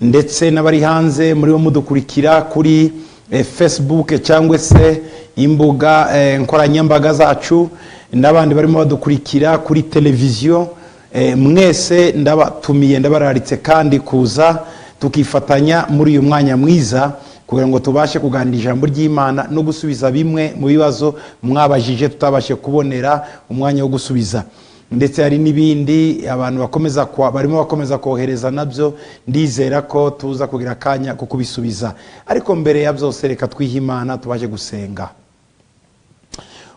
ndetse n'abari hanze muri bo mudukurikira kuri Facebook cyangwa se imbuga nkoranyambaga zacu, n'abandi barimo badukurikira kuri televiziyo, mwese ndabatumiye ndabararitse kandi kuza tukifatanya muri uyu mwanya mwiza kugira ngo tubashe kuganira ijambo ry'Imana no gusubiza bimwe mu bibazo mwabajije tutabashe kubonera umwanya wo gusubiza. Ndetse hari n'ibindi abantu barimo bakomeza kohereza nabyo, ndizera ko tuza kugira akanya ko kubisubiza. Ariko mbere ya byose reka twihe Imana tubashe gusenga.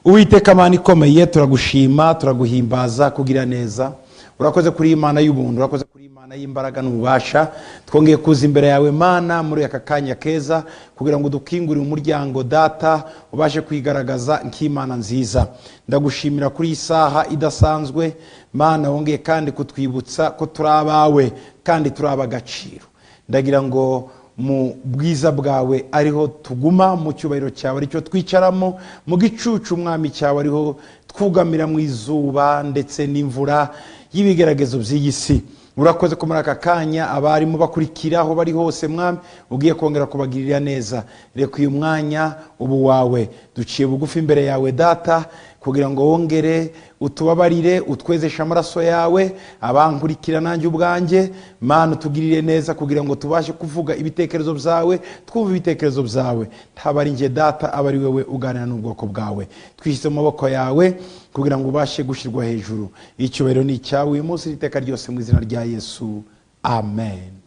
Uwiteka Mana ikomeye, turagushima turaguhimbaza kugira neza. Urakoze kuri Imana y'ubuntu, urakoze kuri Imana y'imbaraga n'ububasha. Twongeye kuza imbere yawe Mana muri aka kanya keza kugira ngo dukingurire umuryango Data ubashe kwigaragaza nk'Imana nziza. Ndagushimira kuri isaha idasanzwe Mana, wongeye kandi kutwibutsa ko turi abawe kandi turi ab'agaciro. Ndagira ngo mu bwiza bwawe ariho tuguma, mu cyubahiro cyawe aricyo twicaramo, mu gicucu Mwami cyawe ariho twugamira mu izuba ndetse n'imvura y'ibigeragezo by'iyi si. Urakoze ko muri aka kanya abarimo bakurikira aho bari hose Mwami ugiye kongera kubagirira neza. Reka uyu mwanya ubu wawe, duciye bugufi imbere yawe Data kugira ngo wongere utubabarire, utwezeshe amaraso yawe, abankurikira nanjye ubwanjye Mana utugirire neza kugira ngo tubashe kuvuga ibitekerezo byawe, twumve ibitekerezo byawe. Ntabari nje Data, abari wewe uganira n'ubwoko bwawe. Twishyize mu maboko yawe kugira ngo ubashe gushyirwa hejuru. Icyubahiro ni icyawe uyu munsi n'iteka ryose mu izina rya Yesu, amen.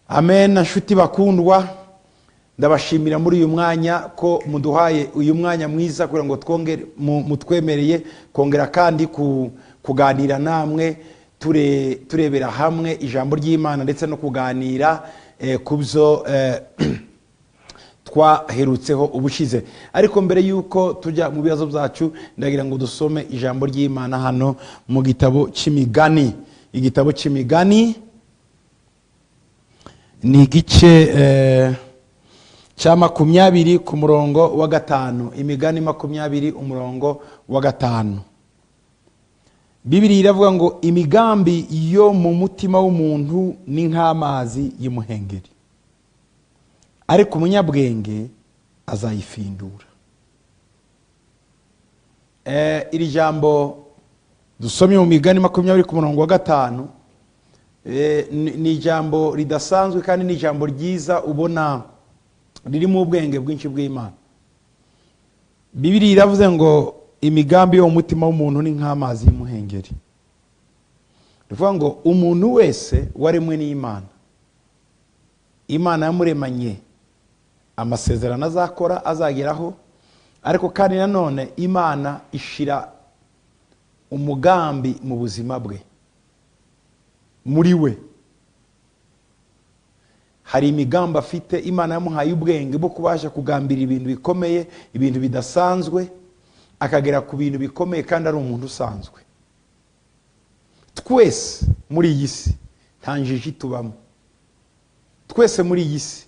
Amen. Nshuti bakundwa, ndabashimira muri uyu mwanya ko muduhaye uyu mwanya mwiza kugira ngo mutwemereye kongera kandi kuganira namwe, turebera hamwe ijambo ry'Imana ndetse no kuganira kubyo twaherutseho ubushize. Ariko mbere yuko tujya mu bibazo byacu, ndagira ngo dusome ijambo ry'Imana hano mu gitabo cy'Imigani. Igitabo cy'Imigani ni igice cya 20 ku murongo wa 5. Imigani 20 umurongo wa 5. Bibiliya iravuga ngo imigambi yo mu mutima w'umuntu ni nk'amazi y'umuhengeri, ariko umunyabwenge azayifindura. Iri jambo dusomye mu Migani 20 ku murongo wa 5 ni ijambo ridasanzwe kandi ni ijambo ryiza ubona ririmo ubwenge bwinshi bw'Imana. Bibiliya iravuze ngo imigambi yo mu mutima w'umuntu ni nk'amazi y'umuhengeri. Rivuga ngo umuntu wese waremwe n'Imana, Imana yamuremanye amasezerano azakora azageraho, ariko kandi nanone Imana ishira umugambi mu buzima bwe. Muri we hari imigambi afite. Imana yamuhaye ubwenge bwo kubasha kugambira ibintu bikomeye, ibintu bidasanzwe, akagera ku bintu bikomeye kandi ari umuntu usanzwe. Twese muri iyi si nta njiji tubamo, twese muri iyi si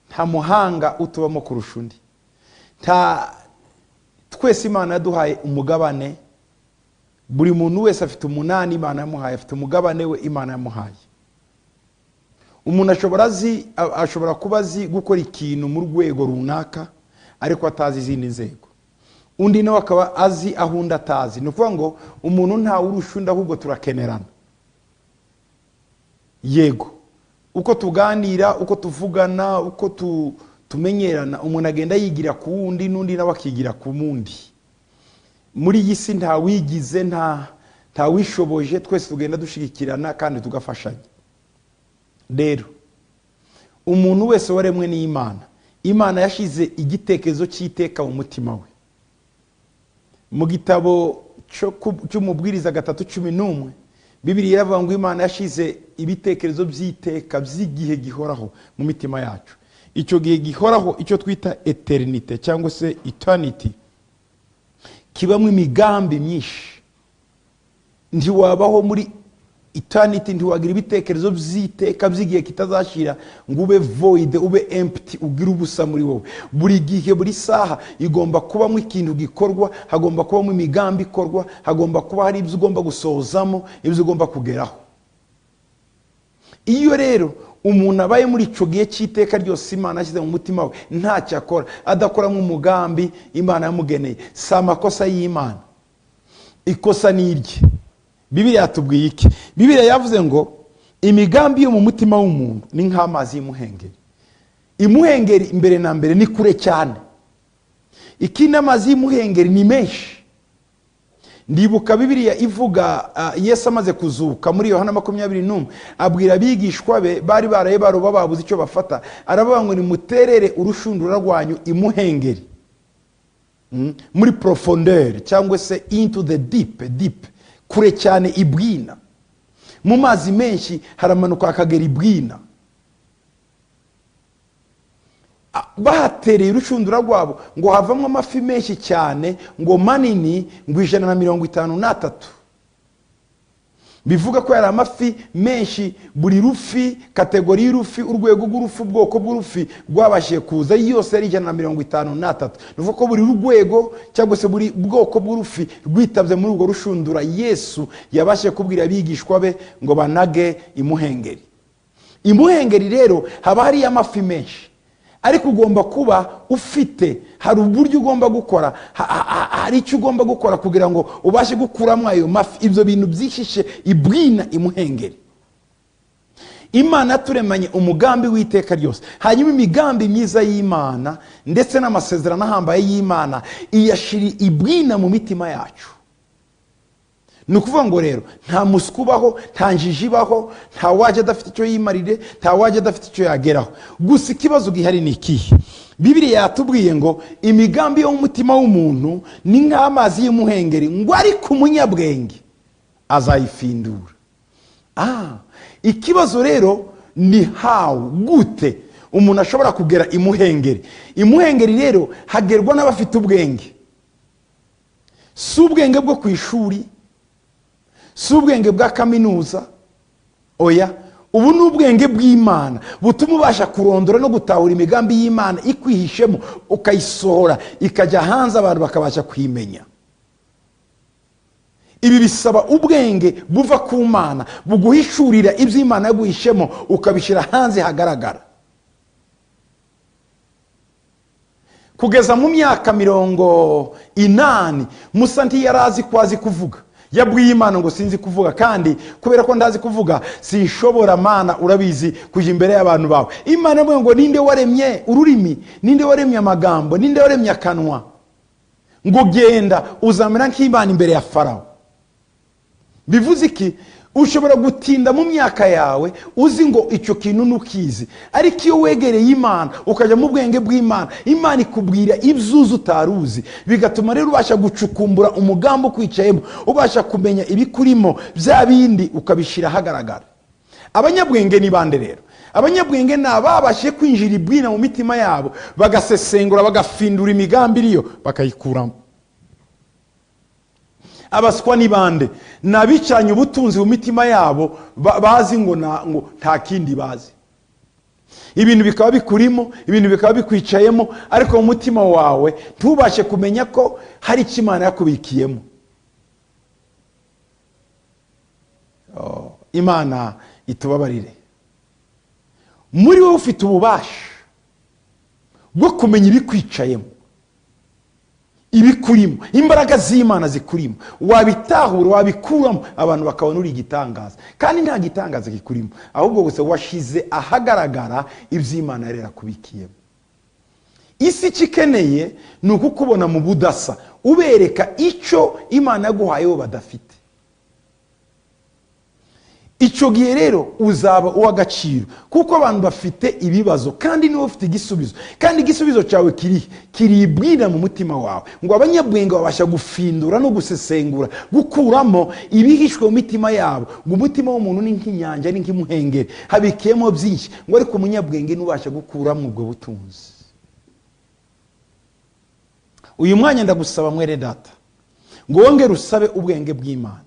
nta muhanga utubamo kurusha undi. Twese Imana yaduhaye umugabane, buri muntu wese afite umunani Imana yamuhaye, afite umugabane we Imana yamuhaye. Umuntu ashobora kuba azi gukora ikintu mu rwego runaka ariko atazi izindi nzego. Undi nawe akaba azi aho undi atazi. Ni ukuvuga ngo umuntu ntawe urusha undi, ahubwo turakenerana. Yego, uko tuganira, uko tuvugana, uko tumenyerana, umuntu agenda yigira ku wundi n'undi nawe akigira ku mundi. Muri iyi si nta wigize, nta wishoboje, twese tugenda dushigikirana kandi tugafashanya. Rero umuntu wese waremwe n'Imana, Imana yashize igitekerezo cy'iteka mu mutima we. Mu gitabo cy'Umubwiriza 3:11 Bibiliya iravuga ngo Imana yashize ibitekerezo by'iteka by'igihe gihoraho mu mitima yacu. Icyo gihe gihoraho, icyo twita eternity cyangwa se eternity, kibamo imigambi myinshi. Ntiwabaho muri eternity, ntiwagira ibitekerezo by'iteka by'igihe kitazashira ngo ube void, ube empty, ugira ubusa muri wowe. Buri gihe, buri saha igomba kubamo ikintu gikorwa, hagomba kubamo imigambi ikorwa, hagomba kuba hari ibyo ugomba gusohozamo, ibyo ugomba kugeraho. iyo rero umuntu abaye muri ico gihe cy'iteka ryose Imana ashyize mu mutima we ntacyo akora adakora nk'umugambi Imana yamugeneye, si amakosa y'Imana, ikosa ni irye. Bibiliya yatubwiye iki? Bibiliya yavuze ngo imigambi yo mu mutima w'umuntu ni nk'amazi y'umuhengeri. Imuhengeri imbere na mbere ni kure cyane, ikindi amazi y'umuhengeri ni menshi. Ndibuka Bibiliya ivuga Yesu amaze kuzuka muri Yohana 21 abwira abigishwa be bari baraye baroba babuze icyo bafata, aravuga ngo nimuterere urushundura rwanyu imuhengeri, muri profondeur cyangwa se into the deep, kure cyane ibwina. Mu mazi menshi haramanuka akagera ibwina. Bahatereye urushundura rwabo ngo havamwe amafi menshi cyane, ngo manini, ngo 153. Bivuga ko yari amafi menshi, buri rufi, kategori y'urufi, urwego rw'urufi, ubwoko bw'urufi rwabashiye kuza yose yari 153. Bivuga ko buri rwego cyangwa se buri bwoko bw'urufi rwitabye muri urwo rushundura Yesu yabashiye kubwira abigishwa be ngo banage imuhengeri. Imuhengeri rero haba hari amafi menshi, ariko ugomba kuba ufite, hari uburyo ugomba gukora, hari icyo ugomba gukora kugira ngo ubashe gukuramo ayo mafi, ibyo bintu byishishe ibwina imuhengeri. Imana turemanye umugambi w'iteka ryose, hanyuma imigambi myiza y'Imana ndetse n'amasezerano ahambaye y'Imana iyashiri ibwina mu mitima yacu. Ni ukuvuga ngo rero nta muswa ubaho, nta njiji ibaho, nta waje adafite icyo yimarire, nta waje adafite icyo yageraho. Gusa ikibazo gihari ni ikihe? Bibiliya yatubwiye ngo imigambi yo mu mutima w'umuntu ni nk'amazi y'umuhengeri, ngo ariko umunyabwenge azayifindura. Ikibazo rero ni gute umuntu ashobora kugera imuhengeri. Imuhengeri rero hagerwa n'abafite ubwenge, si ubwenge bwo ku ishuri, si ubwenge bwa kaminuza, oya, ubu ni ubwenge bw'Imana butuma ubasha kurondora no gutahura imigambi y'Imana ikwihishemo, ukayisohora ikajya hanze, abantu bakabasha kwimenya. Ibi bisaba ubwenge buva ku Mana buguhishurira iby'Imana yaguhishemo, ukabishyira hanze hagaragara. Kugeza mu myaka 80 Musa ntiyarazi ko azi kuvuga. Yabwiye Imana ngo sinzi kuvuga, kandi kubera ko ndazi kuvuga sinshobora Mana urabizi kujya imbere y'abantu bawe. Imana yabwiye ngo ninde waremye ururimi, ninde waremye amagambo, ninde waremye akanwa, ngo genda uzamera nk'Imana imbere ya Farawo. Bivuze iki? Ushobora gutinda mu myaka yawe uzi ngo icyo kintu nukizi, ariko iyo wegereye Imana ukajya mu bwenge bw'Imana, Imana ikubwira ibyuzu utaruzi, bigatuma rero ubasha gucukumbura umugambi ukwicayemo, ubasha kumenya ibikurimo bya bindi ukabishyira hagaragara. Abanyabwenge ni bande rero? Abanyabwenge ni ababashe kwinjira ibwina mu mitima yabo, bagasesengura, bagafindura imigambi iriyo, bakayikuramo. Abaswa ni bande? Nabicanye ubutunzi mu mitima yabo, bazi ngo nta kindi bazi. Ibintu bikaba bikurimo, ibintu bikaba bikwicayemo, ariko mu mutima wawe ntubashe kumenya ko hari icyo Imana yakubikiyemo. Imana itubabarire. Muri wowe ufite ububasha bwo kumenya ibikwicayemo, ibikurimo, imbaraga z'Imana zikurimo, wabitahura, wabikuramo, abantu bakabona uri igitangaza. Kandi nta gitangaza kikurimo, ahubwo gusa washize ahagaragara iby'Imana yari yakubikiyemo. Isi kikeneye ni ukukubona mu budasa, ubereka icyo Imana yaguhaye bo badafite. Icyo gihe rero uzaba uw'agaciro, kuko abantu bafite ibibazo kandi niwe ufite igisubizo, kandi igisubizo cyawe kiribwira mu mutima wawe. Ngo abanyabwenge babasha gufindura no gusesengura, gukuramo ibihishwe mu mitima yabo. Ngo umutima w'umuntu ni nk'inyanja, ni nk'imuhengeri, habikiyemo byinshi, ngo ariko umunyabwenge nubasha gukuramo ubwo butunzi. Uyu mwanya ndagusaba mwere data ngo wongere usabe ubwenge bw'Imana.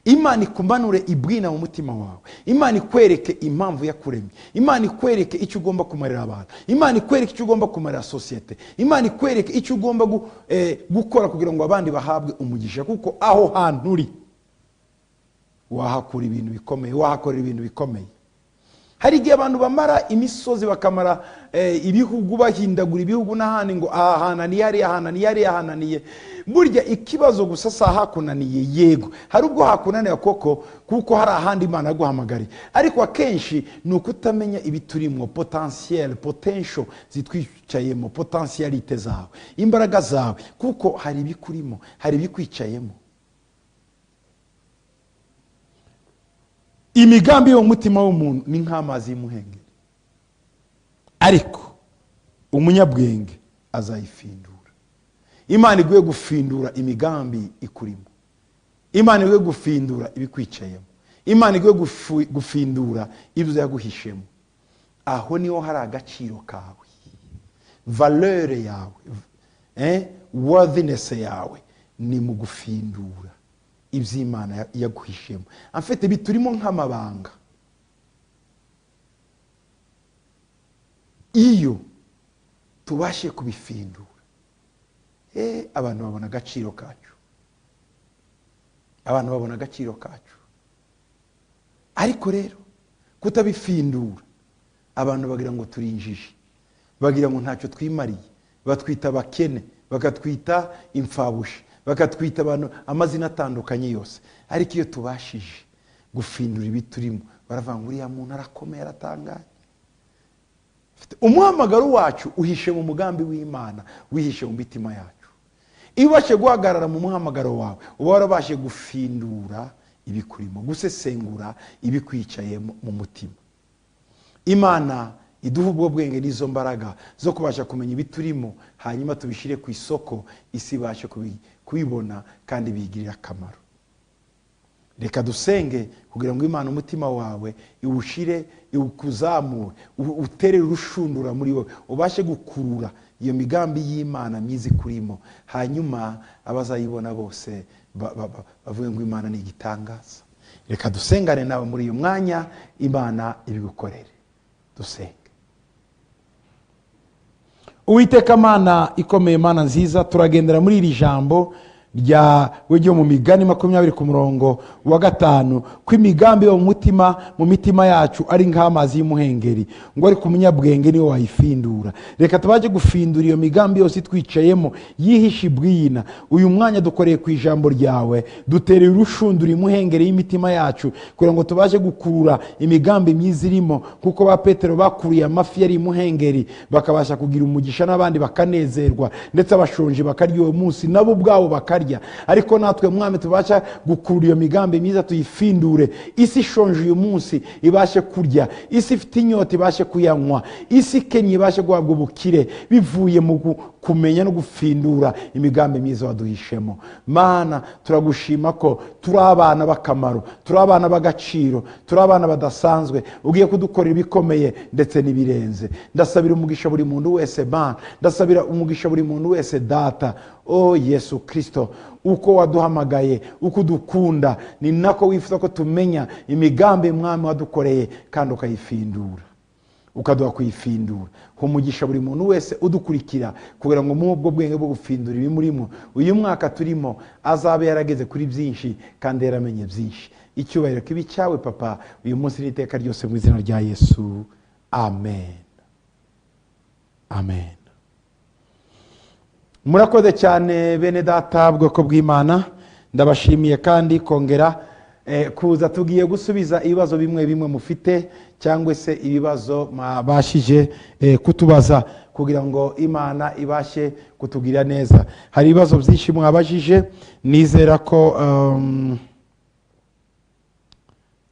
Imana ikumanure ibwina mu mutima wawe. Imana ikwereke impamvu yakuremye. Imana ikwereke icyo ugomba kumarira abantu. Imana ikwereke icyo ugomba kumarira sosiyete. Imana ikwereke icyo ugomba gukora kugira ngo abandi bahabwe umugisha, kuko aho hantu uri wahakura ibintu bikomeye, wahakorera ibintu bikomeye. hari igihe abantu bamara imisozi bakamara ibihugu bahindagura ibihugu n'ahandi ngo aha hananiye hariya hananiye hariya hananiye. Burya ikibazo gusa si ahakunaniye, yego hari ubwo hakunaniye koko kuko hari ahandi Imana yaguhamagariye, ariko akenshi ni ukutamenya ibiturimo, potential zitwicayemo, potentialite zawe, imbaraga zawe, kuko hari ibikurimo, hari ibikwicayemo. Imigambi yo mu mutima w'umuntu ni nk'amazi y'umuhengeri, ariko umunyabwenge azayifindura. Imana iguye gufindura imigambi ikurimo, Imana iguye gufindura ibikwicayemo, Imana iguye gufindura ibyo yaguhishemo. Aho niho hari agaciro kawe, valeur yawe, worthiness yawe ni mu gufindura iby'Imana yaguhishemo. Amfite biturimo nk'amabanga, iyo tubashe kubifindura, abantu babona agaciro kacu, abantu babona agaciro kacu. Ariko rero kutabifindura, abantu bagira ngo turi injiji, bagira ngo ntacyo twimariye, batwita abakene, bakatwita imfabushi, bakatwita abantu amazina atandukanye yose. Ariko iyo tubashije gufindura ibiturimo, baravuga ngo uriya muntu arakomeye, aratangaye. Umuhamagaro wacu uhishe mu mugambi w'Imana, wihishe mu mitima yacu. Iyo ubashe guhagarara mu muhamagaro wawe, uba warabashe gufindura ibikurimo, gusesengura ibikwicaye mu mutima. Imana iduha ubwo bwenge n'izo mbaraga zo kubasha kumenya ibiturimo, hanyuma tubishire ku isoko, isi ibashe kubibona kandi bigirira akamaro. Reka dusenge kugira ngo Imana umutima wawe iwushire, iwukuzamure, utere urushundura muri wowe, ubashe gukurura iyo migambi y'Imana myiza kurimo, hanyuma abazayibona bose bavuge ngo Imana ni igitangaza. Reka dusengane nawe muri uyu mwanya, Imana ibigukorere. Dusenge. Uwiteka Mana ikomeye, Mana nziza, turagendera muri iri jambo ryawe ryo mu Migani 20:5 ko imigambi yo mu mitima yacu ari nk'amazi y'umuhengeri, ngo ari ku munyabwenge niwe wayifindura. Reka tubaje gufindura iyo migambi yose twicayemo yihishe bwina. Uyu mwanya dukoreye ku ijambo ryawe, dutereye urushundura imuhengeri y'imitima yacu kugira ngo tubaje gukurura imigambi myiza irimo, kuko ba Petero bakuriye amafi yari imuhengeri bakabasha kugira umugisha n'abandi bakanezerwa, ndetse abashonje bakarya uwo munsi nabo ubwabo bakarya. Ariko natwe Mwami tubasha gukurura iyo migambi myiza tuyifindure. Isi shonje uyu munsi ibashe kurya, isi ifite inyota ibashe kuyanywa, isi kenye ibashe guhabwa ubukire bivuye mu kumenya no gufindura imigambi myiza waduhishemo. Mana turagushima ko turi abana b'akamaro, turi abana b'agaciro, turi abana badasanzwe, ugiye kudukorera ibikomeye ndetse n'ibirenze. Ndasabira umugisha buri muntu wese Mana, ndasabira umugisha buri muntu wese Data. Yesu Kristo, uko waduhamagaye, uko dukunda, ni nako wifuza ko tumenya imigambi Mwami wadukoreye kandi ukayifindura, ukaduha kuyifindura. Umugisha buri muntu wese udukurikira kugira ngo mu ubwo bwenge bwo gufindura ibimurimo uyu mwaka turimo azabe yarageze kuri byinshi kandi yaramenye byinshi. Icyubahiro kibi cyawe Papa uyu munsi n'iteka ryose mu izina rya Yesu. Amen. Amen. Murakoze cyane bene Data bwoko bw'Imana, ndabashimiye kandi kongera kuza tugiye gusubiza ibibazo bimwe mufite, cyangwa se ibibazo mabashije kutubaza kugira ngo Imana ibashe kutugira neza. Hari ibibazo byinshi mwabajije, nizera ko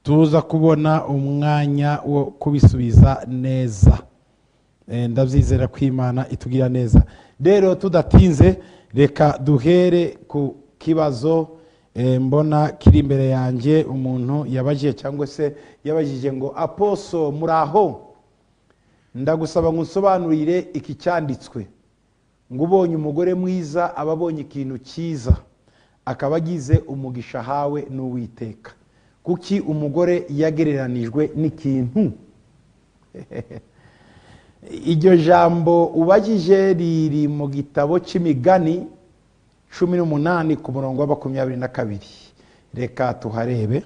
tuza kubona umwanya wo kubisubiza neza. Ndabyizera ko Imana itugira neza. Rero tudatinze, reka duhere ku kibazo mbona kiri imbere yanjye. Umuntu yabajije cyangwa se yabajije ngo Aposo muraho, ndagusaba ngo unsobanurire iki cyanditswe ngo ubonye umugore mwiza ababonye ikintu cyiza akaba agize umugisha hawe n'Uwiteka. Kuki umugore yagereranijwe n'ikintu? Iryo jambo ubajije riri mu gitabo cy'Imigani 18:22. Reka tuharebe.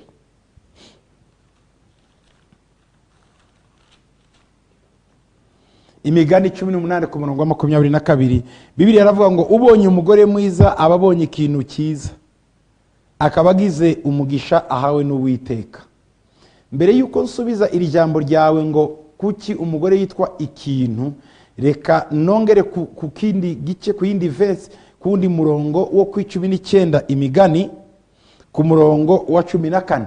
Imigani 18 ku murongo wa 22, Bibiliya yaravuga ngo ubonye umugore mwiza aba abonye ikintu cyiza, akaba agize umugisha ahawe n'Uwiteka. Mbere yuko nsubiza iri jambo ryawe ngo kuki umugore yitwa ikintu, reka nongere ku kindi gice, ku yindi verse, kundi murongo wo ku 19 Imigani ku murongo wa 14.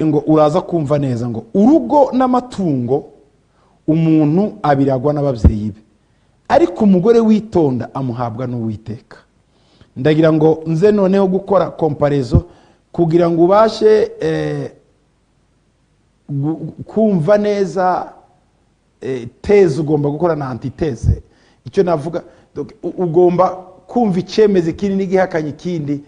Ngo uraza kumva neza ngo urugo n'amatungo umuntu abiragwa n'ababyeyi be, ariko umugore witonda amuhabwa n'Uwiteka. Ndagira ngo nze noneho gukora comparaison kugira ngo ubashe kumva neza teze ugomba gukora na antiteze. Icyo navuga, ugomba kumva icemeze kindi n'igihakanye kindi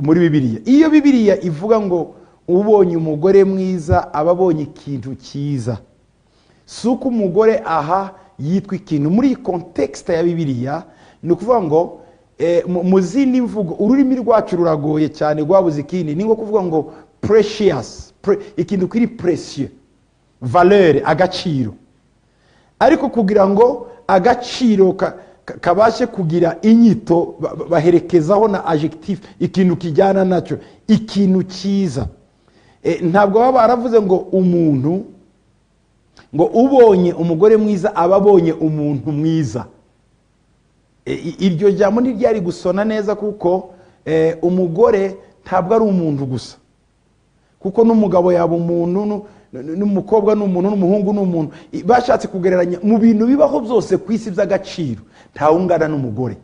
muri Bibiliya. Iyo Bibiliya ivuga ngo ubonye umugore mwiza aba abonye ikintu cyiza, suko umugore aha yitwa ikintu. Muri context ya Bibiliya ni ukuvuga ngo mu zindi mvugo ururimi rwacu ruragoye cyane rwabuze ikindi, ni ngo kuvuga ngo precious, ikintu kiri precieux, valeur, agaciro. Ariko kugira ngo agaciro kabashe kugira inyito baherekezaho na adjectif, ikintu kijyana nacyo, ikintu cyiza. Ntabwo baba baravuze ngo umuntu, ngo ubonye umugore mwiza aba abonye umuntu mwiza. Iryo jambo ntiryari gusona neza, kuko umugore ntabwo ari umuntu gusa, kuko n'umugabo yaba umuntu, n'umukobwa n'umuntu, n'umuhungu n'umuntu. Bashatse kugereranya mu bintu bibaho byose ku isi by'agaciro ntawungana n'umugore.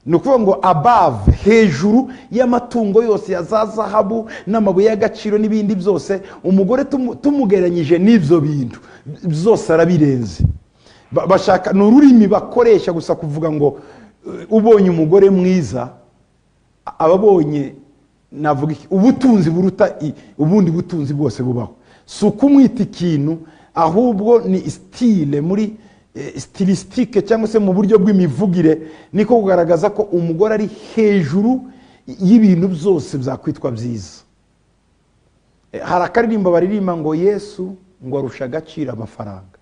Ni ukuvuga ngo above, hejuru y'amatungo yose ya za zahabu n'amabuye y'agaciro n'ibindi byose, umugore tumugereranyije n'ibyo bintu byose arabirenze. Bashaka n'ururimi bakoresha gusa kuvuga ngo ubonye umugore mwiza ababonye, navuga iki, ubutunzi buruta ubundi butunzi bwose bubaho. Si ukumwita ikintu, ahubwo ni style, muri stylistique cyangwa se mu buryo bw'imivugire, niko kugaragaza ko umugore ari hejuru y'ibintu byose byakwitwa byiza. Hari akaririmbo baririmba ngo Yesu ngo arusha agaciro amafaranga,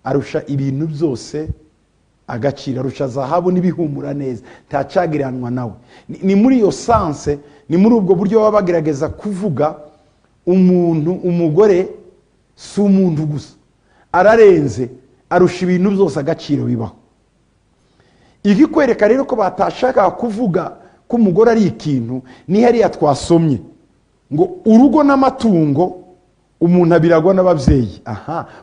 arusha ibintu byose agaciro, arusha zahabu n'ibihumura neza, ntacagiranwa nawe. Ni muri iyo sense, ni muri ubwo buryo baba bagerageza kuvuga umuntu, umugore si umuntu gusa, ararenze, arusha ibintu byose agaciro bibaho. Iki kwereka rero ko batashaka kuvuga ko umugore ari ikintu, ni hariya twasomye ngo urugo n'amatungo umuntu abiragwa n'ababyeyi.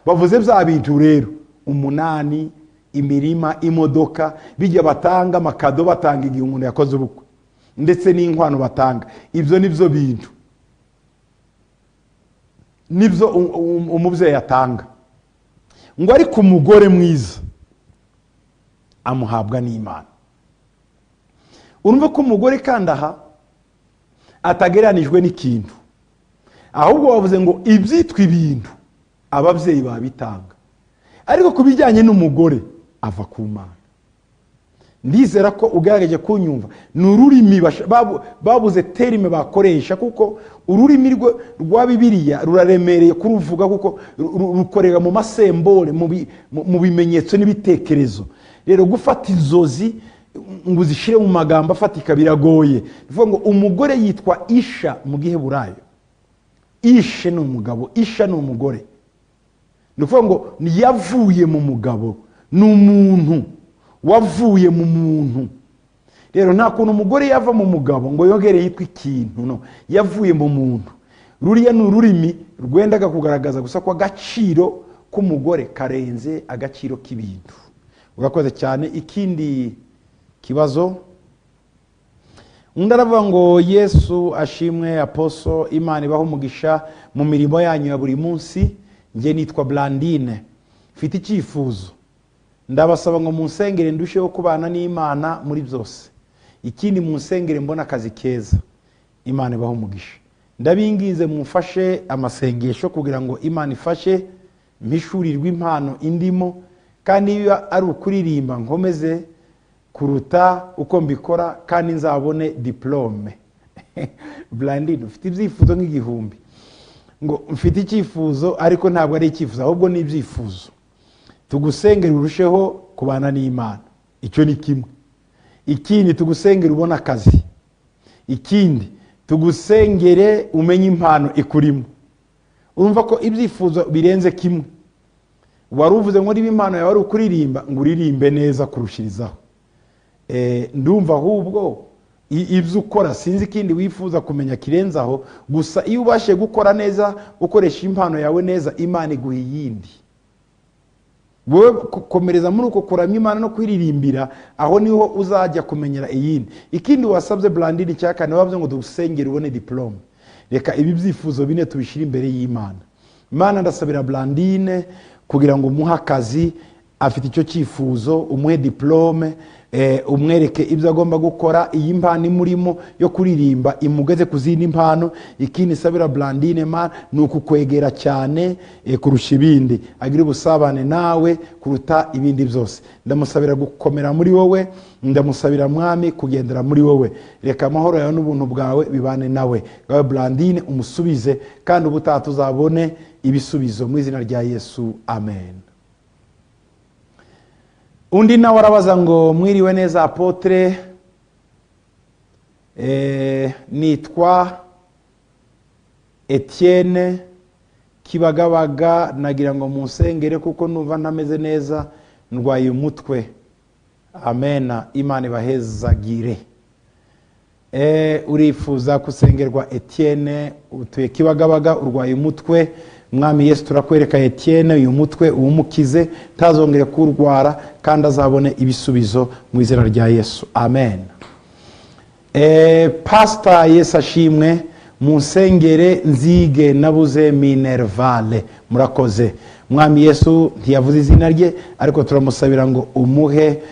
Bavuze bya bintu rero, umunani, imirima, imodoka, bijya batanga amakado, batanga igihe umuntu yakoze ubukwe, ndetse n'inkwano batanga. Ibyo nibyo bintu, nibyo umubyeyi atanga. Ngo ariko umugore mwiza amuhabwa n'Imana. Urumva ko umugore kandi aha atageranijwe n'ikintu, ahubwo bavuze ngo ibyitwa ibintu ababyeyi babitanga, ariko kubijyanye n'umugore ava ku Mana. Ndizera ko ugerageje kunyumva. Ni ururimi babuze terime bakoresha, kuko ururimi rwa Bibiliya ruraremereye kuruvuga, kuko rukorera mu masembole, mu bimenyetso n'ibitekerezo. Rero gufata inzozi ngo uzishire mu magambo afatika biragoye. Bivuga ngo umugore yitwa Isha mu Giheburayo. Ishe ni umugabo, Isha ni umugore. Ni ukuvuga ngo yavuye mu mugabo, ni umuntu wavuye mu muntu. Rero nta kuntu umugore yava mu mugabo ngo yongere yitwa ikintu, no, yavuye mu muntu. Ruriya ni ururimi rwendaga kugaragaza gusa ko agaciro k'umugore karenze agaciro k'ibintu. Urakoze cyane. Ikindi kibazo, undi aravuga ngo Yesu ashimwe aposo, Imana ibaho umugisha mu mirimo yanyu ya buri munsi. Nge nitwa Blandine, mfite icyifuzo, ndabasaba ngo munsengere ndusheho kubana n'Imana muri byose. Ikindi munsengere mbona akazi keza. Imana ibaho umugisha. Ndabingize mumfashe amasengesho kugira ngo Imana ifashe mpishurirwe impano indimo, kandi iyo ari ukuririmba nkomeze kuruta uko mbikora, kandi nzabone diplome. Blandine, ufite ibyifuzo nk'igihumbi. Ngo mfite icyifuzo, ariko ntabwo ari icyifuzo, ahubwo ni ibyifuzo. tugusengere urusheho kubana n'Imana, icyo ni kimwe. Ikindi tugusengere ubona akazi, ikindi tugusengere umenye impano ikurimo. Urumva ko ibyifuzo birenze kimwe. Wari uvuze ngo niba impano yawe ari ukuririmba, ngo uririmbe neza kurushirizaho. Ndumva ahubwo ibyo ukora sinzi ikindi wifuza kumenya kirenzaho, gusa iyo ubashe gukora neza ukoresha impano yawe neza, Imana iguha iyindi. Wowe komereza muri uko kuramya Imana no kwiririmbira, aho niho uzajya kumenyera iyindi. Ikindi wasabye Blandine cyakane wavuze ngo dusengere ubone diplome. Reka ibi byifuzo bine tubishira imbere y'Imana. Imana ndasabira Blandine kugira ngo umuhe akazi, afite icyo cyifuzo, umuhe diplome, umwereke ibyo agomba gukora, iyi mpano imurimo yo kuririmba imugeze ku zindi mpano. Ikindi sabira Blandine Mana ni ukukwegera cyane kurusha ibindi, agira ubusabane nawe kuruta ibindi byose. Ndamusabira gukomera muri wowe, ndamusabira Mwami kugendera muri wowe. Reka amahoro yawe n'ubuntu bwawe bibane nawe. Gawe Blandine umusubize, kandi ubutaha tuzabone ibisubizo mu izina rya Yesu, amen. Undi nawe arabaza ngo mwiriwe neza apotre, nitwa Etienne Kibagabaga, nagira ngo munsengere kuko numva ntameze neza, ndwaye umutwe. Amena, Imana ibahezagire. Urifuza kusengerwa Etienne, utuye Kibagabaga, urwaye umutwe. Mwami Yesu turakwereka Etienne uyu mutwe uwumukize, tazongere kurwara kandi azabone ibisubizo mu izina rya Yesu, amen. Pastor Yesu ashimwe, munsengere nzige nabuze minervale. Murakoze. Mwami Yesu ntiyavuze izina rye, ariko turamusabira ngo umuhe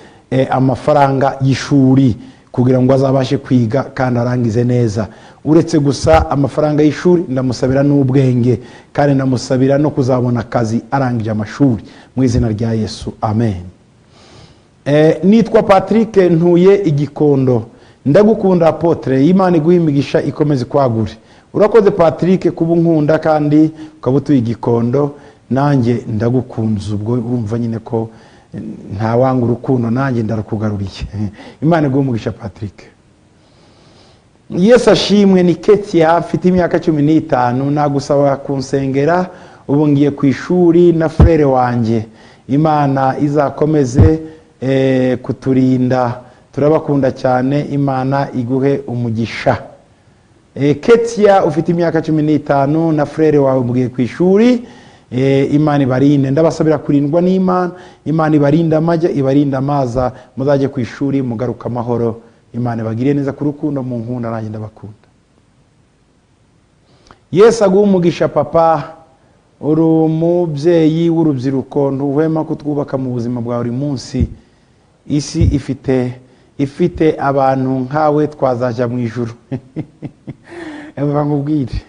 amafaranga y'ishuri kugira ngo azabashe kwiga kandi arangize neza. Uretse gusa amafaranga y'ishuri, ndamusabira n'ubwenge, kandi ndamusabira no kuzabona akazi arangije amashuri mu izina rya Yesu, amen. Nitwa Patrick, ntuye Igikondo. Ndagukunda apotre, Imana iguhe imigisha ikomeze kwagure. Urakoze Patrick kuba unkunda kandi ukaba utuye Igikondo, nanjye ndagukunze. Ubwo urumva nyine ko nta wanga urukundo, nanjye ndarukugaruriye. Imana iguhe umugisha Patrick. Yesu ashimwe, ni Ketia, afite imyaka 15, nagusaba kunsengera, ubu ngiye ku ishuri na frere wanjye. Imana izakomeze kuturinda, turabakunda cyane, Imana iguhe umugisha. Ketia ufite imyaka 15 na frere wawe mugiye ku ishuri, Imana ibarinde. Ndabasabira kurindwa n'Imana, Imana ibarinda amajya, ibarinda amaza, muzajye ku ishuri mugaruka amahoro. Imana bagiriye neza ku rukundo, mu nkunda nanjye ndabakunda. Yesu aguhe umugisha papa, uri umubyeyi w'urubyiruko, ntuhwema kutwubaka mu buzima bwa buri munsi. Isi ifite abantu nkawe, twazajya mu ijuru. Eva nkubwire,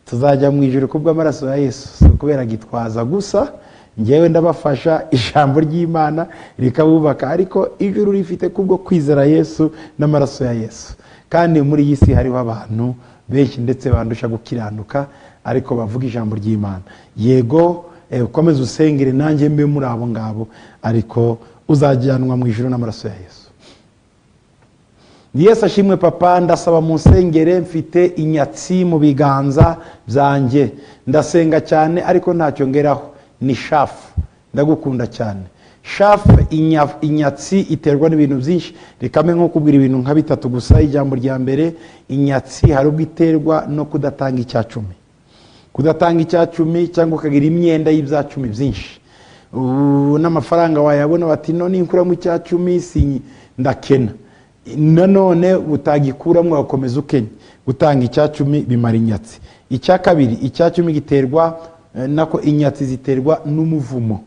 tuzajya mu ijuru kubw'amaraso ya Yesu, kubera gitwaza gusa. Ngewe ndabafasha ijambo ry'Imana rikabubaka, ariko ijuru rifite kubwo kwizera Yesu n'amaraso ya Yesu. Kandi muri iyi si hariho abantu benshi ndetse bandusha gukiranuka, ariko bavuga ijambo ry'Imana. Yego, ukomeze usengere nanjye mbe muri abo ngabo, ariko uzajyanwa mu ijuru n'amaraso ya Yesu. Yesu ashimwe papa, ndasaba munsengere, mfite inyatsi mu biganza byanjye. Ndasenga cyane ariko ntacyo ngeraho. Ni shafu, ndagukunda cyane. Shafu inyatsi iterwa n'ibintu byinshi. Rekame nko kubwira ibintu nka bitatu gusa. Ijambo rya mbere, inyatsi hari ubwo iterwa no kudatanga icyacumi. Kudatanga icyacumi cyangwa ukagira imyenda y'ibyacumi byinshi. N'amafaranga wayabona bati none inkura mu icyacumi si ndakena. Nanone utagikuramo wakomeza ukenya. Gutanga icyacumi bimara inyatsi. Icya kabiri, icyacumi giterwa nako inyatsi ziterwa n'umuvumo.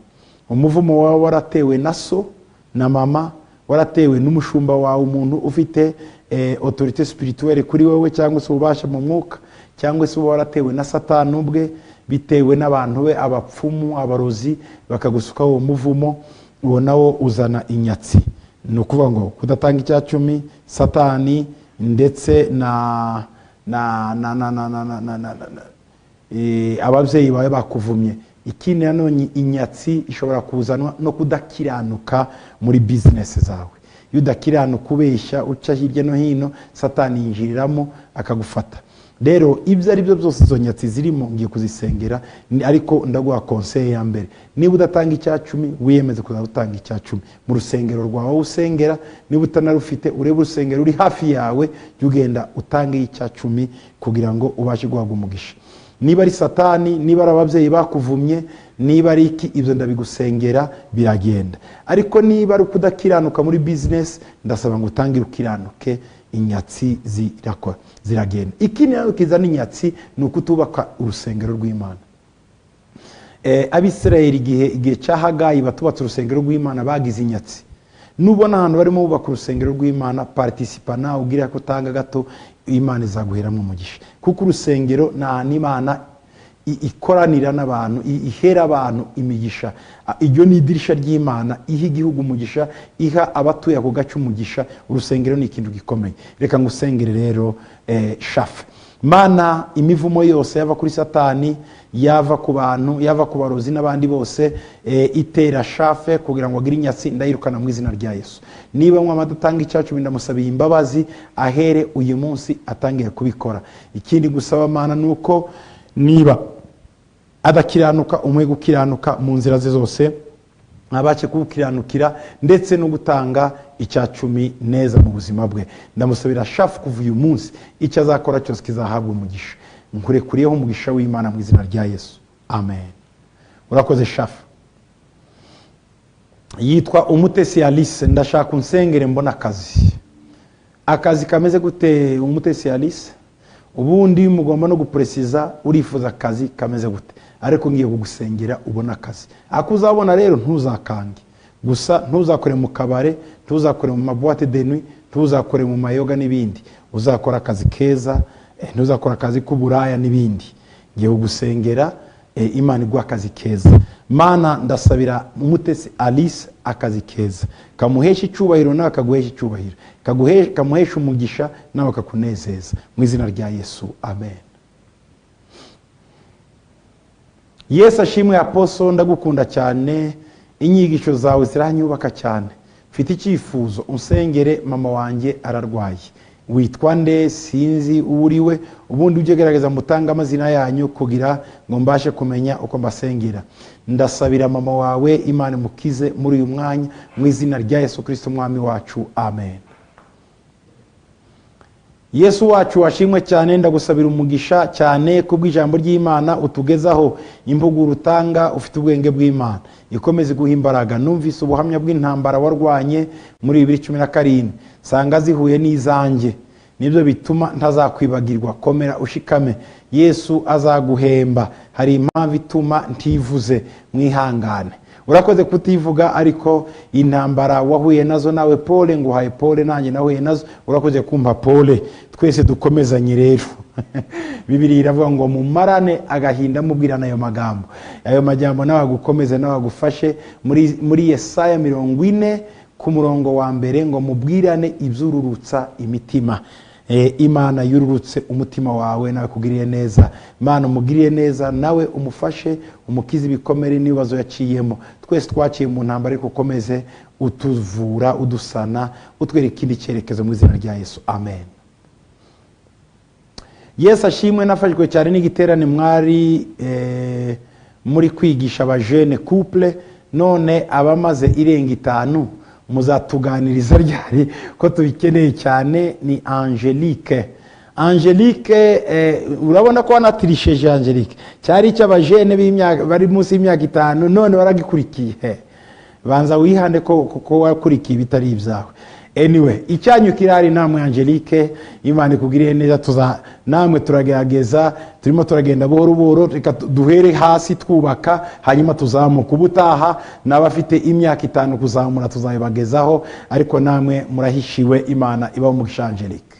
Umuvumo wawe waratewe na so na mama, waratewe n'umushumba wawe, umuntu ufite autorité spirituelle kuri wewe, cyangwa se ubasha mu mwuka, cyangwa se waratewe na Satani ubwe, bitewe n'abantu be, abapfumu, abarozi, bakagusuka uwo muvumo, uwo nawo uzana inyatsi. Nukuvuga ngo kudatanga icyacumi, Satani, ndetse ababyeyi bawe bakuvumye, ikindi nanone inyatsi ishobora kuzanwa no kudakiranuka muri business zawe. Iyo udakiranuka ubeshya uca hirya no hino, satani yinjiriramo akagufata. Rero ibyo ari byo byose izo nyatsi zirimo ngiye kuzisengera, ariko ndaguha conseil ya mbere. Niba udatanga icya 10 wiyemeze kuzatanga icya 10 mu rusengero rwawe usengera. Niba utanarufite urebe urusengero uri hafi yawe, ugenda utange icya 10 kugira ngo ubashe guhabwa umugisha. Niba ari satani, niba ari ababyeyi bakuvumye, niba ari iki, ibyo ndabigusengera biragenda. Ariko niba ari kudakiranuka muri business, ndasaba ngo utange ukiranuke, inyatsi ziragenda. Ikindi nayo kizana inyatsi ni ukutubaka urusengero rw'Imana. Abisirayeli igihe cya Hagayi batubatse urusengero rw'Imana bagize inyatsi. Nubona ahantu barimo bubaka urusengero rw'Imana, participa nawe ugira ko utanga gato, Imana izaguheramo umugisha. Kuko urusengero nta n'Imana ikoranira n'abantu, ihera abantu imigisha. Iryo ni idirisha ry'Imana iha igihugu umugisha, iha abatuye ako gace umugisha. Urusengero ni ikintu gikomeye. Reka ngusengere rero shafe. Mana, imivumo yose yava kuri satani, yava ku bantu, yava ku barozi n'abandi bose, itera shafe kugira ngo agire inyatsi, ndayirukana mu izina rya Yesu. Niba mwama dutanga icyacu ndamusabiye imbabazi, ahere uyu munsi atangiye kubikora. Ikindi gusaba Mana nuko niba adakiranuka umwe gukiranuka mu nzira ze zose, abace kukiranukira ndetse no gutanga icya 10 neza mu buzima bwe. Ndamusabira shafu kuva uyu munsi icyo azakora cyose kizahabwa umugisha. Nkurekuriyeho umugisha w'Imana mu izina rya Yesu. Amen. Urakoze shafu. Yitwa Umutesi Alice. Ndashaka unsengere mbona akazi kameze gute Umutesi Alice? Ubundi mugomba no gupresiza urifuza akazi kameze gute. Ariko ngiye kugusengera ubona akazi. Akuzabona rero ntuzakange. Gusa ntuzakore mu kabare, ntuzakore mu maboîte de nuit, ntuzakore mu mayoga n'ibindi. Uzakora akazi keza, ntuzakora akazi k'uburaya n'ibindi. Ngiye kugusengera Imana igwa akazi keza. Mana, ndasabira Umutesi Alice akazi keza. Kamuhesha icyubahiro nawe akaguhesha icyubahiro. Kamuhesha umugisha nawe akakunezeza. Mu izina rya Yesu. Amen. Yesu ashimwe Apostle, ndagukunda cyane. Inyigisho zawe ziranyubaka cyane. Mfite icyifuzo unsengere, mama wanjye ararwaye. Witwa nde? Sinzi uriwe. Ubundi ujye gerageza mutanga amazina yanyu kugira ngo mbashe kumenya uko mbasengera. Ndasabira mama wawe Imana mukize muri uyu mwanya mu izina rya Yesu Kristo mwami wacu. Amen. Yesu wacu washimwe cyane, ndagusabira umugisha cyane kubw'ijambo ry'Imana utugezaho. Impuguro utanga ufite ubwenge bw'Imana ikomeze guha imbaraga. Numvise ubuhamya bw'intambara warwanye muri 2017, sanga zihuye n'izanjye. Nibyo bituma ntazakwibagirwa. Komera ushikame, Yesu azaguhemba. Hari impamvu ituma ntivuze, mwihangane. Urakoze kutivuga, ariko intambara wahuye nazo nawe pole, nguhaye pole nanjye nahuye nazo. Urakoze kumpa pole. Twese dukomezanye rero. Bibiliya iravuga ngo mumarane agahinda mubwirana ayo magambo. Ayo majambo nawe agukomeze nawe agufashe. Muri Yesaya 40 ku murongo wa mbere ngo mubwirane ibyururutsa imitima. Imana yururutse umutima wawe nawe kugiriye neza. Imana umugiriye neza nawe umufashe, umukize ibikomere n'ibibazo yaciyemo. Twese twaciye mu ntambara, ariko ukomeze utuvura, udusana, utwereka ikindi cyerekezo mu izina rya Yesu. Amen. Yesu ashimwe. Nafashwe cyane n'igiterane mwari muri kwigisha abajene couple, none abamaze irenga 5 muzatuganiriza ryari ko tubikeneye cyane. Ni Angelique. Urabona ko wanatirisheje Angelique. Cyari cy'abajene b'imyaka bari munsi y'imyaka 5, none waragikurikiye. Banza wihande ko wakurikiye bitari ibyawe. Anyway, icyanyu kirari namwe Angelique. Imana ikugiriye neza. Namwe turagerageza, turimo turagenda buhoro buhoro. Reka duhere hasi twubaka, hanyuma tuzamuka. Ubutaha n'abafite imyaka 5 kuzamura tuzayibagezaho, ariko namwe murahishiwe. Imana iba umugisha Angelique.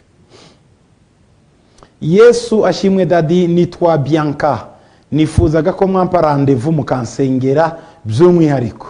Yesu ashimwe. Dadi, nitwa Bianca. Nifuzaga ko mwampa rendez-vous mukansengera by'umwihariko.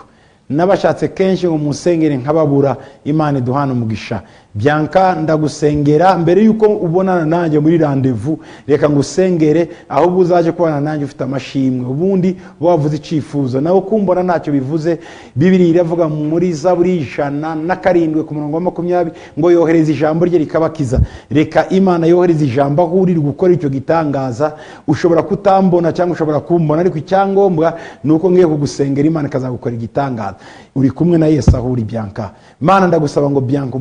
n'abashatse kenshi ngo musengere nkababura. Imana iduhana umugisha. Bianca, ndagusengera mbere yuko ubonana nanjye muri rendezvous, reka ngusengere ahubwo uzaje kubana nanjye ufite amashimwe. Ubundi wavuze icifuzo nawe kumbona ntacyo bivuze. Bibiliya iravuga muri Zaburi 107:20 ngo yohereza ijambo rye rikabakiza. Reka Imana yohereza ijambo aho uri gukora icyo gitangaza. Ushobora kutambona cyangwa ushobora kumbona, ariko icyangombwa nuko ngiye kugusengera Imana ikazagukora igitangaza. Uri kumwe na Yesu aho uri Bianca. Mana ndagusaba ngo Bianca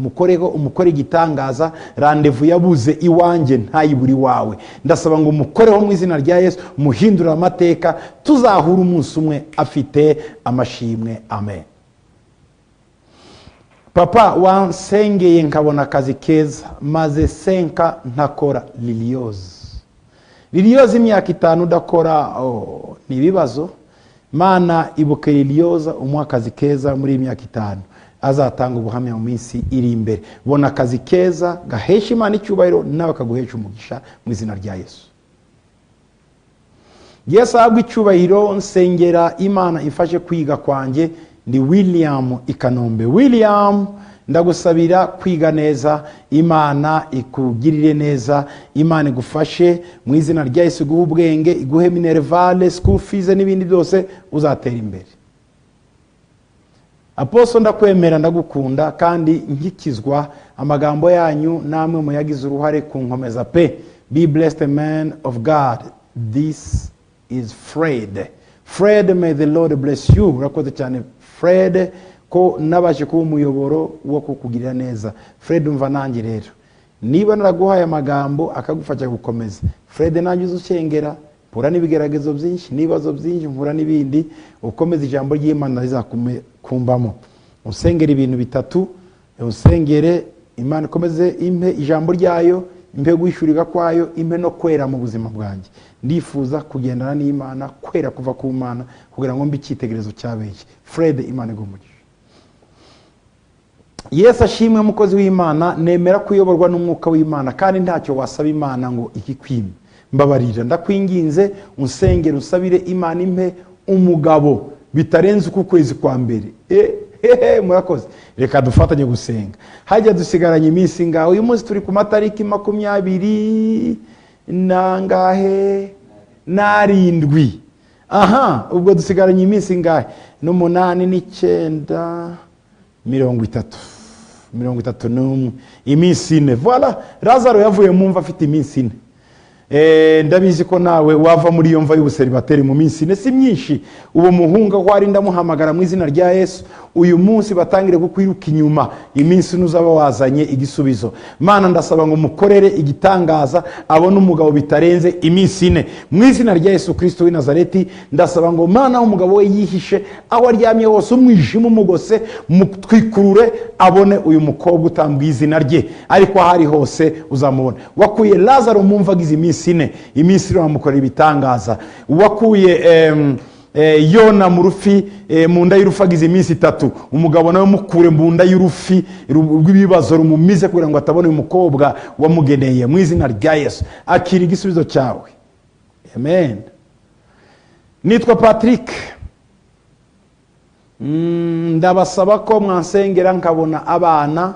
umukore igitangaza. Rendezvous yabuze iwanjye ntayiburi wawe. Ndasaba ngo umukoreho mu izina rya Yesu, muhindura amateka, tuzahura umunsi umwe afite amashimwe. Amen. Papa, wansengeye nkabona akazi keza, maze senka ntakora. Lilioza imyaka 5 udakora, ni ibibazo. Mana ibuke Lilioza umuha akazi keza muri imyaka 5, azatanga ubuhamya mu minsi iri imbere. Bona akazi keza gahesha Imana icyubahiro, nawe kaguhesha umugisha mu izina rya Yesu. Yesu ahabwe icyubahiro. Nsengera Imana ifashe kwiga kwanjye. Ndi William Ikanombe. William, ndagusabira kwiga neza, Imana ikugirire neza, Imana igufashe mu izina rya Yesu, iguhe ubwenge, iguhe minervale, school fees n'ibindi byose, uzatera imbere. Apostle, ndakwemera, ndagukunda kandi nkikizwa amagambo yanyu, namwe muyagize uruhare ku nkomeza pe. Be blessed, man of God. This is Fred. Fred, may the Lord bless you. Urakoze cyane Fred ko nabashe kuba umuyoboro wo kukugirira neza. Fred, umva nanjye rero, niba naraguhaye amagambo akagufasha gukomeza, Fred nanjye uzusengera, pura n'ibigeragezo byinshi, nibazo byinshi, nkura n'ibindi, ukomeza ijambo ry'Imana rizakumbamo. Usengera ibintu bitatu. Usengere Imana ikomeze impe ijambo ryayo, impe guhishurika kwayo, impe no kwera mu buzima bwanjye. Ndifuza kugendana n'Imana, kwera kuva ku Mana, kugira ngo mbe icyitegererezo cyabeshye. Fred, Imana igumugisha. Yesu ashimwe mukozi w'Imana. Nemera kuyoborwa n'umwuka w'Imana, kandi ntacyo wasaba Imana ngo ikikwime. Mbabarira, ndakwinginze unsengere, usabire Imana impe umugabo bitarenze uku kwezi kwa mbere. Murakoze. Reka dufatanye gusenga. Hajya dusigaranye iminsi ngaho. Uyu munsi turi ku matariki 20 nangahe narindwi. Ubwo dusigaranye iminsi ngahe? 8 9 30 iminsi 4. Voilà, Lazaro yavuye mu mva afite iminsi 4. Ndabizi ko nawe wava muri iyo mva y'ubuseribateri mu minsi 4 si myinshi. Uwo muhunga ko ari ndamuhamagara mu izina rya Yesu, uyu munsi batangire kukwiruka inyuma, iminsi nuzaba wazanye igisubizo. Mana, ndasaba ngo mukorere igitangaza, abone umugabo bitarenze iminsi 4 mu izina rya Yesu Kristo w'i Nazareti. Ndasaba ngo Mana, umugabo we yihishe aho aryamye hose, umwijima umugose, mutwikurure, abone uyu mukobwa utambwiye izina rye, ariko ahari hose uzamubona. Wakuye Lazaro mu mva gize iminsi 4, iminsi 4 wamukorera ibitangaza. Wakuye Yona mu rufi, mu nda y'urufi agize iminsi 3, umugabo nawe mukure mu nda y'urufi rw'ibibazo rumumize, kugira ngo atabona uyu mukobwa wamugeneye mu izina rya Yesu. Akira igisubizo cyawe. Amen. Nitwa Patrick. Ndabasaba ko mwansengera nkabona abana,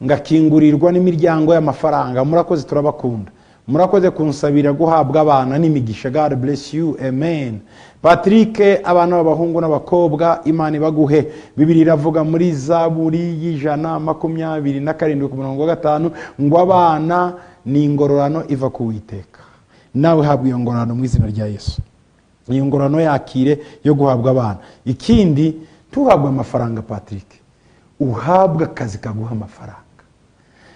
ngakingurirwa n'imiryango y'amafaranga. Murakoze, turabakunda. Murakoze kunsabira guhabwa abana n'imigisha. God bless you. Amen. Patrick, abana b'abahungu n'abakobwa Imana ibaguhe. Bibiliya iravuga muri Zaburi 127:5 ngo abana ni ingororano iva ku Uwiteka. Nawe habwa iyo ngororano mu izina rya Yesu. Iyo ngororano yakire yo guhabwa abana. Ikindi, tuhabwa amafaranga Patrick, uhabwa akazi kaguha amafaranga.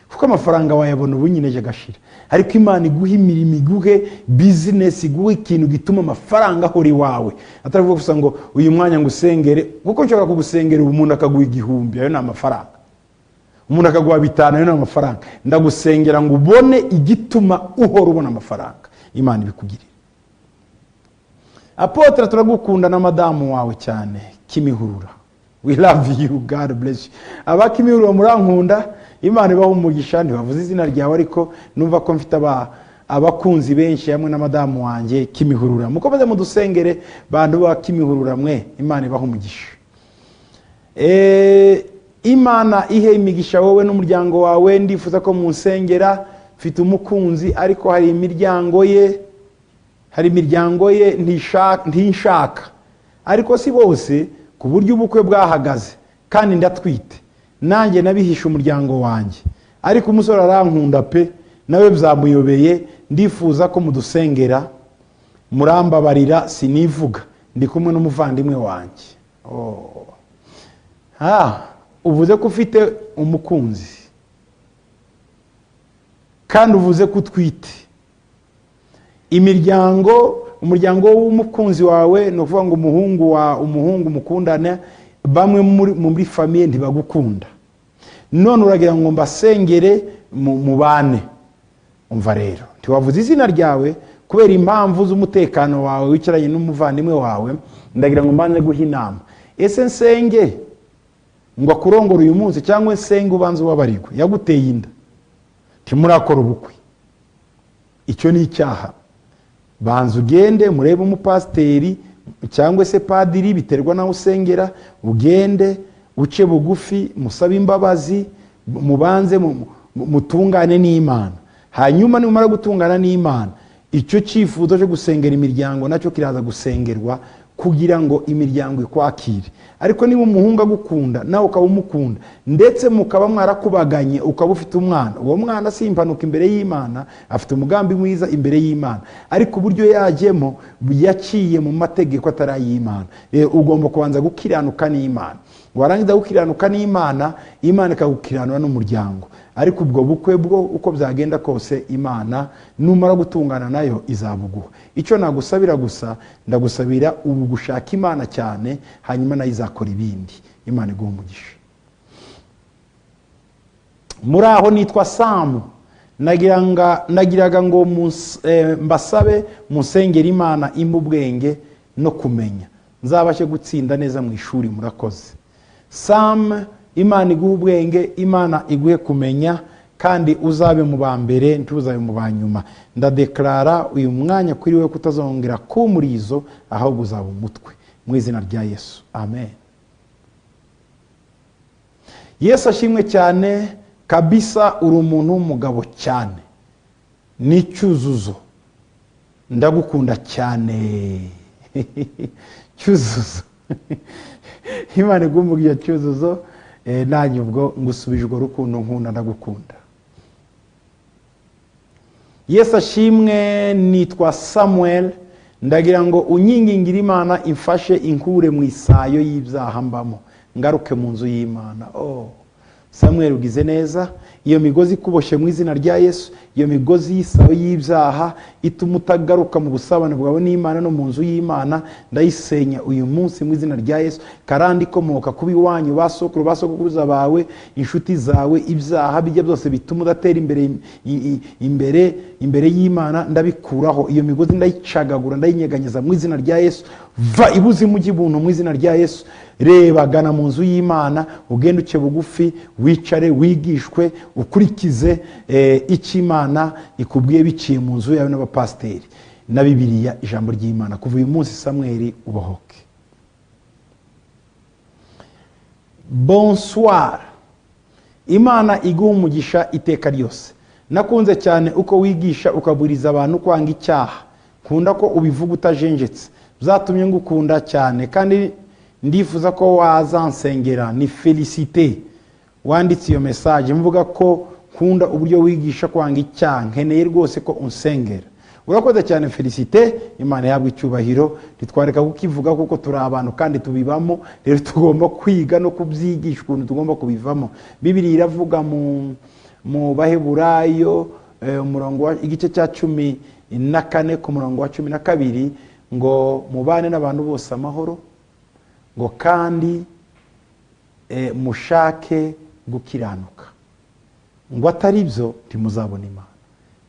Kuko amafaranga wayabona ubunyineje gashira, ariko Imana iguha imirimo, iguhe business, iguhe ikintu gituma amafaranga ahora iwawe. Ataravuga gusa ngo uyu mwanya ngusengere, kuko nshobora kugusengera umuntu akaguha 1000, ayo ni amafaranga. Umuntu akaguha 5, ayo ni amafaranga. Ndagusengera ngo ubone igituma uhora ubona amafaranga. Imana ibikugirire. Apotre, turagukunda na madamu wawe cyane Kimihurura. We love you. God bless you. Abakimihurura murankunda. Imana ibaho umugisha. Ntibavuze izina ryawe, ariko numva ko mfite abakunzi benshi hamwe na madamu wanjye Kimihurura. Mukomeze mudusengere bantu ba Kimihurura mwe. Imana ibaho umugisha. Imana ihe imigisha wowe n'umuryango wawe. Ndifuza ko munsengera, mfite umukunzi ariko hari imiryango ye ntinshaka, ariko si bose, ku buryo ubukwe bwahagaze kandi ndatwite, nanjye nabihisha umuryango wanjye, ariko umusore arankunda pe, nawe byamuyobeye. Ndifuza ko mudusengera, murambabarira sinivuga, ndi kumwe n'umuvandimwe wanjye. Uvuze ko ufite umukunzi kandi uvuze ko utwite. Umuryango w'umukunzi wawe ni ukuvuga ngo umuhungu mukundana, bamwe muri famiye ntibagukunda, none uragira ngo mbasengere mubane. Umva rero, ntiwavuze izina ryawe kubera impamvu z'umutekano wawe wicaranye n'umuvandimwe wawe, ndagira ngo mbanze guha inama. Ese nsenge ngo akurongore uyu munsi, cyangwa nsenge ubanze ubabarirwe? Yaguteye inda, ntimurakora ubukwe, icyo ni icyaha. Banza ugende murebe umupasiteri cyangwa se padiri, biterwa naho usengera, ugende uce bugufi, musabe imbabazi, mubanze mutungane n'Imana. Hanyuma nimara gutungana n'Imana, icyo cyifuzo cyo gusengera imiryango nacyo kiraza gusengerwa kugira ngo imiryango ikwakire. Ariko niba umuhungu agukunda nawe ukaba umukunda, ndetse mukaba mwarakubaganye, ukaba ufite umwana, uwo mwana si impanuka imbere y'Imana, afite umugambi mwiza imbere y'Imana, ariko uburyo yajyemo yaciye mu mategeko atari ay'Imana. Ugomba kubanza gukiranuka n'Imana, warangiza gukiranuka n'Imana, Imana ikagukiranura n'umuryango. Ariko ubwo bukwe bwo uko byagenda kose, Imana numara gutungana nayo izabuguha. Icyo nagusabira gusa, ndagusabira ubu gushaka Imana cyane, hanyuma nayo izakora ibindi. Imana iguhe umugisha. Muri aho nitwa Samu, nagiraga ngo mbasabe musengera Imana impa ubwenge no kumenya, nzabashe gutsinda neza mu ishuri. Murakoze. Sam, Imana iguhe ubwenge, Imana iguhe kumenya, kandi uzabe mu ba mbere ntuzabe mu ba nyuma. Ndadeklara uyu mwanya kuri we kutazongera kumurizo, ahubwo uzaba umutwe, mu izina rya Yesu, amen. Yesu ashimwe cyane kabisa. Uri umuntu w'umugabo cyane, n'icyuzuzo, ndagukunda cyane. Cyuzuzo. Imana iguhe umugisha Cyuzuzo. Nanjye ubwo ngusubije urwo rukundo nkunda, ndagukunda. Yesu ashimwe. Nitwa Samuel, ndagira ngo unyingingire Imana imfashe inkure mu isayo y'ibyaha mbamo, ngaruke mu nzu y'Imana. Samuel, ugize neza. Iyo migozi ikuboshye mu izina rya Yesu, iyo migozi y'isayo y'ibyaha ituma utagaruka mu busabane bwawe n'Imana no mu nzu y'Imana, ndayisenya uyu munsi mu izina rya Yesu. Karandi ikomoka kuba iwanyu, basokuruza bawe, inshuti zawe, ibyaha bijya byose bituma udatera imbere y'Imana, ndabikuraho. Iyo migozi ndayicagagura, ndayinyeganyeza mu izina rya Yesu. Va ibuzimu ry'ubuntu mu izina rya Yesu. Reba, gana mu nzu y'Imana, ugende uce bugufi, wicare, wigishwe, ukurikize icyo Imana ikubwiye biciye mu nzu yawe n'abapasiteri na Bibiliya, ijambo ry'Imana. Kuva uyu munsi Samuel, ubohoke. Bonsoir. Imana iguha umugisha iteka ryose. Nakunze cyane uko wigisha ukaburiza abantu kwanga icyaha. Kunda ko ubivuga utajenjetse, byatumye ngukunda cyane, kandi ndifuza ko wazansengera. Ni Felicite wanditse iyo message, mvuga ko kunda uburyo wigisha kwanga icyaha, nkeneye rwose ko unsengera. Urakoze cyane Felicite, Imana yahabwa icyubahiro. Ntitwareka kukivuga kuko turi abantu kandi tubibamo, rero tugomba kwiga no kubyigisha ukuntu tugomba kubivamo. Bibiliya iravuga mu Baheburayo igice cya 14 ku murongo wa 12 ngo mubane n'abantu bose amahoro, ngo kandi mushake gukiranuka, ngo atari byo ntimuzabona Imana.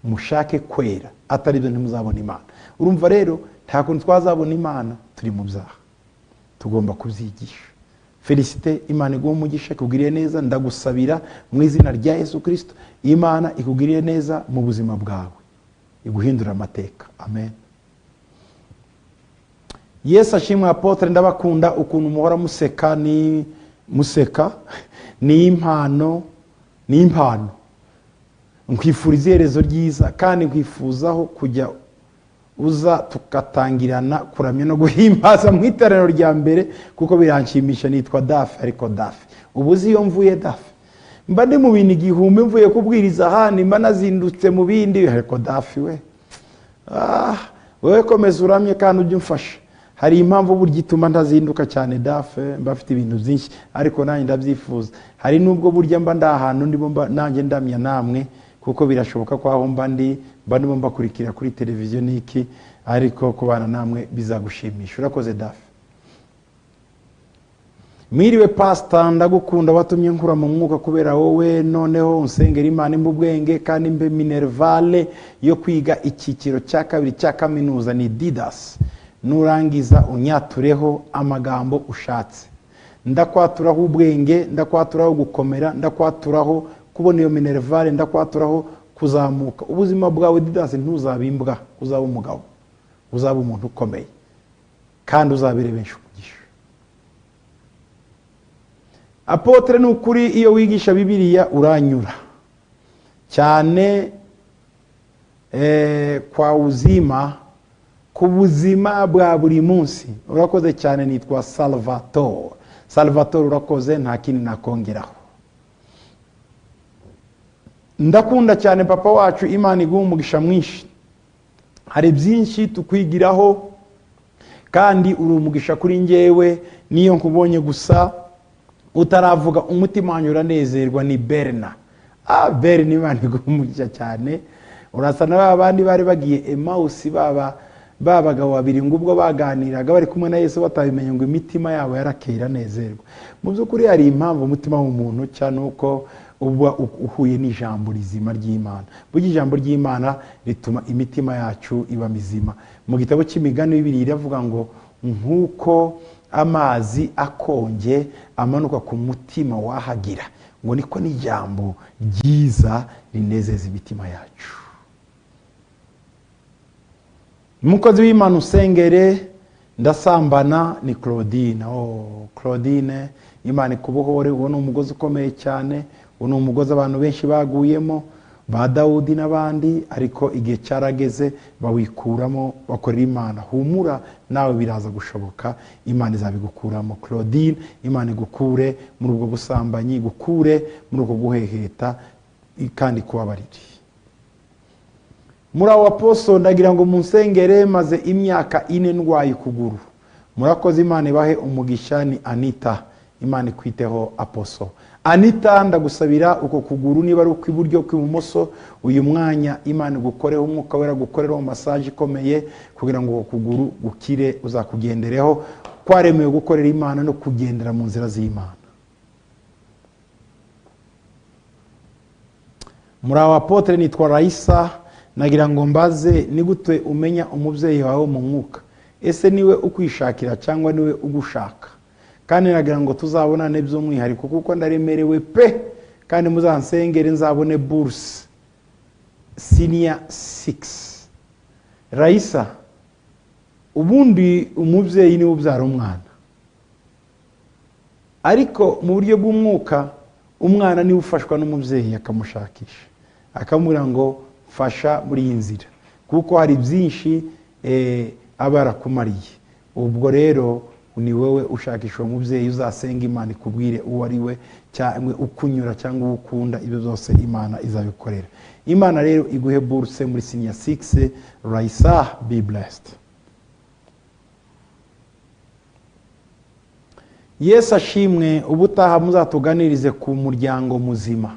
Mushake kwera, atari byo ntimuzabona Imana. Urumva rero nta kuntu twazabona Imana turi mu byaha, tugomba kubyigisha. Felicite, Imana iguhe umugisha, ikugiriye neza. Ndagusabira mu izina rya Yesu Kristo, Imana ikugiriye neza mu buzima bwawe, iguhindura amateka. Amen. Yesu ashimwe. Apotre, ndabakunda ukuntu muhora museka, museka ni impano nkwifuriza iherezo ryiza kandi nkwifuzaho kujya uza tukatangirana kuramya no guhimbaza mu iteraniro rya mbere kuko biranshimisha. Nitwa Dafe, ariko Dafe ubuzi iyo mvuye Dafe mba ndi mu bintu igihumbi mvuye kubwiriza ahandi mba nazindutse mu bindi, ariko Dafe wewe komeza uramye kandi ujye umfasha. Hari impamvu burya ituma ntazinduka cyane Dafe, mba afite ibintu byinshi ariko nanjye ndabyifuza. Hari nubwo burya mba ndahantu ndimo nanjye ndamya namwe kuko birashoboka ko aho mba ndimo mbakurikira kuri televiziyo niki, ariko kubana namwe bizagushimisha. Urakoze Dafe. Mwiriwe pastor, ndagukunda watumye nkura mu mwuka kubera wowe, noneho unsengera Imana imbe ubwenge kandi mbe minervale yo kwiga icyiciro cya kabiri cya kaminuza ni Didas. Nurangiza unyatureho amagambo ushatse. Ndakwaturaho ubwenge, ndakwaturaho gukomera, ndakwaturaho kubona iyo minervale, ndakwaturaho kuzamuka. Ubuzima bwawe Didas ntuzabimbwa, uzaba umugabo, uzaba umuntu ukomeye kandi uzabirebesha umugisha. Apotre n'ukuri iyo wigisha Bibiliya uranyura cyane kwa uzima ku buzima bwa buri munsi. Urakoze cyane. Nitwa Salvatore urakoze, nta kindi nakongeraho. Ndakunda cyane papa wacu, Imana iguha umugisha mwinshi. Hari byinshi tukwigiraho kandi uri umugisha kuri njyewe. Niyo nkubonye gusa utaravuga umutima wanyu uranezerwa ni Berna. Berna Imana iguha umugisha cyane. Urasa na abandi bari bagiye Emmaus babagabo babiri ngo ubwo baganiraga bari kumwe na Yesu batabimenye ngo imitima yabo yarakera nezerwa. Mu by'ukuri hari impamvu umutima w'umuntu cyane uko uba uhuye n'ijambo rizima ry'Imana. Burya ijambo ry'Imana rituma imitima yacu iba mizima. Mu gitabo cy'Imigani Bibiliya iravuga ngo nkuko amazi akonje amanuka ku mutima wahagira, ngo niko n'ijambo ryiza rinezeza imitima yacu. Umukozi w'Imana usengere ndasambana ni Claudine. Claudine, Imana ikubohore. Uwo ni umugozi ukomeye cyane, uwo ni umugozi abantu benshi baguyemo, ba Dawudi n'abandi, ariko igihe cyarageze bawikuramo bakorera Imana. Humura nawe biraza gushoboka, Imana izabigukuramo. Claudine, Imana igukure muri ubwo busambanyi, igukure muri ubwo guheheta kandi kubabarira. Muri abo Apostle ndagira ngo munsengere, maze imyaka 4 ndwaye kuguru. Murakoze, Imana ibahe umugisha. Ni Anita. Imana ikwiteho Apostle Anita. Ndagusabira uko kuguru niba ari ukw'iburyo kw'ibumoso, uyu mwanya Imana igukoreho umwuka wera, gukoreho massage ikomeye kugira ngo uko kuguru gukire, uzakugendereho. Kwaremewe gukorera Imana no kugendera mu nzira z'Imana. Muri abo Apotre nitwa Raisa. Nagira ngo mbaze, ni gute umenya umubyeyi wawe mu mwuka? Ese niwe ukwishakira cyangwa niwe ugushaka? Kandi nagira ngo tuzabonane by'umwihariko kuko ndaremerewe pe, kandi muzansengere nzabone bourse senior 6. Raisa, ubundi umubyeyi niwe ubyara umwana, ariko mu buryo bw'umwuka umwana niwe ufashwa n'umubyeyi akamushakisha, akamubwira ngo fasha muri iyi nzira kuko hari byinshi aba yarakumariye. Ubwo rero ni wowe ushakisha umubyeyi, uzasenga Imana ikubwire uwo ari we cyangwa ukunyura cyangwa ukunda, ibyo byose Imana izabikorera. Imana rero iguhe bourse muri senior 6. Raisa, be blessed. Yesu ashimwe. Ubutaha muzatuganirize ku muryango muzima.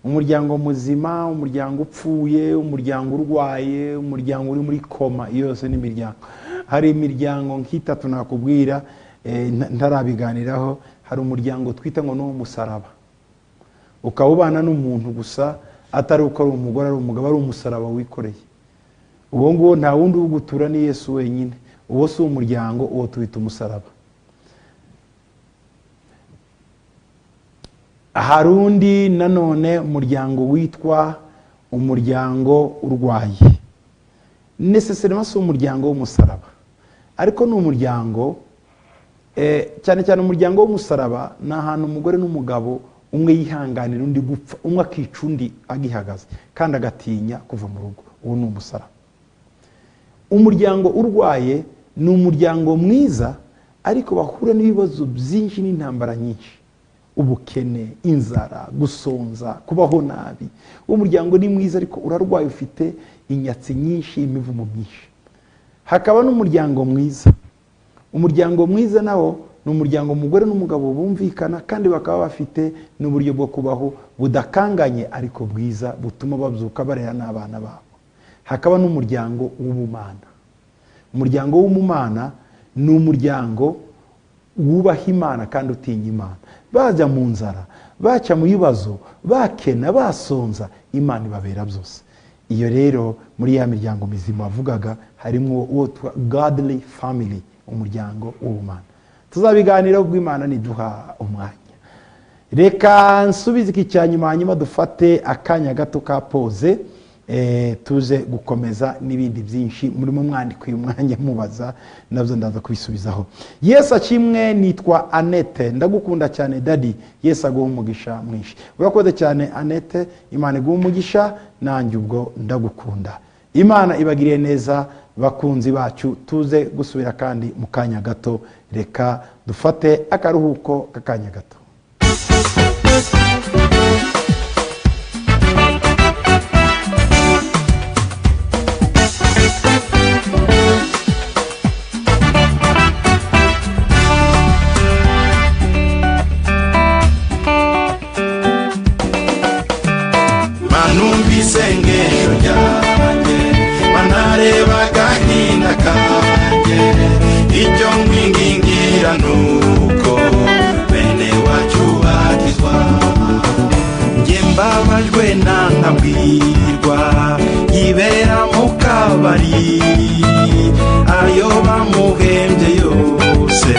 Umuryango muzima, umuryango upfuye, umuryango urwaye, umuryango uri muri koma, yose ni imiryango. Hari imiryango nk'itatu nakubwira ntarabiganiraho. Hari umuryango twita ngo n'uwo musaraba, ukawubana n'umuntu gusa, atari uko ari umugore ari umugabo, ari umusaraba wikoreye. Uwo nguwo nta wundi ugutura ni Yesu wenyine. Uwo si umuryango, uwo tuwita umusaraba. Hari undi nanone umuryango witwa umuryango urwaye. Necessairement si umuryango w'umusaraba, ariko ni umuryango cyane cyane umuryango w'umusaraba ni ahantu umugore n'umugabo umwe yihanganira undi gupfa, umwe akica undi agihagaze kandi agatinya kuva mu rugo. uwo ni umusaraba. Umuryango urwaye ni umuryango mwiza ariko bahura n'ibibazo byinshi n'intambara nyinshi, ubukene, inzara, gusonza, kubaho nabi. Umuryango ni mwiza ariko urarwaye, ufite inyatsi nyinshi, imivumo myinshi. Hakaba n'umuryango mwiza. Umuryango mwiza nawo ni umuryango umugore n'umugabo bumvikana kandi bakaba bafite n'uburyo bwo kubaho budakanganye ariko bwiza butuma babyuka barera n'abana babo. Hakaba n'umuryango w'ubumana. Umuryango w'umumana ni umuryango wubaha Imana kandi utinya Imana. Bajya mu nzara, baca mu bibazo, bakena, basonza, Imana ibabera byose. Iyo rero muri ya miryango mizima wavugaga harimo uwo godly family, umuryango w'ubumana. Tuzabiganiraho bw'Imana niduha umwanya. Reka nsubize iki cyanyuma hanyuma dufate akanya gato ka pause, tuze gukomeza n'ibindi byinshi muri mu mwandiko uyu mwanya mubaza nabyo ndaza kubisubizaho. Yesu akimwe, nitwa Annette, ndagukunda cyane daddy. Yesu aguha umugisha mwinshi. Urakoze cyane Annette, Imana iguha umugisha, nanjye ubwo ndagukunda. Imana ibagiriye neza bakunzi bacu. Tuze gusubira kandi mu kanya gato, reka dufate akaruhuko k'akanya gato. Isengesho ryanjye manarebaga hina kanjye, icyo nkwingingira nuko bene wacu batizwa. Njye mbabajwe ntanabwirwa yibera mu kabari, ayo bamuhembye yose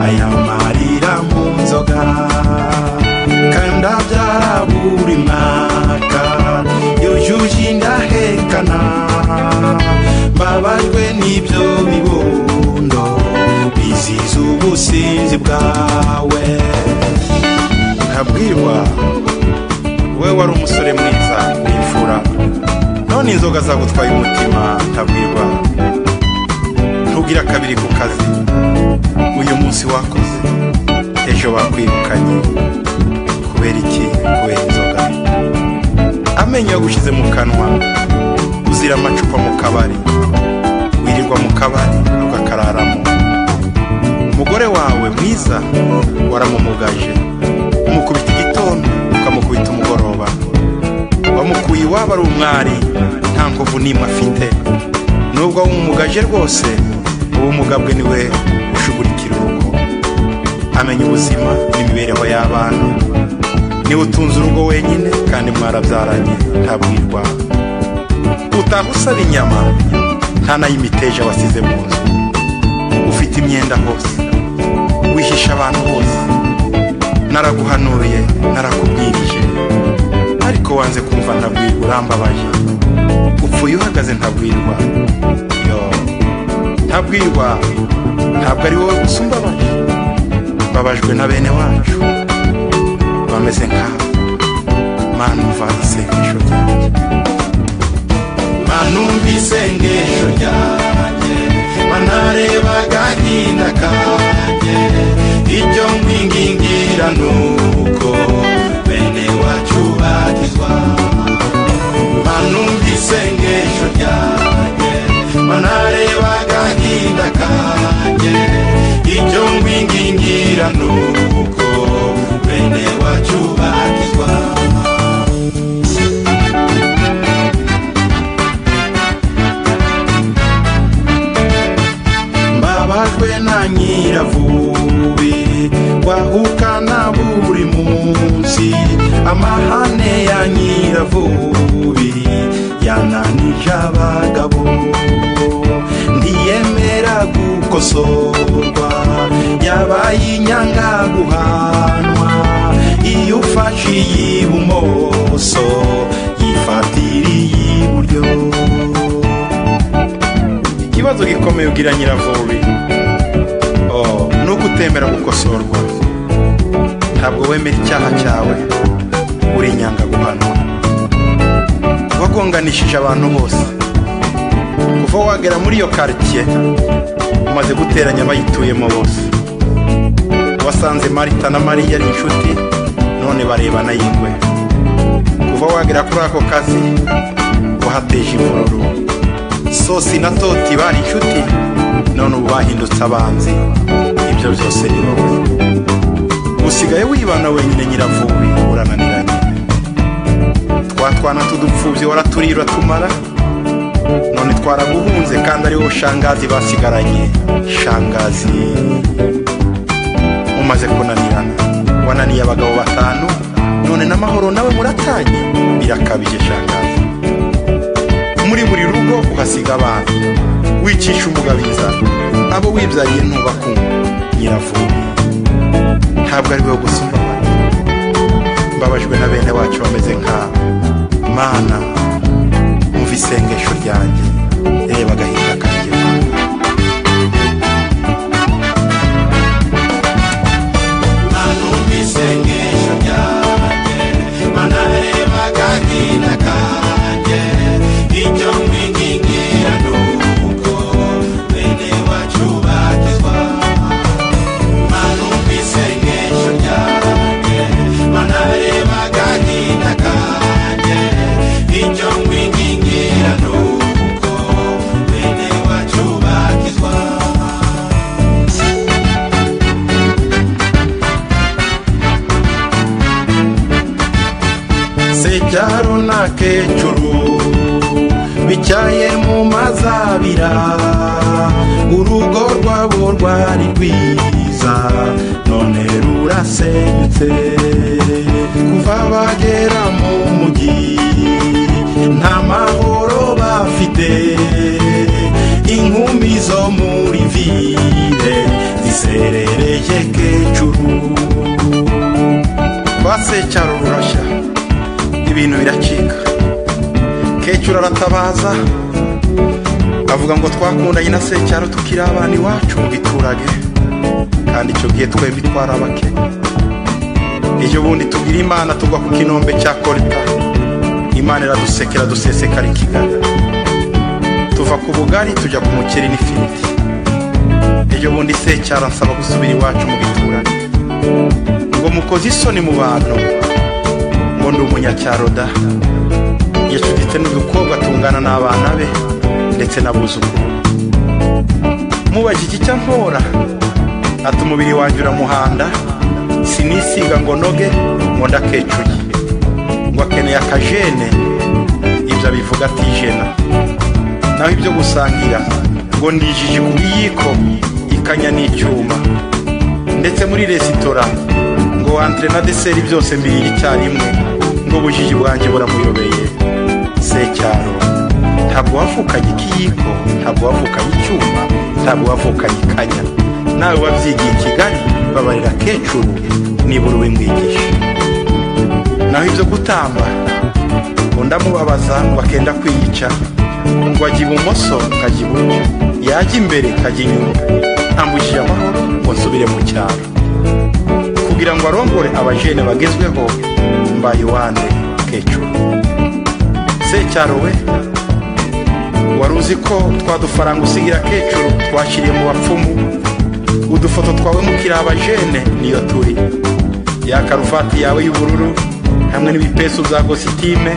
ayamarira mu nzoga, kandi abyara buri mwaka yujuje indahekana. Mbabajwe n'ibyo bibondo biziza ubusinzi bwawe. Ntabwirwa we wari umusore mwiza w'imfura, none inzoga zagutwaye umutima. Ntabwirwa ntugira kabiri ku kazi, uyu munsi wakoze ejo bakwirukanye. Kubera iki? Kubera inzoga. Amenyo yagushize mu kanwa, uzira amacupa mu kabari, wirirwa mu kabari ugakararamo. Umugore wawe mwiza waramumugaje, umukubita igitondo ukamukubita umugoroba. Wamukuye iwabo ari umwari, nta nguvu n'imwe afite. Nubwo wamumugaje rwose, ubumuga bwe niwe ushugurikira urugo. Amenya ubuzima n'imibereho y'abana, niwe utunze urugo wenyine kandi mwarabyaranye. Ntabwirwa utaha usaba inyama, nta n'ay'imiteja wasize mu nzu. Ufite imyenda hose, wihisha abantu bose. Naraguhanuye, narakubwirije, ariko wanze kumva. Ntabwirwa urambabaje, upfuye uhagaze. Ntabwirwa yo, ntabwirwa ntabwo ari wowe gusa umbabaje, mbabajwe na bene wacu bameze nkawe. Mana umva isengesho ryanjye, Mana umva isengesho ryanjye, manarebaga hina kanjye, icyo nkwingingira nuko bene wacu batizwa. Mana umva isengesho ryanjye, manarebaga hina kanjye, icyo nkwingingira nuko bene wacu batizwa. Mbabajwe na nyiravubi, wahukana buri munsi. Amahane ya nyiravubi yananije abagabo, ntiyemera gukosorwa, yabaye inyanga guhanwa. Iyo ufashe iy'ibumoso yifatira iy'iburyo. ikibazo gikomeye ugira nyiravubi nuko utemera gukosorwa ntabwo wemera icyaha cyawe, uri inyanga guhanwa. Wagonganishije abantu bose kuva wagera muri iyo quartier, umaze guteranya abayituyemo bose. Wasanze Marita na Mariya ari inshuti, none barebana yingwe. Kuva wagera kuri ako kazi wahateje imvururu. Sosi na Toti bari inshuti, none ubu bahindutse abanzi. Ibyo byose ni wowe. Usigaye wibana wenyine Nyiravubi, urananiranye. Twatwana tudupfuvye waraturira tumara, none twaraguhunze kandi ari wowe shangazi basigaranye. Shangazi umaze kunanirana, wananiye abagabo 5, none n'amahoro nawe muratanye. Birakabije shangazi. Muri buri rugo uhasiga abantu, wicisha umugabiza abo wibyaye ntubakunda. Nyiravubi ntabwo ari we gusumba abandi. Mbabajwe na bene wacu bameze nk'abo. Mana umva isengesho ryanjye, reba agahinda kanjye. Mana umva isengesho ryanjye, Mana reba agahinda kanjye. Icyo nkwingingira nuko bene wacu bakizwa. Mana umva isengesho ryanjye, Mana reba agahinda kanjye. Icyo nkwingingira nuko bene wacu bakizwa. Secyaro na Kecuru bicaye mu mazabira, urugo rwabo rwari rwiza none rurasenyutse. Kuva bagera mu mujyi nta mahoro bafite, inkumi zo muri ville ziserereje Kecuru. Kwa Secyaro rurashya, ibintu biracika. Kecuru aratabaza avuga ngo twakundanye na Secyaro tukiri abana iwacu mu giturage, kandi icyo gihe twembi twarabake. Ejo bundi tugira Imana tugwa ku kinombe cya Kolta, Imana iradusekera dusesekara i Kigali. Tuva ku bugari tujya ku mukeri n'ifiriti. Ejo bundi Secyaro ansaba gusubira iwacu mu giturage, ngo mukoze isoni mu bantu, ngo ndi umunyacyaro da. Yacuditse n'udukobwa tungana n'abana be ndetse n'abuzukuru. Mubajije icyo mpora, ati umubiri wanjye uramuhanda, sinisiga ngo noge, ngo ndakecuye, ngo akeneye akajene. Ibyo abivuga atijena. Naho ibyo gusangira ngo ndijije ku biyiko, ikanya n'icyuma. Ndetse muri resitora ngo entre na dessert byose mbirira icyarimwe, ngo bujiji bwanjye buramuyobeye. Secyaro ntabwo wavukanye ikiyiko, ntabwo wavukanye icyuma, ntabwo wavukanye ikanya. Nawe wabyigiye i Kigali, babarira Kecuru nibura ubimwigisha. Naho ibyo gutamba ngo ndamubabaza, ngo akenda kwiyica, ngo ajya ibumoso nkajya iburyo, yajya imbere kajya inyuma. Ambujije amahoro ngo nsubire mu cyaro, kugira ngo arongore abajene bagezweho. Mbaye wande Kecuru. Secyaro we, wari uzi ko twadufaranga usigira Kecuru twashyiriye mu bapfumu? Udufoto twawe mukiri abajene niyo turi. Ya karuvati yawe y'ubururu hamwe n'ibipesu bya gositime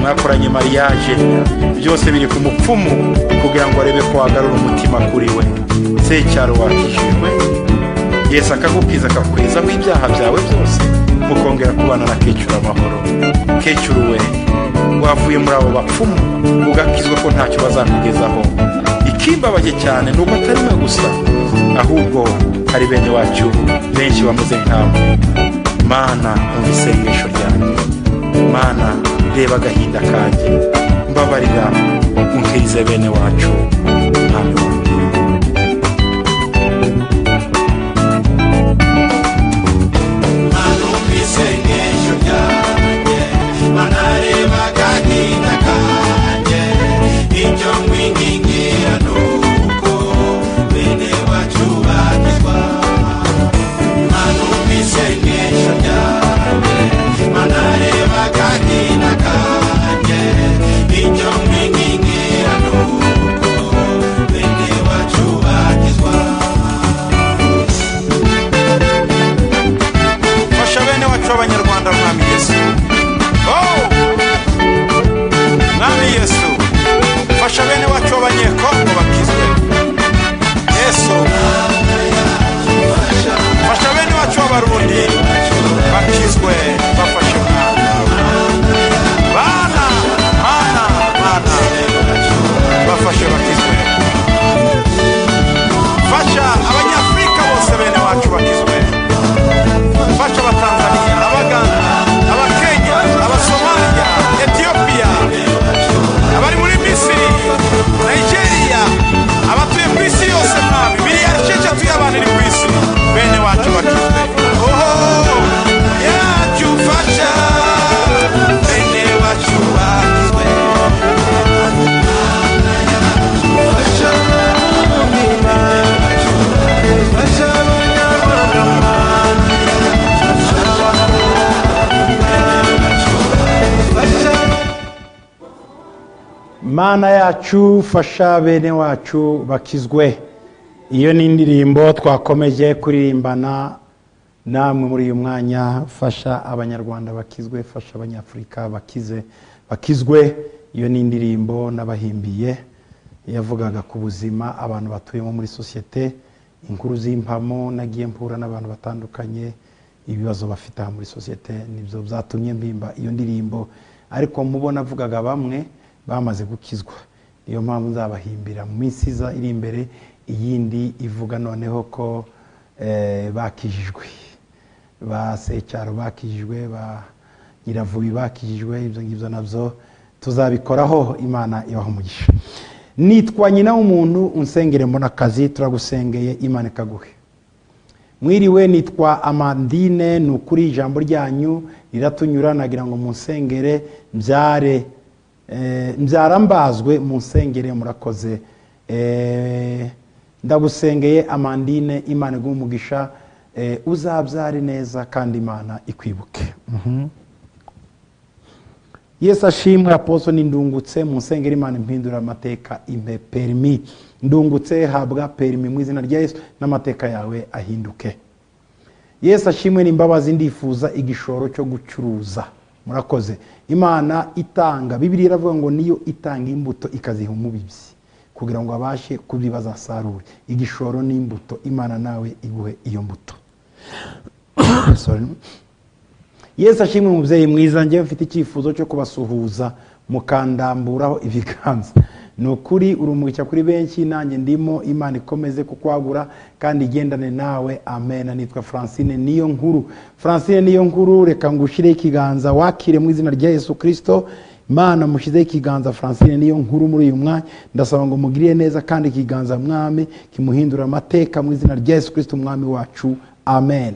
mwakoranye mariage, byose biri ku mupfumu kugira ngo arebe ko wagarura umutima kuri we. Secyaro wakijijwe, Yesu akagukiza akakwezaho ibyaha byawe byose, mukongera kubana na Kecuru amahoro. Kecuru we, wavuye muri abo bapfumu ugakizwa ko ntacyo bazakugezaho. Ikimbabaje cyane nuko atari mwe gusa, ahubwo hari bene wacu benshi bameze nkawe. Mana umva isengesho ryanjye, Mana reba agahinda kanjye, mbabarira unkirize bene wacu. Amen. bakizwe bafashe mwana bana bafashe bakizwe fasha abanyafurika bose bene wacu bakizwe fasha abatanzania abaganda abakenya abasomaliya etiyopiya abari muri misiri nigeria abatuye ku isi yose mwami miliyari esheshatu y'abantu iri ku isi bene wacu bakizwe yacu fasha bene wacu bakizwe mana yacu fasha bene wacu bakizwe. Iyo ni indirimbo twakomeje kuririmbana namwe muri uyu mwanya. Fasha abanyarwanda bakizwe, fasha abanyafurika bakizwe. Iyo ni indirimbo n'abahimbiye yavugaga ku buzima abantu batuyemo muri societe, inkuru z'impamo nagiye mpura n'abantu batandukanye, ibibazo bafite muri societe, nibyo byatumye mpimba iyo ndirimbo. Ariko mubona avugaga bamwe bamaze gukizwa, niyo mpamvu nzabahimbira mu minsi iza iri imbere iyindi ivuga noneho ko bakijijwe, ba Secyaro bakijijwe, ba Nyiravubi bakijijwe. Ibyo ngibyo nabyo tuzabikoraho, Imana ibaho umugisha. Nitwa nyina w'umuntu unsengere mbona akazi, turagusengeye Imana ikaguhe. Mwiriwe, nitwa Amandine, nukuri ijambo ryanyu riratunyura, nagira ngo munsengere mbyarambazwe munsengere, murakoze. Ndagusengeye Amandine, Imana iguhe umugisha, uzabyare neza kandi Imana ikwibuke. Yesu ashimwe. Aposo n'indungutse munsengere, Imana impindura amateka, impe permis. Ndungutse habwa permis mu izina rya Yesu, n'amateka yawe ahinduke. Yesu ashimwe. N'imbabazi ndifuza igishoro cyo gucuruza, murakoze. Imana itanga, Bibiliya iravuga ngo niyo itanga imbuto ikaziha umubibyi kugira ngo abashe kubibaza asarure. Igishoro n'imbuto, Imana nawe iguhe iyo mbuto. Yesu ashimwe. Mubyeyi mwiza, njye mfite icyifuzo cyo kubasuhuza mukandamburaho ibiganza. Nukuri urumugisha kuri benshi, nanjye ndimo. Imana ikomeze kukwagura kandi igendane nawe, amen. Nitwa Francine niyo nkuru. Francine niyo nkuru, reka ngushire ikiganza wakire mu izina rya Yesu Kristo. Imana mushize ikiganza Francine niyo nkuru muri uyu mwanya, ndasaba ngo mugiriye neza kandi ikiganza mwami kimuhindura amateka mu izina rya Yesu Kristo mwami wacu, amen.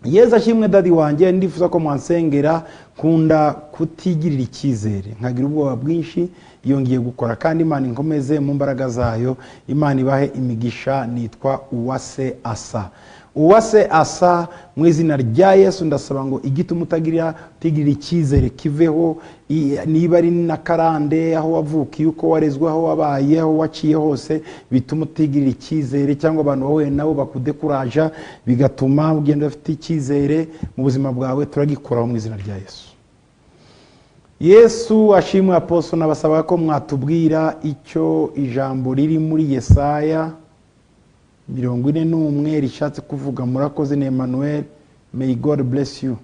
Yesu ashimwe. Dadi wanjye, ndifuza ko mwansengera, kunda kutigirira icyizere, nkagira ubwoba bwinshi iyo ngiye gukora, kandi Imana inkomeze mu mbaraga zayo. Imana ibahe imigisha. Nitwa Uwase Asa. Uwase Asa, mu izina rya Yesu ndasaba ngo igituma utigirira icyizere kiveho. Niba ari na karande aho wavukiye, uko warezwe, aho wabaye, aho waciye hose, bituma utigirira icyizere, cyangwa abantu wowe nabo bakudekuraja bigatuma ugenda ufite icyizere mu buzima bwawe, turagikuraho mu izina rya Yesu. Yesu ashimwe. Aposo nabasaba ko mwatubwira icyo ijambo riri muri Yesaya 41 rishatse kuvuga. Murakoze. ni Emmanuel, may God bless you.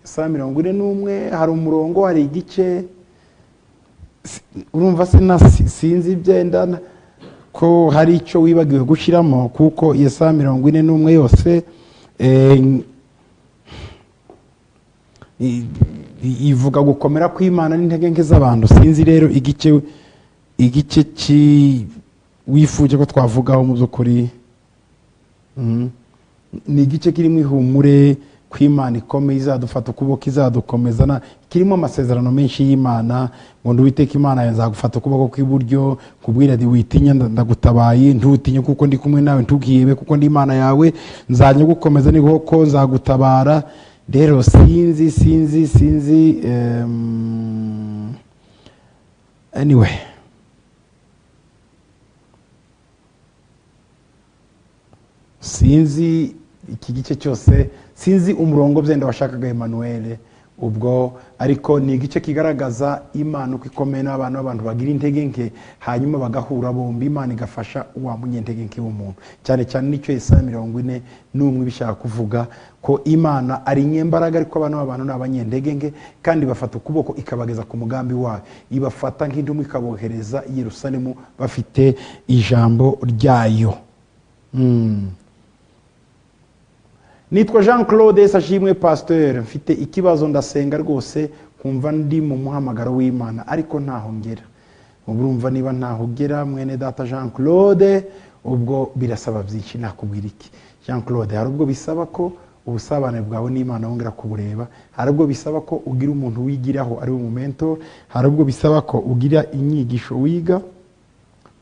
Yesaya 41 hari umurongo, hari igice, urumva sinzi byenda ko hari icyo wibagiwe gushiramo, kuko Yesaya 41 yose ivuga gukomera kw'Imana n'intege nke z'abantu. Sinzi rero igice wifuje ko twavugaho mu by'ukuri. Ni igice kirimo ihumure kw'Imana ikomeye, izadufata ukuboko, izadukomezana, kirimo amasezerano menshi y'Imana ngo nduwiteka Imana yazagufata ukuboko kw'iburyo, kubwira ati witinya ndagutabaye, ntutinye kuko ndi kumwe nawe, ntugihebe kuko ndi Imana yawe, nzanye gukomeza n'iboko, nzagutabara. Rero sinzi anyway, sinzi iki gice cyose, sinzi umurongo byenda washakaga Emmanuel ubwo ariko ni igice kigaragaza Imana uko ikomeye n'abantu bagira intege nke hanyuma bagahura bombi Imana igafasha wa munyentege nke w'umuntu cyane cyane nicyo Yesaya 41 bishaka kuvuga ko Imana ari nyembaraga ariko abantu n'abanyentege nke kandi bafata ukuboko ikabageza ku mugambi wayo ibafata nk'indumwe ikabohereza i Yerusalemu bafite ijambo ryayo. Nitwa Jean Claude Sashimwe Pasteur, mfite ikibazo ndasenga rwose kumva ndi mu muhamagaro w'Imana ariko ntaho ngera. Urumva niba ntaho ngera mwene data Jean Claude ubwo birasaba byinshi nakubwira iki. Jean Claude hari ubwo bisaba ko ubusabane bwawe n'Imana wongera kubureba, hari ubwo bisaba ko ugira umuntu wigiraho ari mu mentor, hari ubwo bisaba ko ugira inyigisho wiga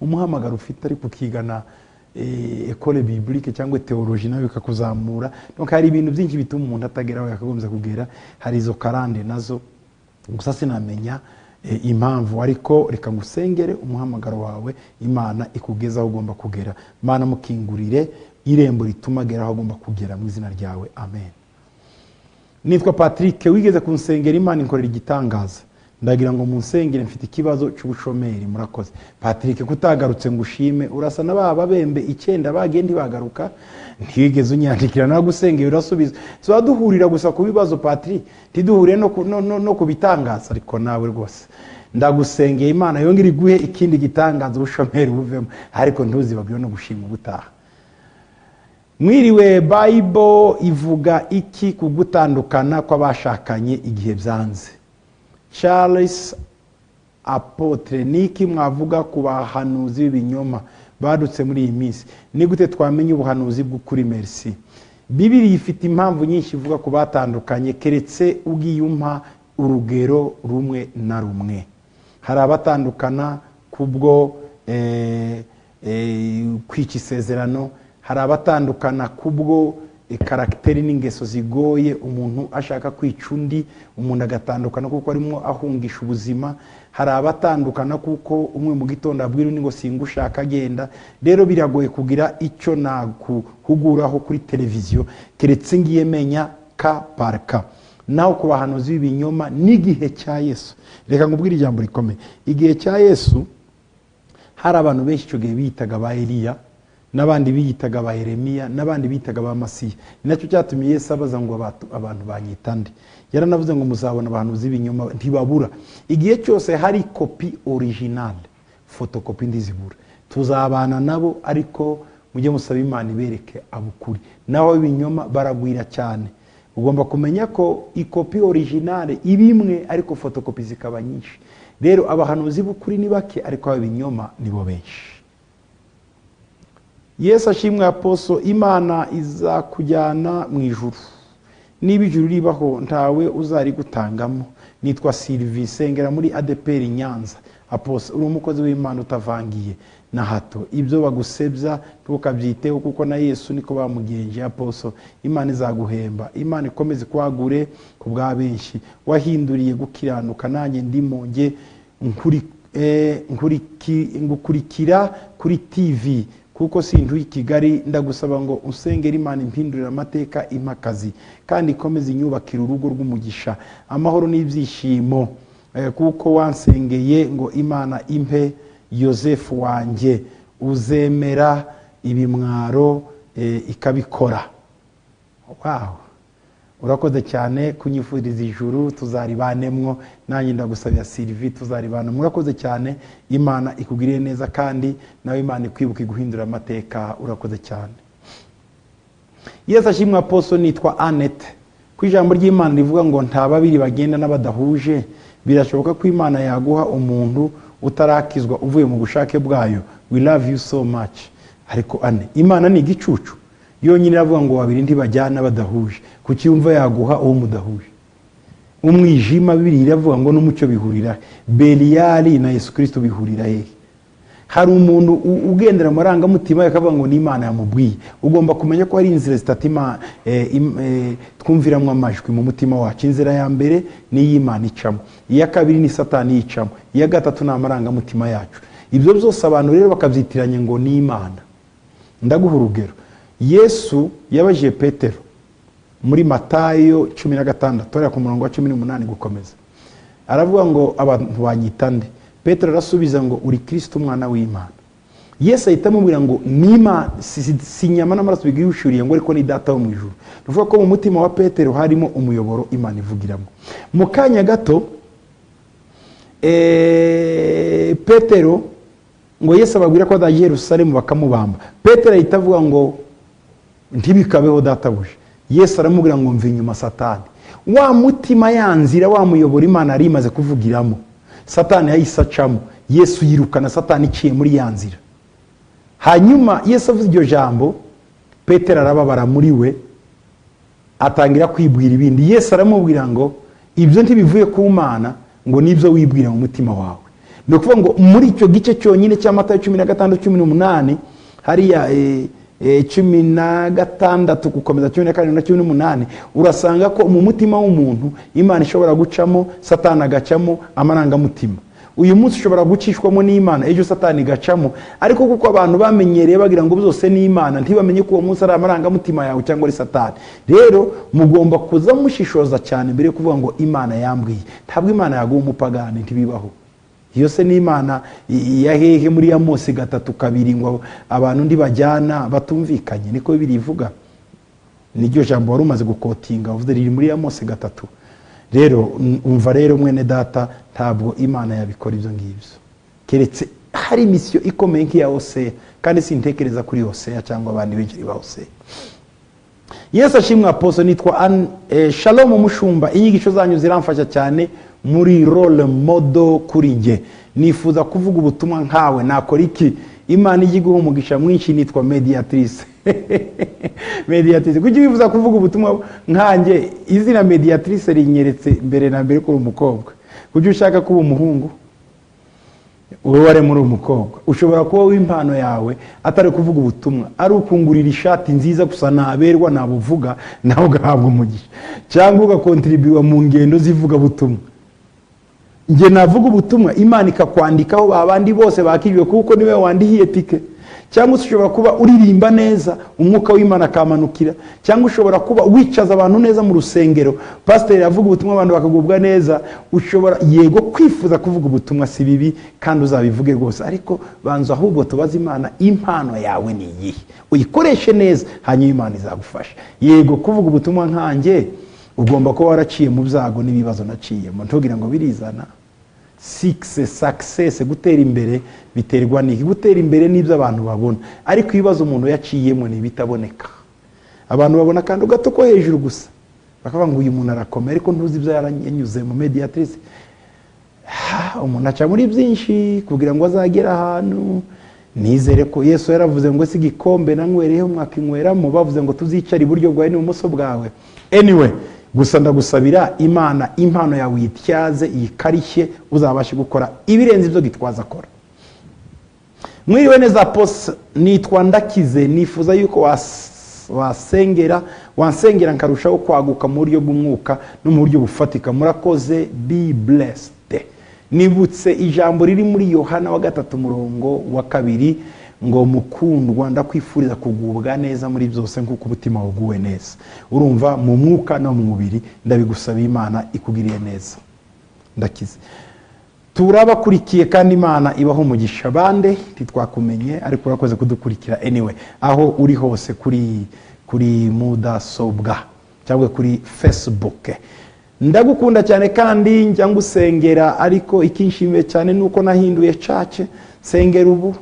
umuhamagaro ufite ariko ukigana école biblique cyangwa théologie nayo ikakuzamura. Donc hari ibintu byinshi bituma umuntu atageraho yakagombye kugera, hari izo karande nazo gusa sinamenya impamvu ariko reka ngusengere umuhamagaro wawe Imana ikugezaho ugomba kugera. Mana mukingurire irembo rituma geraho ugomba kugera mu izina ryawe, amen. Nitwa Patrick, wigeze kunsengera Imana inkorera igitangaza, ndagira ngo munsengere mfite ikibazo cy'ubushomeri. Murakoze Patrick, kutagarutse ngushime, urasa n'ababa bembe 9 bagende bagaruka ntigeze unyandikira nagusengeye urasubiza. So duhurira gusa ku bibazo Patrick, tiduhure no kubitangaza ariko nawe rwose ndagusengeye Imana yongera iguhe ikindi gitangaza ubushomeri buvemo ariko ntuzibagire no gushima ubutaha. Mwiriwe, Bible ivuga iki kugutandukana kw'abashakanye igihe byanze? Charles Apotre, niki mwavuga ku bahanuzi b'ibinyoma badutse muri iyi minsi? Ni gute twamenye ubuhanuzi bw'ukuri? Merci. Bibiliya ifite impamvu nyinshi ivuga ku batandukanye keretse ugiyumpa urugero rumwe na rumwe. Hari abatandukana kubwo kwica isezerano, hari abatandukana kubwo karakteri n'ingeso zigoye, umuntu ashaka kwica undi, umuntu agatandukana kuko arimo ahungisha ubuzima. Hari abatandukana kuko umwe mu gitondo abwira undi ngo singushaka agenda. Rero biragoye kugira icyo nakuhuguraho kuri televiziyo keretse ngiye menya ka parka. Naho ku bahanuzi b'ibinyoma n'igihe cya Yesu, reka ngubwire ijambo rikomeye. Igihe cya Yesu hari abantu benshi cyo gihe bitaga ba Eliya, n'abandi biyitaga ba Yeremiya, n'abandi bitaga ba Masiya. Ninacyo cyatumye Yesu abaza ngo abantu banyitande. Yaranavuze ngo muzabona abahanuzi b'ibinyoma ntibabura. Igihe cyose hari copy original, photocopy ndizibura. Tuzabana nabo ariko mujye musaba Imana ibereke abukuri. Naho ibinyoma baragwira cyane. Ugomba kumenya ko ikopi original ibimwe ariko photocopy zikaba nyinshi. Rero abahanuzi b'ukuri ni bake ariko abinyoma nibo benshi. Yesu ashimwe Apostle, Imana izakujyana mu ijuru. Niba ijuru ribaho ntawe uzari gutangamo. Nitwa Sylvie, sengera muri ADPR Nyanza. Apostle, uri umukozi w'Imana utavangiye na hato. Ibyo bagusebya tukabyiteho kuko na Yesu niko bamugenje. Apostle, Imana izaguhemba. Imana ikomeze kwagure ku bwa benshi. Wahinduriye gukiranuka, nanjye ndimo nge ngukurikira kuri TV kuko sinduye Kigali. Ndagusaba ngo usengere Imana impindurira amateka impakazi kandi ikomeze inyubakira urugo rw'umugisha, amahoro n'ibyishimo, kuko wansengeye ngo Imana impe Yosefu wanjye, uzemera ibimwaro ikabikora. Wow, urakoze cyane kunyifuriza ijuru, tuzaribanemwo. Nanjye ndagusabira Sylvie tuzaribana. Murakoze cyane, Imana ikugiriye neza kandi nawe Imana ikwibuka iguhindura amateka. Urakoze cyane. Yesu ashimwe Apostle, nitwa Annette. Ku ijambo ry'Imana rivuga ngo nta babiri bagenda n'abadahuje. Birashoboka ko Imana yaguha umuntu utarakizwa uvuye mu bushake bwayo. We love you so much. Ariko Anne, Imana ni igicucu. Yonyine iravuga ngo babiri ntibajyana badahuje. Kuki yumva yaguha uwo mudahuje? Umwijima Bibiliya iravuga ngo n'umucyo bihurira. Beliyali na Yesu Kristo bihurira he? Hari umuntu ugendera amaranga mutima yakavuga ngo ni Imana yamubwiye. Ugomba kumenya ko hari inzira zitatima twumviramwe amajwi mu mutima wacu. Inzira ya mbere ni Imana icamo, iya kabiri ni Satani yicamo, iya gatatu ni amaranga mutima yacu. Ibyo byose abantu rero bakabyitiranya ngo ni Imana. Ndaguha urugero. Yesu yabajije Petero muri Matayo 16 torera ku murongo wa 18 gukomeza. Aravuga ngo abantu banyita nde? Petero arasubiza ngo uri Kristo umwana w'Imana. Yesu ahita amubwira ngo nima si nyama n'amaraso bigiyushuriye ngo ariko ni data wo mu ijuru. Nuvuga ko mu mutima wa Petero harimo umuyoboro Imana ivugiramo. Mu kanya gato Petero ngo Yesu ababwira ko adagiye Yerusalemu bakamubamba. Petero ahita avuga ngo ntibikabeho databuje. Yesu aramubwira ngo mva inyuma Satani. Wa mutima yanzira wa muyoboro Imana ari imaze kuvugiramo, Satani yahise acamo. Yesu yirukana Satani iciye muri yanzira. Hanyuma Yesu avuze iryo jambo, Petero arababara muri we, atangira kwibwira ibindi. Yesu aramubwira ngo ibyo ntibivuye ku Mana, ngo nibyo wibwira mu mutima wawe. No kuvuga ngo muri icyo gice cyonyine cya Matayo 16:18 hariya 16 gukomeza 14 na 18 urasanga ko mu mutima w'umuntu Imana ishobora gucamo, Satani agacamo amarangamutima. Uyu munsi ushobora gucishwamo n'Imana, ejo Satani gacamo, ariko kuko abantu bamenyereye bagira ngo byose ni Imana, ntibamenye ko uwo munsi ari amarangamutima yawe cyangwa ari Satani. Rero mugomba kuza mushishoza cyane mbere yo kuvuga ngo Imana yambwiye. Ntabwo Imana yaguha umupagani, ntibibaho. Iyo se ni Imana yahehe muri ya Mose 3:2 ngo abantu ndi bajyana batumvikanye, niko Bibiliya ivuga. Niryo jambo wari umaze gukotinga uvuze riri muri ya Mose 3. Rero umva rero mwene data, ntabwo Imana yabikora ibyo ngibyo, keretse hari misiyo ikomeye nk'iya Hosea, kandi sintekereza kuri Hosea cyangwa abandi benshi ba Hosea. Yesu ashimwe. Apostle nitwa Shalom Mushumba. Inyigisho zanyu ziramfasha cyane muri role model kuri nge. Nifuza kuvuga ubutumwa nkawe, nakora iki? Imana igiguha umugisha mwinshi. Nitwa Mediatrice. Mediatrice, kuki wifuza kuvuga ubutumwa nkanjye? Izina Mediatrice rinyeretse mbere na mbere ko umukobwa. Kuki ushaka kuba umuhungu? Wowe ware muri umukobwa. Ushobora kuba w'impano yawe atari kuvuga ubutumwa, ari ukungurira ishati nziza gusa naberwa nabuvuga naho gahabwa umugisha, cyangwa ugakontribuwa mu ngendo zivuga butumwa. Nge navuga ubutumwa, Imana ikakwandikaho babandi bose bakijwe kuko niwe wandihiye tike. Cyangwa ushobora kuba uririmba neza, umwuka w'Imana akamanukira. Cyangwa ushobora kuba wicaza abantu neza mu rusengero, pastor yavuga ubutumwa abantu bakagubwa neza. Ushobora yego kwifuza kuvuga ubutumwa, si bibi kandi uzabivuge rwose, ariko banza ahubwo tubaze Imana impano yawe ni iyihe, uyikoreshe neza, hanyuma Imana izagufasha. Yego kuvuga ubutumwa nkanjye ugomba kuba waraciye mu byago n'ibibazo naciyemo, ntugira ngo birizana. Success gutera imbere biterwa n'iki? Gutera imbere n'ibyo abantu babona, ariko ibibazo umuntu yaciyemo ni bitaboneka. Abantu babona kandi gato ko hejuru gusa, bakavuga ngo uyu muntu arakomeye, ariko ntuzi ibyo yaranyuze mu Mediatrice. Umuntu aca muri byinshi kugira ngo azagera ahantu. Nizere ko Yesu yaravuze ngo si gikombe nanywereho mwakinyweramo, bavuze ngo tuzicare iburyo bwawe n'ibumoso bwawe. Anyway, gusa ndagusabira Imana impano yawe yityaze, yikarishye, uzabashe gukora ibirenze ibyo gitwaza akora. Mwiriwe neza Apostle, nitwa Ndakize. Nifuza yuko wansengera nkarushaho kwaguka mu buryo bw'umwuka no mu buryo bufatika. Murakoze, be blessed. Nibutse ijambo riri muri Yohana 3:2 ngo mukundwa ndakwifuriza kugubwa neza muri byose nkuko umutima waguwe neza. Urumva mu mwuka no mu mubiri ndabigusaba Imana ikugiriye neza. Ndakize. Turabakurikiye kandi Imana ibaho umugisha. Bande titwakumenye ariko urakoze kudukurikira anyway aho uri hose kuri mudasobwa cyangwa kuri Facebook. Ndagukunda cyane kandi njya ngusengera, ariko ikinshimiye cyane nuko nahinduye church. Sengera ubu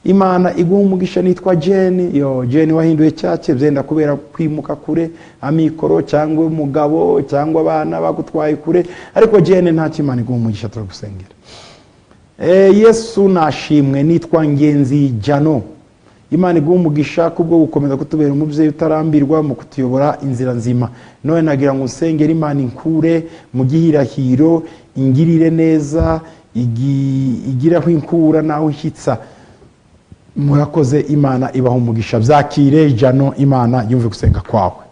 Imana iguha umugisha. Nitwa Jane wahinduye church byenda kubera kwimuka kure, amikoro cyangwa umugabo cyangwa abana bagutwaye kure, ariko Jane nta Imana iguha umugisha, turagusengera. Yesu nashimwe. Nitwa Ngenzi Jano. Imana iguha umugisha kubwo gukomeza kutubera umubyeyi utarambirwa mu kutuyobora inzira nzima. None nagira ngo nsengere Imana inkure mu gihirahiro, ingirire neza, igiraho inkura naho ishyitsa. Murakoze, Imana ibaho umugisha. Byakire Jano, Imana yumve gusenga kwawe.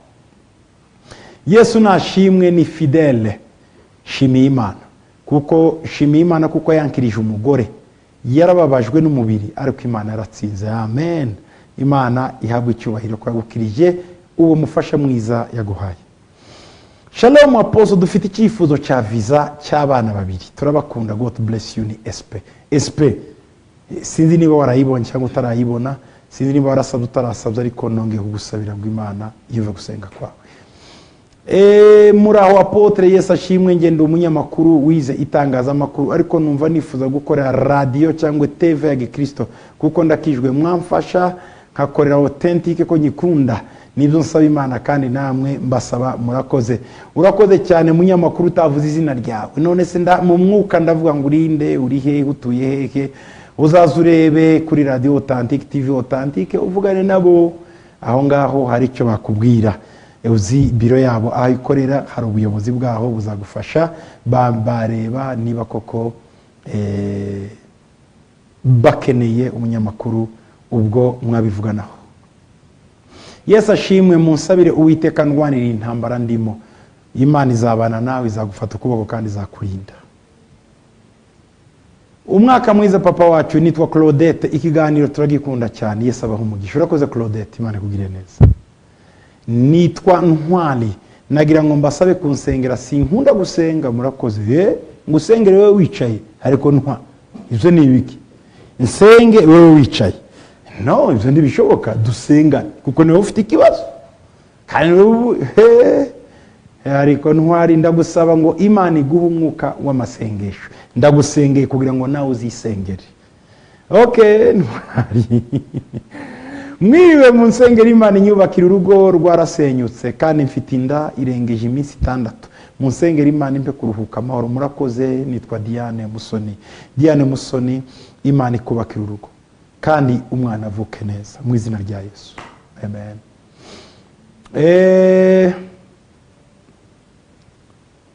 Yesu nashimwe. Ni fidele. Shimiye Imana kuko yankirije umugore yarababajwe n'umubiri, ariko Imana yaratsinze. Amen. Imana ihabwe icyubahiro ko yagukirije uwo mufasha mwiza yaguhaye. Shalom Apostle, dufite icyifuzo cya visa cy'abana babiri. Turabakunda, God bless you. Ni SP. Sinzi niba warayibonye cyangwa utarayibona, sinzi niba warasabye utarasabye, ariko nongeye kugusabira ngo Imana yuve gusenga kwawe. Muraho Apotre, Yesu ashimwe. Ngende umunyamakuru wize itangazamakuru, ariko numva nifuza gukorera radio cyangwa TV ya Gikristo kuko ndakijwe. Mwamfasha nkakorera authentique ko nyikunda. Nibyo nsaba Imana kandi namwe mbasaba murakoze. Urakoze cyane munyamakuru utavuze izina ryawe. None se mu mwuka ndavuga ngo urinde, uri he, utuye hehe? Uzaza urebe kuri Radio Authentique, TV Authentique, uvugane nabo. Aho ngaho hari icyo bakubwira. Uzi biro yabo aho ikorera, hari ubuyobozi bwaho buzagufasha bareba niba koko bakeneye umunyamakuru ubwo mwabivuganaho. Yesu ashimwe. Munsabire Uwiteka ndwanira intambara ndimo. Imana izabana nawe, izagufata ukuboko kandi izakurinda. Umwaka mwiza papa wacu. Nitwa Claudette, ikiganiro turagikunda cyane. Yesu abaho umugisha. Urakoze Claudette, Imana ikugire neza. Nitwa Ntwali, nagira ngo mbasabe kunsengera. Sinkunda gusenga. Murakoze. Ngusengere wewe wicaye, ariko ntwa ibyo ni ibiki? Nsenge wewe wicaye? No, ibyo ntibishoboka. Dusenga kuko niwe ufite ikibazo kandi wewe ariko Ntwali, ndagusaba ngo Imana iguhe umwuka w'amasengesho. Ndagusengeye kugira ngo nawe uzisengere. Okay Ntwali. Mwiwe munsengera Imana inyubakira urugo rwarasenyutse kandi mfite inda irengeje iminsi 6. Munsengera Imana impe kuruhuka amahoro. Murakoze. Nitwa Diane Musoni. Diane Musoni, Imana ikubakira urugo kandi umwana avuke neza mu izina rya Yesu. Amen.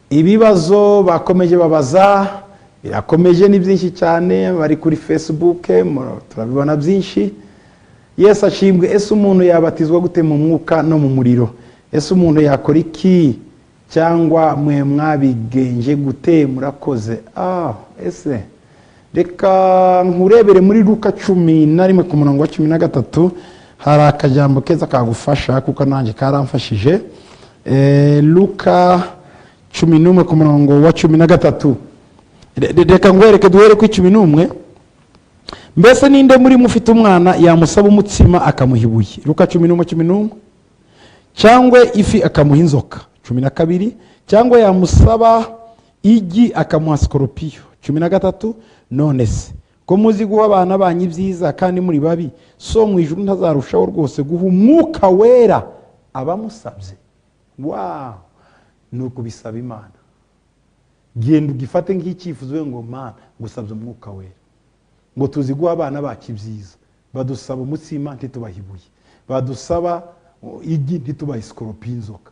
Ibibazo bakomeje babaza birakomeje, ni byinshi cyane. Bari kuri Facebook turabibona byinshi. Yesu ashimwe. Ese umuntu yabatizwa gute mu mwuka no mu muriro? Ese umuntu yakora iki cyangwa mwe mwabigenje gute? Murakoze. Ese reka nkurebere muri Luka 11 ku murongo wa 13. Hari akajambo keza kagufasha kuko nanjye karamfashije. Luka 11 ku murongo wa 13. Reka ngwereke duhere ku 11. Mbese ninde muri mufite umwana yamusaba umutsima akamuha ibuye? Luka 11:11. Cyangwa ifi akamuha inzoka? 12. Cyangwa yamusaba igi akamuha skoropiyo? 13. None se ko muzi guha abana banyu byiza kandi muri babi, so mu ijuru ntazarushaho rwose guha umwuka wera abamusabye? Wow, nuko bisaba Imana. Genda ugifate nk'icyifuzo ngo Mana gusabye umwuka wera. Ngo tuzi guha abana bacu byiza, badusaba umutsima ntitubahibuye, badusaba igi ntitubahe skoropiyo inzoka.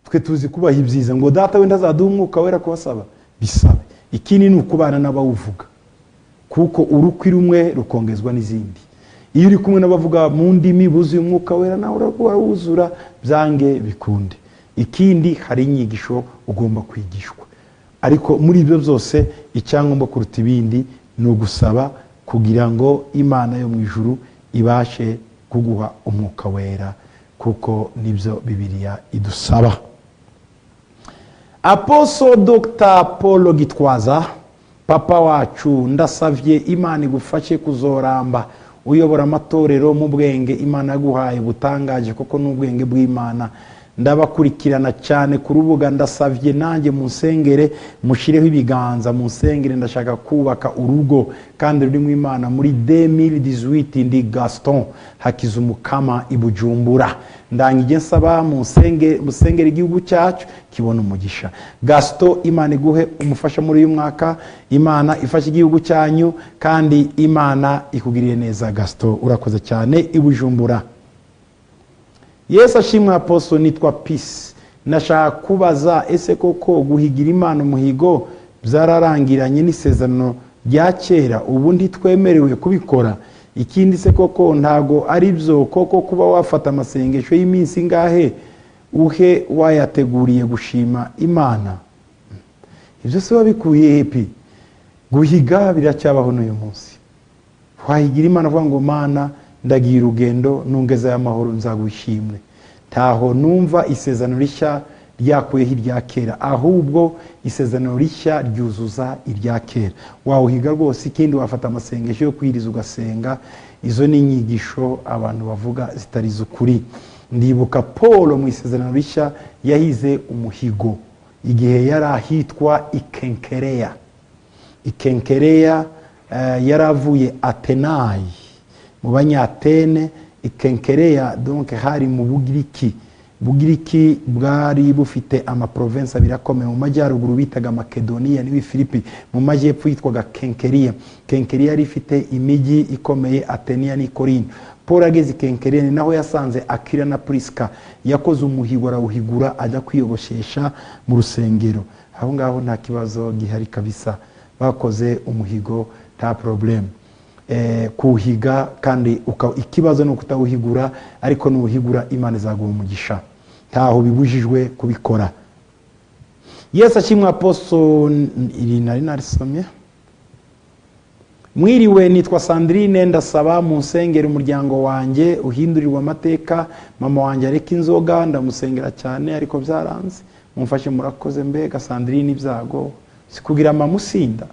Twe tuzi kubaha ibyiza. Ngo data we ndazaduha umwuka wera kubasaba? Bisabe. Ikindi ni ukubana n'abawuvuga kuko urukwi rumwe rukongezwa n'izindi. Iyo uri kumwe n'abavuga mu ndimi buzuye umwuka wera, nawe urawuzura byange bikunde. Ikindi hari inyigisho ugomba kwigishwa, ariko muri ibyo byose icyangombwa kuruta ibindi ni ugusaba kugira ngo Imana yo mu ijuru ibashe kuguha umwuka wera, kuko nibyo Bibiliya idusaba. Apostle Dr. Paul Gitwaza, papa wacu, ndasavye Imana igufashe kuzoramba uyobora amatorero mu bwenge Imana yaguhaye butangaje, koko n'ubwenge bw'Imana. Ndabakurikirana cyane ku rubuga. Ndasavye nanjye munsengere, mushireho ibiganza munsengere. Ndashaka kubaka urugo kandi rurimo Imana. Muri 2018 ndi Gaston Hakizumukama i Bujumbura. Ndangije nsaba musengere igihugu cyacu kibona umugisha. Gaston, Imana iguhe umufasha muri uyu mwaka. Imana ifashe igihugu cyanyu kandi Imana ikugiriye neza. Gaston, urakoze cyane i Bujumbura. Yesu ashimwe. Apostle, nitwa Peace. Nashaka kubaza, ese koko guhigira Imana umuhigo byararangiranye n'isezerano rya kera, ubu ntitwemerewe kubikora? Ikindi se koko ntago ari byo koko kuba wafata amasengesho y'iminsi ngahe uhe wayateguriye gushima Imana? Ibyo se wabikuye hepi? Guhiga biracyabaho n'uyu munsi. Wahigira Imana avuga ngo Mana ndagira urugendo nungeza y'amahoro nzagwishimwe. Taho numva isezerano rishya ryakuyeho irya kera, ahubwo isezerano rishya ryuzuza irya kera. Wawuhiga rwose. Ikindi wafata amasengesho yo kwiriza ugasenga. Izo ni inyigisho abantu bavuga zitari z'ukuri. Ndibuka Paul mu isezerano rishya yahize umuhigo igihe yari ahitwa Ikenkereya. Ikenkereya yaravuye Atenayi mu banyatene. Ikenkereya donc hari mu Bugiriki. Bugiriki bwari bufite amaprovensi abiri akomeye. Mu majyaruguru bitaga Makedoniya n'ibi Filipi, mu majyepfo yitwaga Kenkeriya. Kenkeriya yari ifite imijyi ikomeye, Ateniya n'i Korinto. Paul ageze i Kenkeriya ni naho yasanze Akira na Priska. Yakoze umuhigo arawuhigura ajya kwiyogoshesha mu rusengero. Aho ngaho nta kibazo gihari kabisa. Bakoze umuhigo nta problem. Kuhiga kandi ikibazo no kutawuhigura, ariko nuhigura Imana izaguha umugisha. Ntaho bibujijwe kubikora. Yesu ashimwe. Apostle iri nari narisomye. Mwiriwe, nitwa Sandrine, ndasaba mu nsengero umuryango wanjye uhindurirwa amateka. Mama wanjye areka inzoga, ndamusengera cyane ariko byaranze. Mumfashe murakoze. Mbega Sandrine, ibyago sikugira mama usinda.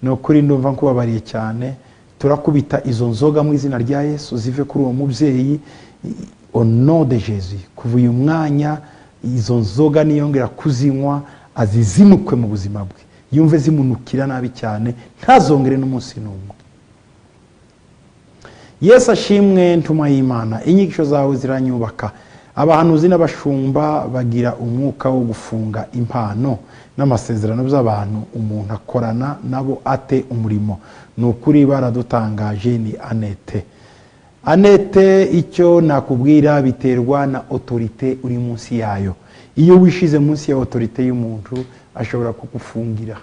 No kuri ndumva nkubabariye cyane. Turakubita izo nzoga mu izina rya Yesu zive kuri uwo mubyeyi au nom de Jésus. Kuva uyu mwanya izo nzoga niyongera kuzinywa azizimukwe mu buzima bwe, yumve zimunukira nabi cyane, ntazongere n'umunsi n'umwe. Yesu ashimwe. Ntuma y'Imana, inyigisho zawe ziranyubaka. Abahanuzi n'abashumba bagira umwuka wo gufunga impano n'amasezerano by'abantu umuntu akorana nabo ate umurimo. Nukuri baradutangaje. Ni Anete, icyo nakubwira biterwa na autorite uri munsi yayo. Iyo wishize munsi ya autorite y'umuntu ashobora kugufungira.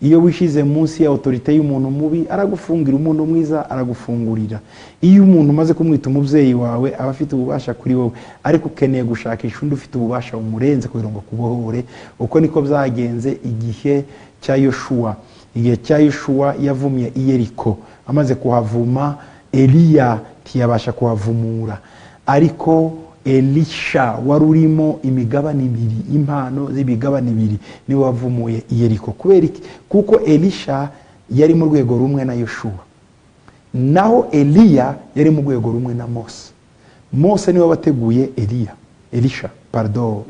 Iyo wishize munsi ya autorite y'umuntu mubi aragufungira, umuntu mwiza aragufungurira. Iyo umuntu umaze kumwita umubyeyi wawe aba afite ububasha kuri wowe, ariko ukeneye gushakisha undi ufite ububasha umurenze kugira ngo kubohore. Uko niko byagenze igihe cya Yoshua. Igihe cya Yoshua yavumye i Yeriko. Amaze kuhavuma, Eliya ntiyabasha kuhavumura, ariko Elisha wari urimo imigabane ibiri, impano z'imigabane ibiri, niwe wavumuye i Yeriko. Kubera iki? Kuko Elisha yari mu rwego rumwe na Yoshua, naho Eliya yari mu rwego rumwe na Mose. Mose niwe wateguye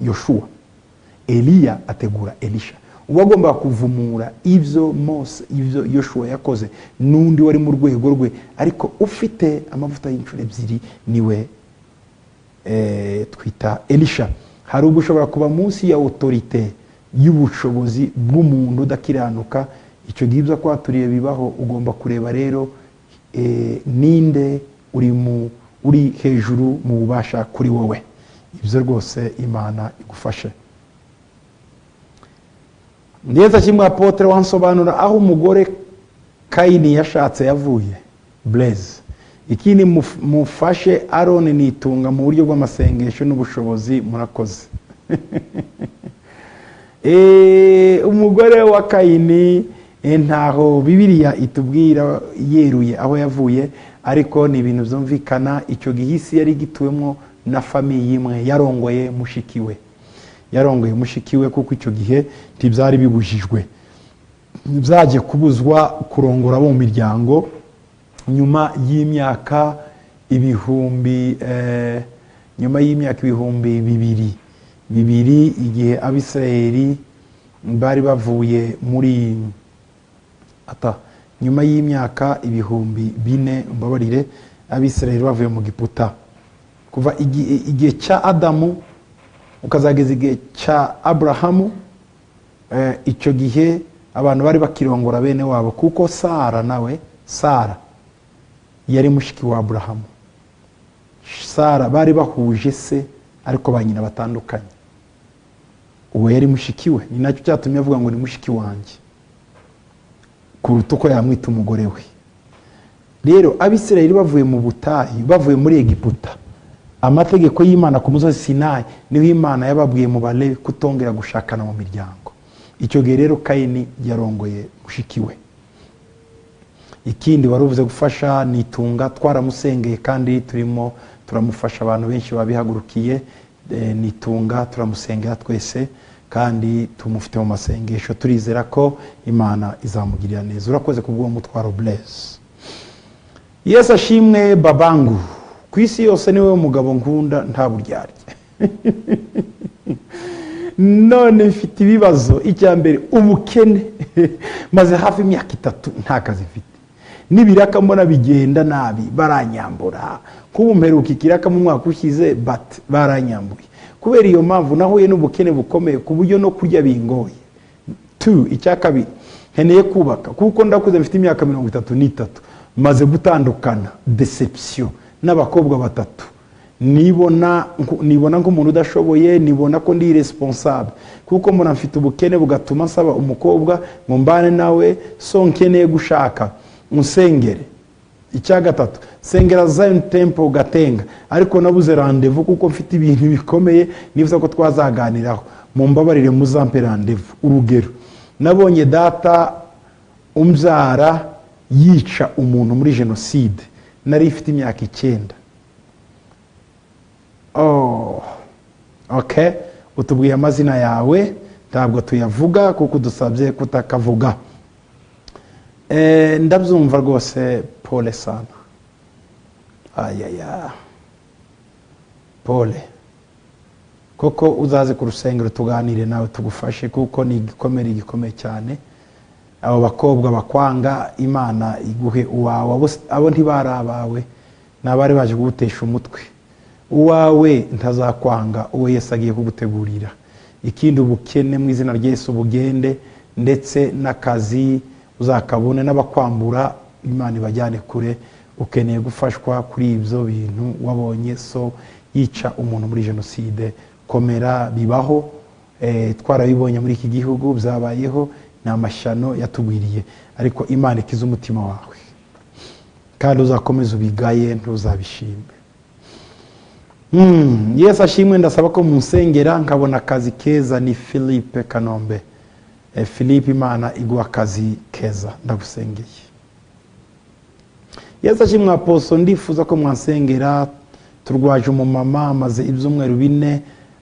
Yoshua. Eliya ategura Elisha. Uwagomba kuvumura ibyo Mose, ibyo Yoshua yakoze, n'undi wari mu rwego rwe ariko ufite amavuta y'inshuro ebyiri, niwe twita Elisha. Hari ubwo ushobora kuba munsi ya autorite y'ubushobozi bw'umuntu udakiranuka. Icyo gihe ibyo kwaturiye bibaho. Ugomba kureba rero ninde uri hejuru mu bubasha kuri wowe. Ibyo rwose Imana igufashe. Ndetse kimwe Apotre wansobanura aho umugore Kayini yashatse yavuye. Blaze. Ikindi mufashe Aaron nitunga mu buryo bw'amasengesho n'ubushobozi. Murakoze. Umugore wa Kayini ntaho Bibiliya itubwira yeruye aho yavuye, ariko ni ibintu byumvikana. Icyo gihisi yari gituwemo na famiye imwe, yarongoye mushikiwe, kuko icyo gihe ntibyari bibujijwe. Byaje kubuzwa kurongora abo mu miryango nyuma y'imyaka ibihumbi bibiri, igihe Abisirayeli bari bavuye muri nyuma y'imyaka ibihumbi 4, mbabarire, Abisirayeli bavuye mu Giputa. Kuva igihe cya Adamu ukazageza igihe cya Abrahamu, icyo gihe abantu bari bakirongora bene wabo, kuko Sara yari mushiki wa Abrahamu. Sara bari bahuje se ariko ba nyina batandukanye. Uwo yari mushiki we, ni nacyo cyatumye avuga ngo ni mushiki wanjye kuruta uko yamwita umugore we. Rero Abisirayeli bavuye mu butayu, bavuye muri Egiputa, amategeko y'Imana ku musozi Sinayi niho Imana yababwiye mu Balewi kutongera gushakana mu miryango. Icyo gihe rero Kayini yarongoye mushiki we. Ikindi waruvuze gufasha nitunga, twaramusengeye kandi turimo turamufasha. Abantu benshi babihagurukiye, nitunga turamusengera twese kandi tumufite mu masengesho turizera ko Imana izamugirira neza. Urakoze kubwo mutwaro Blaise. Yesu ashimwe babangu. Ku isi yose niwe mugabo nkunda nta buryarya. None mfite ibibazo. Icyambere ubukene. Maze hafi imyaka 3 nta kazi mfite. Nibiraka mbona bigenda nabi baranyambura. Kuba mperuka ikiraka mu mwaka ushize baranyambuye. Kubera iyo mpamvu nahuye n'ubukene bukomeye ku buryo no kurya bingoye. 2 icyakabiri nkeneye kubaka kuko ndakuze mfite imyaka 33 maze gutandukana deception n'abakobwa 3 nibona nk'umuntu udashoboye, nibona ko ndi responsable kuko mbona mfite ubukene bugatuma nsaba umukobwa ngo mbane nawe, so nkeneye gushaka unsengere. Icyagatatu sengera Zion Temple Gatenga, ariko nabuze rendezvous kuko mfite ibintu bikomeye nifuza ko twazaganiraho. Mumbabarire muzampe rendezvous. Urugero, nabonye data umbyara yica umuntu muri genocide, nari ifite imyaka 9. Okay, utubwiye amazina yawe ntabwo tuyavuga kuko dusabye kutakavuga. Ndabyumva rwose, pole sana. Ayaya, pole. Koko uzaze ku rusengero tuganire nawe tugufashe kuko ni igikomere cyane. Abo bakobwa bakwanga, Imana iguhe uwawe. Abo ntibarabawe, nabari baje kugutesha umutwe. Uwawe ntazakwanga, uwo Yesu agiye kugutegurira. Ikindi ubukene mu izina rya Yesu bugende, ndetse n'akazi uzakabone, n'abakwambura Imana ibajyane kure. Ukeneye gufashwa kuri ibyo bintu wabonye so yica umuntu muri genocide. Komera, bibaho, twarabibonye muri iki gihugu, byabayeho, ni amashano yatugwiriye, ariko Imana ikiza umutima wawe kandi uzakomeza ubigaye ntuzabishime. Yesu ashimwe. Ndasaba ko munsengera nkabona akazi keza. Ni Philippe Kanombe. Philippe, Imana iguha akazi keza, ndagusengeye. Yesu ashimwe. Apostle, ndifuza ko mwansengera. Turwaje umumama amaze ibyumweru 4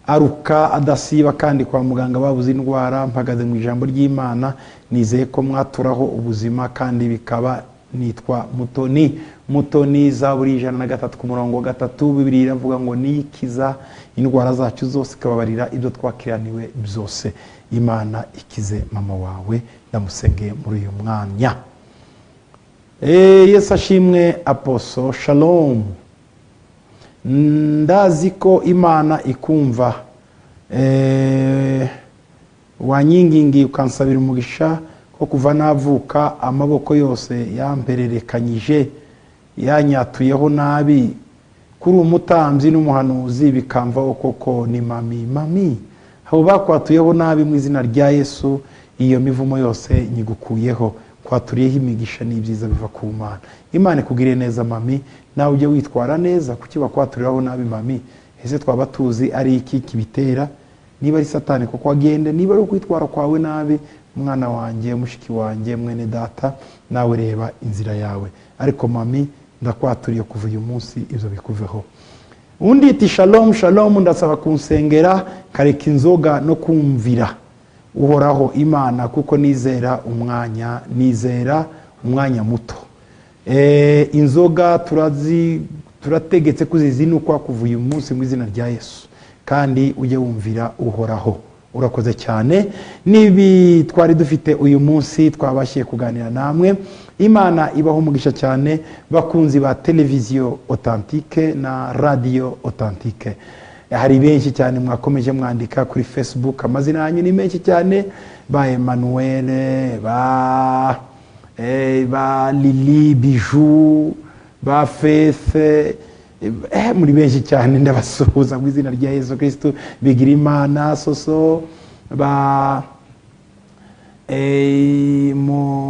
aruka adasiba kandi kwa muganga babuze indwara. Mpagaze mu ijambo ry'Imana, nizeye ko mwaturaho ubuzima kandi bikaba. Nitwa Mutoni Zaburi 103 ku murongo wa 3. Bibiliya iravuga ngo nikiza indwara zacu zose, ikababarira ibyo twakiraniwe byose. Imana ikize mama wawe, ndamusengeye muri uyu mwanya. Yesu ashimwe. Apostle, shalom. Ndazi ko Imana ikumva. Wanyingingi ukansabira umugisha ko kuva navuka amaboko yose yampererekanyije yanyatuyeho nabi, kuri umutambyi n'umuhanuzi bikamvaho koko. Ni mami abo bakwatuyeho nabi mu izina rya Yesu, iyo mivumo yose nyigukuyeho. Kwaturiyeho imigisha n'ibyiza biva ku Mana. Imana ikugire neza mami, nawe ujye witwara neza. Kuki bakwaturiraho nabi mami? Ese twaba tuzi ari iki kibitera? Niba ari Satani kuko agende, niba ari ukwitwara kwawe nabi, mwana wanjye, mushiki wanjye, mwene data, nawe reba inzira yawe. Ariko mami, ndakwaturiye kuva uyu munsi ibyo bikuveho. Undi iti shalom shalom. Ndasaba kunsengera kareka inzoga no kumvira Uhoraho Imana kuko nizera umwanya muto. Inzoga turategetse kuzizinukwa kuva uyu munsi mu izina rya Yesu, kandi ujye wumvira Uhoraho. Urakoze cyane. Nibi twari dufite uyu munsi twabashiye kuganira namwe. Imana ibaho umugisha cyane bakunzi ba televiziyo Authentique na radio Authentique. Hari benshi cyane mwakomeje mwandika kuri Facebook, amazina yanyu ni menshi cyane. Ba Emmanuel, ba Lili Bijou, ba Faith, muri benshi cyane ndabasuhuza mu izina rya Yesu Kristo. Bigira Imana Soso, ba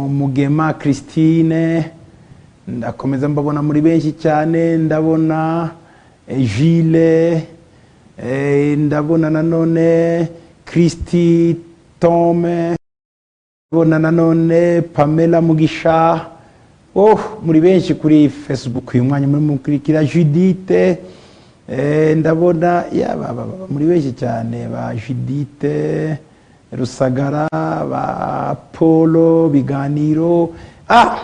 Mugema Christine, ndakomeza mbabona muri benshi cyane. Ndabona Gilles, ndabona nanone Christy Tome, ndabona nanone Pamela Mugisha. Muri benshi kuri Facebook uyu mwanya muri mukurikira. Judith, ndabona muri benshi cyane ba Judite Rusagara, ba Polo Biganiro,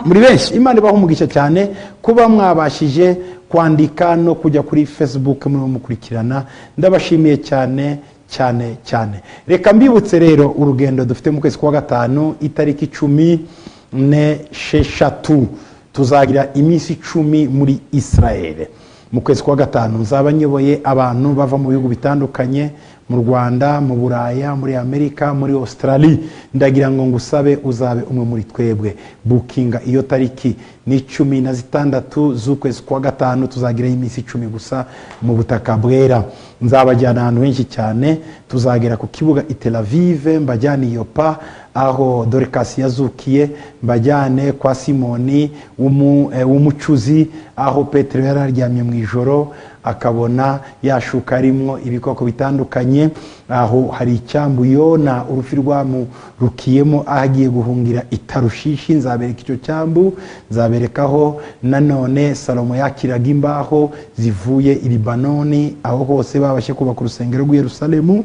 muri benshi. Imana ibaho umugisha cyane kuba mwabashije kwandika no kujya kuri Facebook mukurikirana. Ndabashimiye cyane cyane cyane. Reka mbibutse rero urugendo dufite mu kwezi kwa gatanu itariki 14 tuzagira iminsi 10 muri Israel. Mu kwezi kwa gatanu nzaba nyoboye abantu bava mu bihugu bitandukanye, mu Rwanda, mu Buraya, muri Amerika, muri Australia. Ndagira ngo ngusabe uzabe umwe muri twebwe. Bookinga iyo tariki ni 16 z'ukwezi kwa gatanu, tuzagira iminsi 10 gusa mu butaka bwera. Nzabajyana ahantu henshi cyane. Tuzagera ku kibuga i Tel Aviv, mbajyane Yopa aho Dorcas yazukiye, mbajyane kwa Simoni w'umucuzi aho Petero yararyamye mu ijoro akabona yashuka arimwo ibikoko bitandukanye. Aho hari icyambu Yona urufi rwamurukiyemo ahagiye guhungira itarushishi. Nzabereka icyo cyambu, nzaberekaho nanone Salomo yakiraga imbaho zivuye i Libanoni, aho hose babashe kubaka urusengero rw'i Yerusalemu.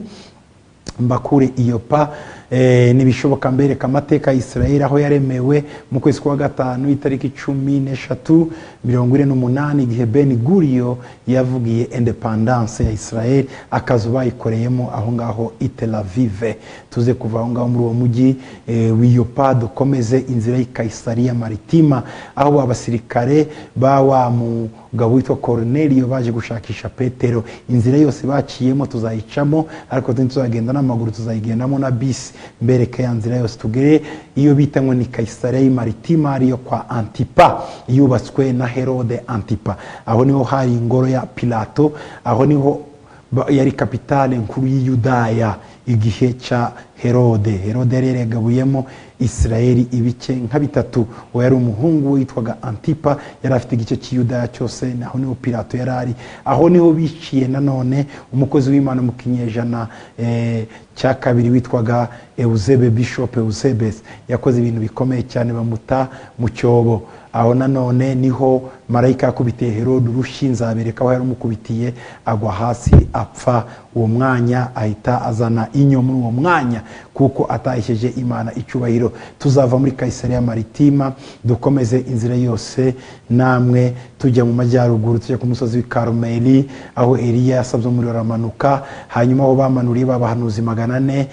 Mbakure Yopa, nibishoboka mbereka amateka ya Israel aho yaremewe mu kwezi kwa gatanu itariki 13:48 igihe Ben Gurion yavugiye independence ya Israel, akazu bayikoreyemo aho ngaho i Tel Aviv. Tuze kuva aho ngaho muri uwo mujyi w'Yopa dukomeze inzira y'Kaisaria Maritima aho abasirikare wa mugabo witwa Cornelio baje gushakisha Petero. Inzira yose baciyemo tuzayicamo, ariko tuzagenda n'amaguru, tuzayigendamo na bisi. Mbereke ya nzira yose tugere iyo bita ngo ni Kaisaria Maritima, ariyo kwa Antipa, yubatswe na Herode Antipa. Aho niho hari ingoro ya Pilato, aho niho yari kapitale nkuru y'Yudaya igihe cha Herode. Herode rero yagabuyemo Israeli ibice nka bitatu. Uwo yari umuhungu witwaga Antipa, yari afite igice cy'Yudaya cyose. Naho niho Pilato yarari. Aho niho biciye nanone umukozi w'Imana mu kinyejana cya kabiri witwaga Eusebe, Bishop Eusebes. Yakoze ibintu bikomeye cyane, bamuta mu cyobo. Aho nanone niho marayika yakubitiye Herode urushi. Nzabereka aho yari umukubitiye agwa hasi apfa. Uwo mwanya ahita azana inyo muri uwo mwanya kuko atahisheje Imana icyubahiro. Tuzava muri Kaisaria Maritima dukomeze inzira yose namwe tujya mu majyaruguru, tujya ku musozi w'i Karumeli aho Eliya yasabye umuriro uramanuka. Hanyuma aho bamanuriye babahanuzi 400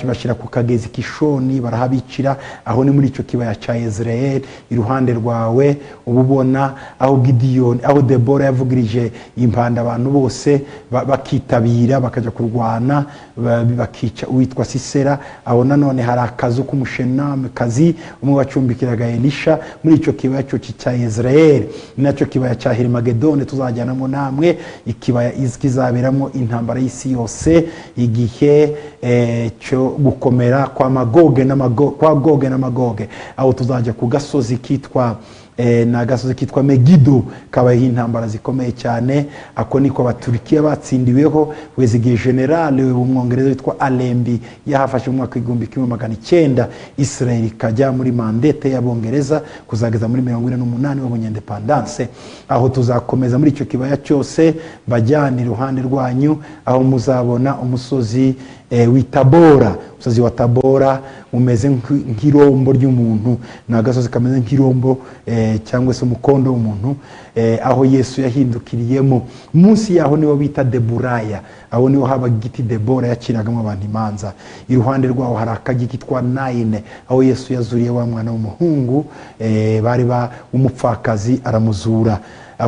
bashira ku kagezi Kishoni barahabicira. Aho ni muri icyo kibaya cya Yezreel. Iruhande rwawe ububona aho Gideon, aho Debora yavugirije impanda abantu bose bakitabira bakajya kurwana bakica uwitwa Sisera. Aho nanone hari akazu k'umushename kazi umwe wacumbikiraga Elisha muri icyo kibaya cya Yezreel. Nacyo kibaya cya Hermagedone tuzajyanamo namwe. Ikibaya kizaberamo intambara y'isi yose igihe cyo gukomera kwa Magoge na Magoge. Aho tuzajya ku gasozi kitwa na gasozi kitwa Megido, kabaye intambara zikomeye cyane. Ako niko abaturikiya batsindiweho wezigiye general w'umwongereza witwa Alembi yahafashe mu mwaka 1900. Israel ikajya muri mandate y'abongereza kuzageza muri 48 w'abanyendependence. Aho tuzakomeza muri icyo kibaya cyose bajyana iruhande rwanyu aho muzabona umusozi w'itabora. Umusozi wa Tabora umeze nk'irombo ry'umuntu, na gasozi kameze nk'irombo cyangwa se umukondo w'umuntu, aho Yesu yahindukiriyemo. Munsi yaho niho bita Deburaya, aho niho haba igiti Debora yakiragamo abantu imanza. Iruhande rwaho hari akagi kitwa Naine, aho Yesu yazuriye wa mwana w'umuhungu bari umupfakazi aramuzura.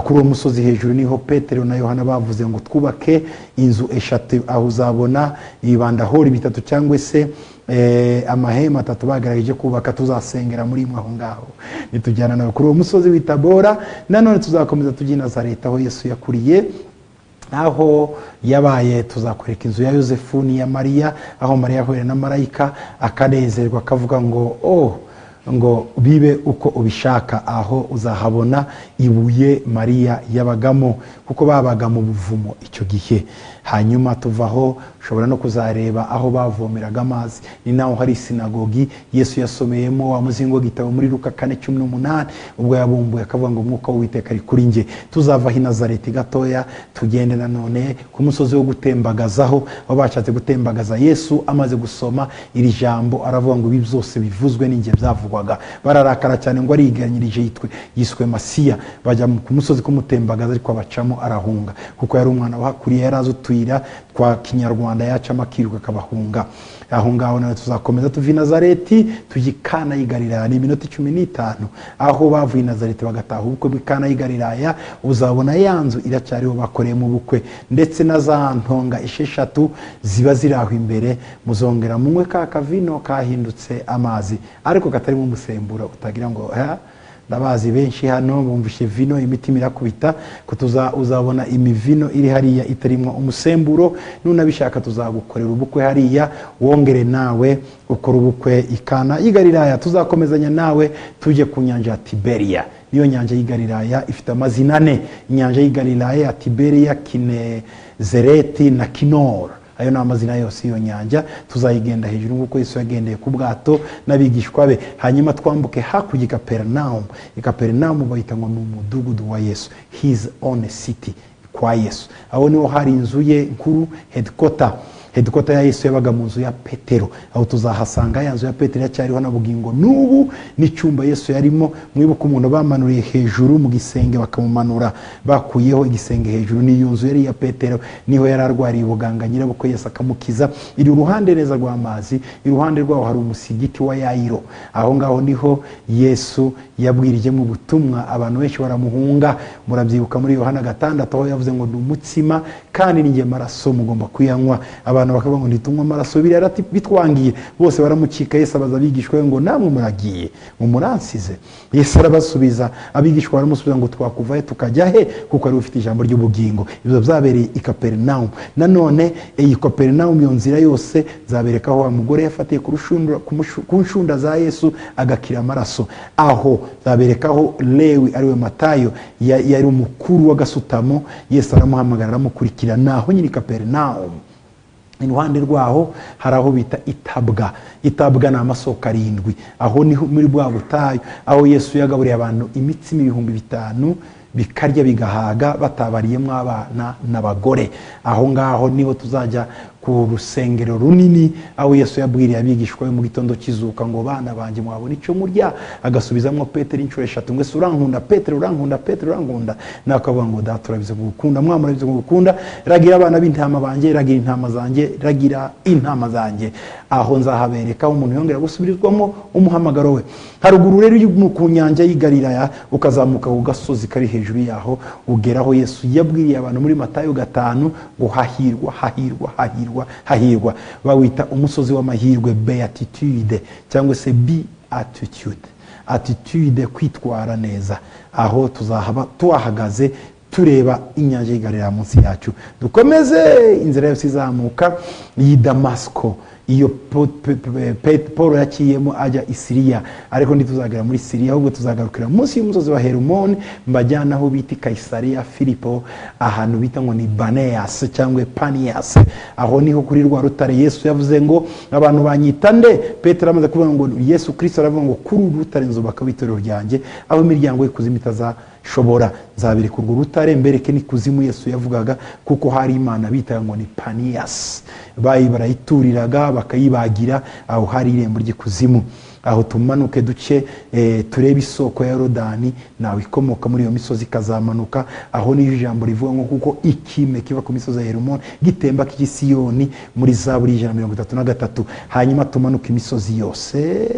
Kuri uwo musozi hejuru niho Petero na Yohana bavuze ngo twubake inzu 3. Aho uzabona ibanda hori 3 cyangwa se amahema 3 bagarageje kubaka. Tuzasengera muri mwe aho ngaho nitujyana nawe kuri uwo musozi w'itabora. Nanone tuzakomeza tujya i Nazareti aho Yesu yakuriye, aho yabaye. Tuzakwereka inzu ya Yosefu n'iya Mariya, aho Mariya yahuye na marayika akanezerwa akavuga ngo bibe uko ubishaka. Aho uzahabona ibuye Mariya yabagamo kuko babaga mu buvumo icyo gihe. hanyuma tuvaho ushobora no kuzareba aho bavomeraga amazi, ni naho hari sinagogi Yesu yasomeyemo wa muzingo gitabo muri Luka 4:18 ubwo yabumbuye akavuga ngo umwuka w'Uwiteka ari kuri nge. Tuzava i Nazareti gatoya tugende nanone ku musozi wo gutembagazaho, aho bashatse gutembagaza Yesu amaze gusoma iri jambo aravuga ngo ibi byose bivuzwe n'inge byavugwaga. Bararakara cyane ngo ariganyirije yiswe Masiya, bajya ku musozi kumutembagaza ariko abacamo arahunga kuko yari umwana wahakuriye, yari azutwira twa kinyarwanda yacamo akiruka akabahunga. Aho ngaho nawe tuzakomeza tuva i Nazareti tujya Kana y'i Galilaya, ni iminota 15 aho bavuye i Nazareti bagataha ubukwe bw'i Kana y'i Galilaya. Uzabona ya nzu iracyariho bakoreyemo ubukwe, ndetse na za ntonga 6 ziba ziri aho imbere. Muzongera munywe ka kavino kahindutse amazi ariko katarimo umusemburo, utagira ngo ndabazi benshi hano bumvishe vino imitima irakubita ko uzabona imivino iri hariya itarimo umusemburo. Nunabishaka tuzagukorera ubukwe hariya, wongere nawe ukora ubukwe i Kana y'i Galilaya. Tuzakomezanya nawe tujye ku nyanja ya Tiberia. Niyo nyanja y'i Galilaya ifite amazina 4: inyanja y'i Galilaya, Tiberia, Kinezereti na Kinor. Ayo ni amazina yose iyo nyanja. Tuzayigenda hejuru nk'uko Yesu yagendeye ku bwato n'abigishwa be, hanyuma twambuke hakurya Kapernaum. Kapernaum bayita ngo ni umudugudu wa Yesu, his own city, kwa Yesu. Aho niho hari inzu ye nkuru, headquarter ya Yesu yabaga mu nzu ya Petero. Aho tuzahasanga ya nzu ya Petero yacyariho na bugingo n'ubu, n'icyumba Yesu yarimo. Mwibuka umuntu bamanuriye hejuru mu gisenge bakamumanura bakuyeho igisenge hejuru, n'iyo nzu yari ya Petero, niho yari arwariye ubuganga nyirabukwe Yesu akamukiza. Iri uruhande neza rw'amazi, iruhande rwaho hari umusigiti wa Yairo. Aho ngaho niho Yesu yabwirijemo ubutumwa, abantu benshi baramuhunga. Murabyibuka muri Yohana 6 aho yavuze ngo ndumutsima kandi ninjye maraso mugomba kuyanywa. Abantu bakavuga ngo ntitunywa amaraso bitwangiye. Bose baramukika. Yesu abaza abigishwa ngo namwe muragiye mu muransize? Yesu arabasubiza, abigishwa baramusubiza ngo twakuvahe tukajya he, kuko ari ufite ijambo ry'ubugingo. Ibyo byabereye i Kapernaum. Nanone iyi Kapernaum iyo nzira yose zabereka aho umugore yafatiye ku nshunda za Yesu agakira amaraso. Aho zabereka aho Lewi ariwe Matayo yari umukuru w'agasutamo. Yesu aramuhamagara aramukurikira. Naho nyine Kapernaum. Iruhande rwaho hari aho bita Itabwa ni amasoko 7. Aho ni muri bwa butayu aho Yesu yagaburiye abantu imitsima 5,000 bikarya bigahaga, batabariyemo abana n'abagore. Aho ngaho niho tuzajya ku rusengero runini, aho Yesu yabwiriye abigishwa mu gitondo kizuka ngo bana banje mwabona icyo murya. Agasubizamo Petero inshuro 3 ngo urankunda Petero, urankunda Petero, urankunda. Nakavuga ngo data urabize gukunda, mwana urabize gukunda, ragira abana b'intama banje, ragira intama zanjye, ragira intama zanjye. Aho nzahabereka umuntu yongera gusubirizwamo umuhamagaro we. Haruguru rero ku nyanja y'i Galilaya ukazamuka ku gasozi kari hejuru yaho, ugeraho Yesu yabwiriye abantu muri Matayo 5 ngo hahirwa. Bawita umusozi w'amahirwe, beatitude cyangwa se attitude, kwitwara neza. Aho tuzahaba tuhagaze tureba inyanja y'i Galilaya munsi yacu. Dukomeze inzira yose izamuka y'i Damasco, iyo Paul yakiyemo ajya i Siriya, ariko ntituzagera muri Siriya, ahubwo tuzagarukira munsi y'umusozi wa Hermon, mbajyana aho bita Kaisaria Filipo, ahantu bita ngo ni Baneas cyangwa Panias. Aho niho kuri rwa rutare Yesu yavuze ngo abantu banyita nde. Petero amaze kuvuga ngo Yesu Kristo aravuga ngo kuri rutare nzubaka itorero ryanjye, aho imiryango y'ikuzimu itazashobora. Nzabereka urwo rutare mbereke n'ikuzimu Yesu yavugaga, kuko hari imana bitaga ngo ni Panias. Barayituriraga bakayibagira, aho hari irembo ry'ikuzimu. Aho tumanuke duce turebe isoko ya Yorodani, nawe ikomoka muri iyo misozi ikazamanuka. Aho ni ijambo rivuga ngo kuko ikime kiva ku misozi ya Hermon gitemba k'Isiyoni muri Zaburi 133. Hanyuma tumanuka imisozi yose,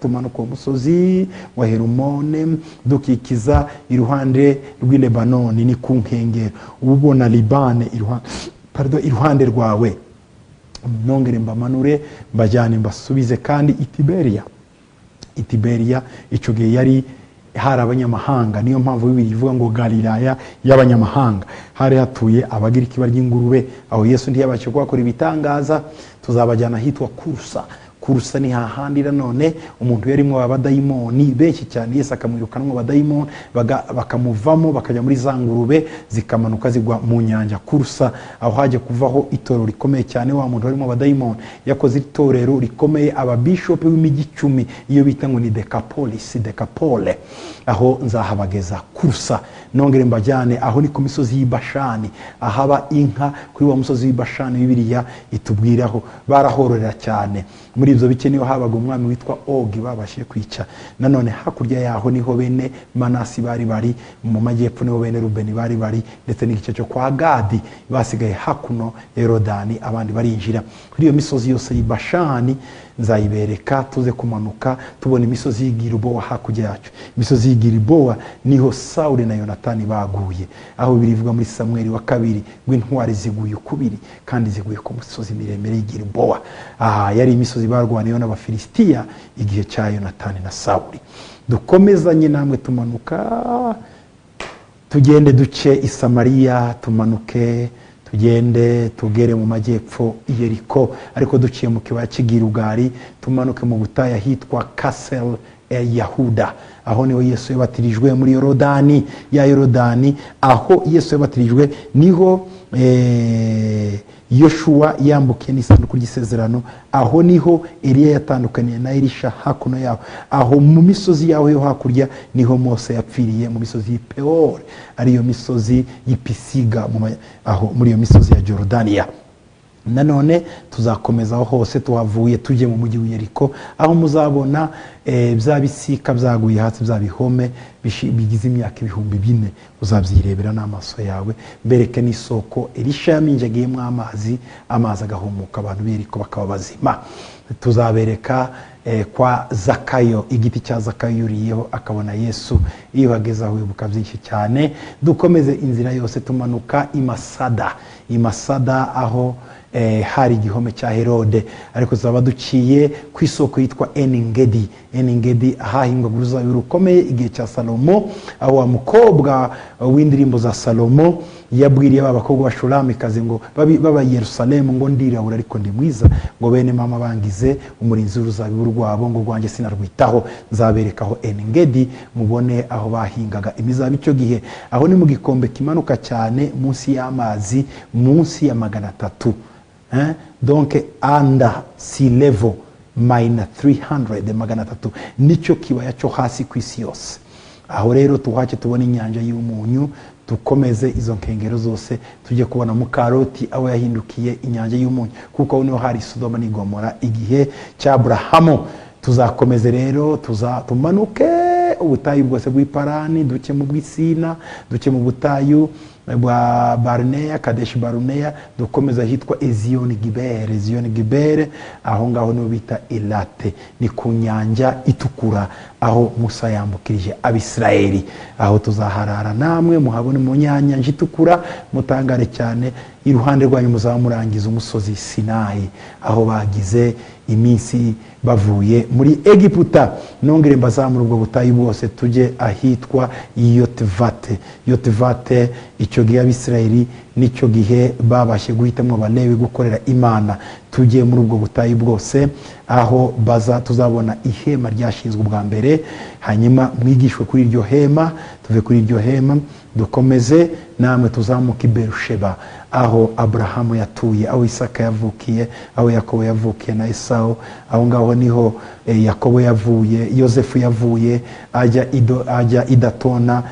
tumanuka umusozi wa Hermon dukikiza iruhande rw'i Lebanoni, ni ku nkengero ubona Libane iruhande rwawe. Nongere mbamanure mbajyane mbasubize kandi Itiberia icyo gihe yari hari abanyamahanga. Niyo mpamvu Bibiliya ivuga ngo Galilaya y'abanyamahanga. Hari hatuye Abagiriki barya ingurube. Aho Yesu ntiyabashe kuhakora ibitangaza. Tuzabajyana hitwa kurusa ni hahandi nanone umuntu yarimo abadayimoni benshi cyane, Yesu akamwirukanamo abadayimoni bakamuvamo bakajya muri za ngurube zikamanuka zigwa mu nyanja. Kurusa aho hajya kuvaho itorero rikomeye cyane, wa muntu warimo abadayimoni yakoze itorero rikomeye, ababishopu b'imijyi 10 iyo bita ngo ni Decapole, aho nzahabageza. Kurusa nongere mbajyane aho ni ku misozi y'Ibashani, ahaba inka kuri wa musozi w'Ibashani. Bibiliya itubwiraho barahororera cyane. Muri ibyo bice niho habaga umwami witwa Ogi babashije kwica. Nanone hakurya yaho niho bene Manasi bari mu majyepfo, niho bene Rubeni bari ndetse n'igice cyo kwa Gadi basigaye hakuno Yorodani, abandi barinjira. Kuri iyo misozi yose y'Ibashani nzayibereka, tuze kumanuka tubona imisozi y'Gilibowa hakurya yacu. Imisozi y'Gilibowa niho Sawuli na Yonatani baguye, aho birivuga muri Samweli wa 2 rw'intwari ziguye ukubiri kandi ziguye ku misozi miremire y'Gilibowa. Yari imisozi barwaniyeho n'Abafilisitiya igihe cya Yonatani na Sawuli. Dukomezanye namwe tumanuka, tugende duce i Samariya, tumanuke tugende tugere mu majyepfo Yeriko, ariko duciye mu kibaya cy'Gilugari, tumanuke mu butayu hitwa Kasel Yahuda. Aho niho Yesu yabatirijwe muri Yorodani. Ya Yorodani aho Yesu yabatirijwe niho Yoshua yambukiye n'isanduku ry'isezerano. Aho niho Eliya yatandukaniye na Elisha hakuno yaho. Aho mu misozi yaho yo hakurya niho Mose yapfiriye, mu misozi y'Peor, ariyo misozi y'Ipisiga, aho muri iyo misozi ya Jordania. Nanone tuzakomeza aho hose tuhavuye tujye mu mujyi w'Yeriko, aho muzabona bya bisika byaguye hasi, bya bihome bigize imyaka 4,000 uzabyirebera n'amaso yawe. Mbereke n'isoko Elisha yaminjagiyemo amazi agahumuka, abantu b'Yeriko bakaba bazima. Tuzabereka kwa Zakayo, igiti cya Zakayo yuriyeho akabona Yesu. Iyo bageze aho wibuka byinshi cyane. Dukomeze inzira yose tumanuka Imasada aho hari igihome cya Herode, ariko zaba duciye ku isoko yitwa Eningedi ahahingwaga uruzabibu rukomeye igihe cya Salomo, aho wa mukobwa w'indirimbo za Salomo yabwiriye abakobwa bashulamikaze ngo baba Yerusalemu ngo ndirabura ariko ndi mwiza, ngo bene mama bangize umurinzi w'uruzabibu rwabo, ngo rwanjye sinarwitaho. Nzaberekaho Eningedi mubone aho bahingaga imizabibu icyo gihe. Aho ni mu gikombe kimanuka cyane munsi y'amazi, munsi ya 300, donc under sea level -300 nicyo kibaya cyo hasi ku isi yose. Aho rero tuhace tubona inyanja y'umunyu, tukomeze izo nkengero zose tujye kubona mu Karoti aho yahindukiye inyanja y'umunyu, kuko aho niho hari Sodoma n'Igomora igihe cya Abrahamu. Tuzakomeze rero tumanuke ubutayu bwose bw'Iparani, duce mu bw'Isina, duce mu butayu bwa Barnea, Kadesh Barnea, dukomeza hitwa Ezioni Gibere, aho ngaho niho bita Elate, ni ku nyanja itukura aho Musa yambukirije Abisirayeli. Aho tuzaharara namwe muhabone mu nyanja itukura, mutangare cyane. Iruhande rwanyu muzamurangiza umusozi Sinayi, aho bagize iminsi bavuye muri Egiputa. Nongere mbazamura ubwo butayu bwose tujye ahitwa Yotvate. Icyo gihe Abisirayeli nicyo gihe babashe guhitamo Abalewi gukorera Imana. Tujye muri ubwo butayu bwose, aho tuzabona ihema ryashinzwe ubwa mbere, hanyuma mwigishwe kuri iryo hema. Tuve kuri iryo hema dukomeze namwe tuzamuka i Berusheba, aho Abrahamu yatuye, aho Isaka yavukiye, aho Yakobo yavukiye na Esau. Aho ngaho niho Yakobo yavuye, Yosefu yavuye ajya Idatona,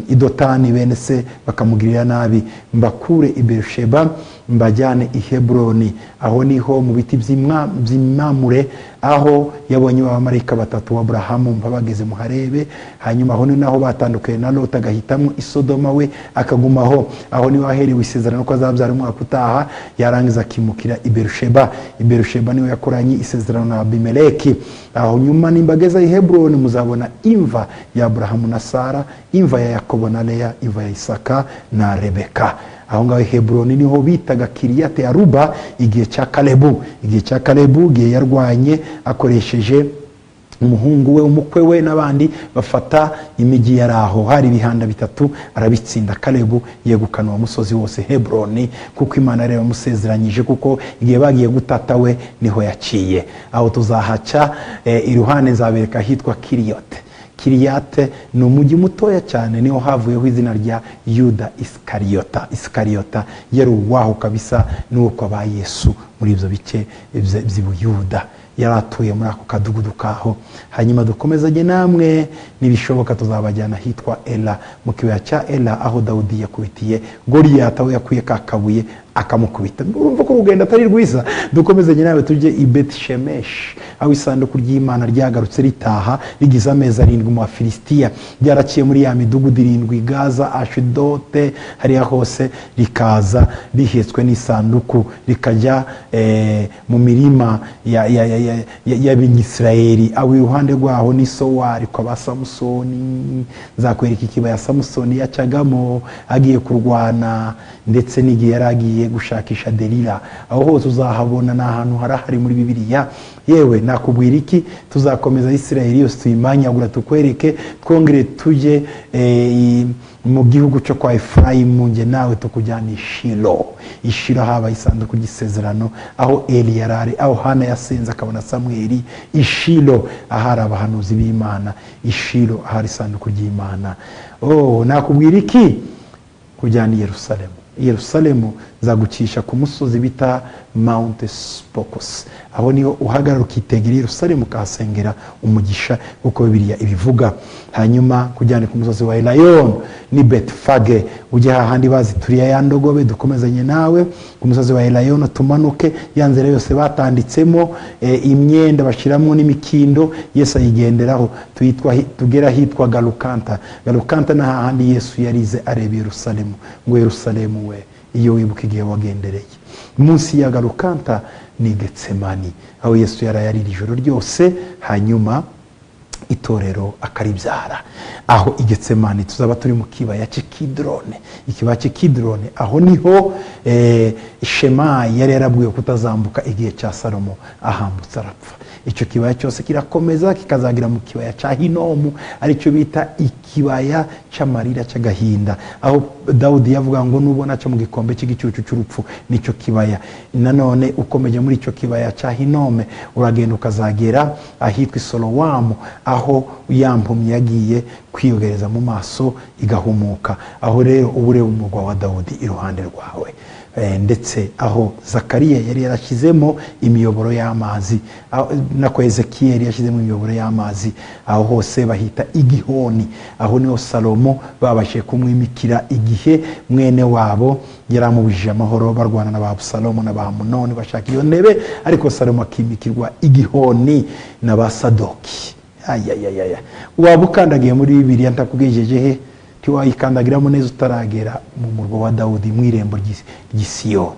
Idotani bene se bakamugirira nabi. Mbakure i Berusheba mbajyane i Hebroni, aho niho mu biti by'Imamure, aho yabonye abamarayika 3 wa Abrahamu bageze mu Harebe. Hanyuma aho ni naho batandukanye na Loti, agahitamo Isodoma we akagumaho. Aho niho aherewe isezerano ko azabyara umwaka utaha, yarangiza akimukira i Berusheba. I Berusheba niho yakoranye isezerano na Abimeleki. Aho nyuma nimbageza i Hebroni muzabona imva ya Abrahamu na Sara, imva ya Yakobo na Leya, imva ya Isaka na Rebeka. Aho ngaho Hebroni niho bitaga Kiriyate Aruba igihe cya Kalebu. Igihe cya Kalebu igihe yarwanye akoresheje umuhungu we, umukwe we n'abandi bafata imigi yari aho. Hari ibihanda bitatu arabitsinda. Kalebu yegukana uwo musozi wose Hebroni, kuko Imana yari yamusezeranyije, kuko igihe bagiye gutata we niho yaciye. Aho tuzahaca iruhande nzabereka hitwa Kiriyote. Kiriyate ni umujyi mutoya cyane, niho havuyeho izina rya Yuda Iskariyota. Iskariyota yari uwaho kabisa n'uwo kwa Yesu muri ibyo bice by'Ubuyuda. Yari atuye muri ako kadugudu kaho. Hanyuma dukomezanye namwe, nibishoboka tuzabajyana hitwa Ela, mu kibaya cya Ela, aho Dawudi yakubitiye Goliyati, aho yakuye kakabuye akamukubita. Urumva ko urugendo atari rwiza. Dukomezanye nawe tujye i Bet-Shemesh, aho isanduku ry'Imana ryagarutse ritaha rigize amezi 7 mu Bafilisitiya. Ryaraciye muri ya midugudu 7, Gaza, Ashidote, hariya hose rikaza rihetswe n'isanduku, rikajya mu mirima y'Abisirayeli. Aho iruhande rwaho ni Sowari kwa Samusoni. Nzakwereka ikibaya Samusoni yacagamo agiye kurwana, ndetse n'igihe yaragiye gushakisha Delila. Aho hose uzahabona n'ahantu harahari muri Bibiliya. Yewe nakubwira iki, tuzakomeza Isirayeli yose tuyimanyagura, tukwereke, twongere tujye mu gihugu cyo kwa Efurayimu, nge nawe tukujyana Ishilo. Ishilo haba isanduku ry'isezerano, aho Eli yarari, aho Hana yasenze akabona Samweli. Ishilo ahari abahanuzi b'Imana. Ishilo ahari isanduku ry'Imana. Nakubwira iki, kujyana i Yerusalemu. Yerusalemu zagucisha ku musozi bita Mount Spokos. Aho niho uhagarara ukitegera Yerusalemu, ukahasengera umugisha uko Bibiliya ibivuga. Hanyuma kujyana ku musozi wa Elayon ni Betfage. Ujye hahandi bazi turiya ya ndogobe. Dukomezanye nawe ku musozi wa Elayon, tumanuke ya nzira yose batanditsemo imyenda bashiramo n'imikindo, Yesu ayigenderaho, tugera hitwa Galukanta. Galukanta na hahandi Yesu yarize areba Yerusalemu, ngo Yerusalemu we, iyo wibuka igihe wagendereye. Munsi ya Galukanta ni Getsemani, aho Yesu yarayarira ijoro ryose, hanyuma itorero akaribyara. Aho i Getsemani tuzaba turi mu kibaya cy'Kidrone. Ikibaya cy'Kidrone, aho niho Shemayi yari yarabwiwe kutazambuka igihe cya Salomo, ahambutse arapfa. Icyo kibaya cyose kirakomeza kikazagira mu kibaya cya Hinomu, aricyo bita ikibaya cy'amarira cy'agahinda, aho Dawudi yavuga ngo nubona cyo mu gikombe cy'igicucu cy'urupfu, nicyo kibaya. Nanone ukomeje muri icyo kibaya cya Hinome, uragenda ukazagera ahitwa Solowamu, aho yampumye yagiye kwiyogereza mu maso igahumuka. Aho rero ubure umugwa wa Dawudi iruhande rwawe. Ndetse aho Zakariya yari yarashyizemo imiyoboro y'amazi, nako Ezekiyeli yashyizemo imiyoboro y'amazi, aho hose bahita Igihoni. Aho niho Salomo babashe kumwimikira igihe mwene wabo yaramubujije amahoro, barwana na Abusalomu na Amunoni bashaka iyo ntebe, ariko Salomo akimikirwa Igihoni na Basadoki. Waba ukandagiye muri Bibiliya ntakubwijeje he, tiwayikandagiramo neza utaragera mu murwa wa Dawudi, mu irembo ry'Isiyoni.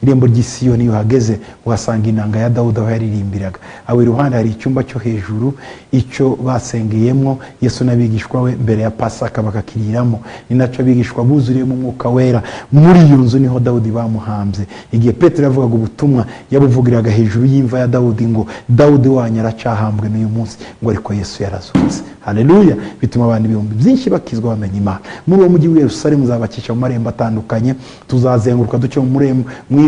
Irembo ry'Isiyoni iyo uhageze uhasanga inanga ya Dawudi aho yaririmbiraga. Aho iruhande hari icyumba cyo hejuru, icyo basengeyemo Yesu n'abigishwa we mbere ya Pasaka bakakiriramo. Ni nacyo abigishwa buzuriyemo Umwuka Wera. Muri iyo nzu niho Dawudi bamuhambye. Igihe Petero yavugaga ubutumwa, yabuvugiraga hejuru y'imva ya Dawudi ngo Dawudi wanyu aracyahambwe n'uyu munsi, ngo ariko Yesu yarazutse. Haleluya. Bituma abantu ibihumbi byinshi bakizwa bamenya Imana. Muri uwo mujyi wa Yerusalemu zabacisha mu marembo atandukanye. Tuzazenguruka duce mu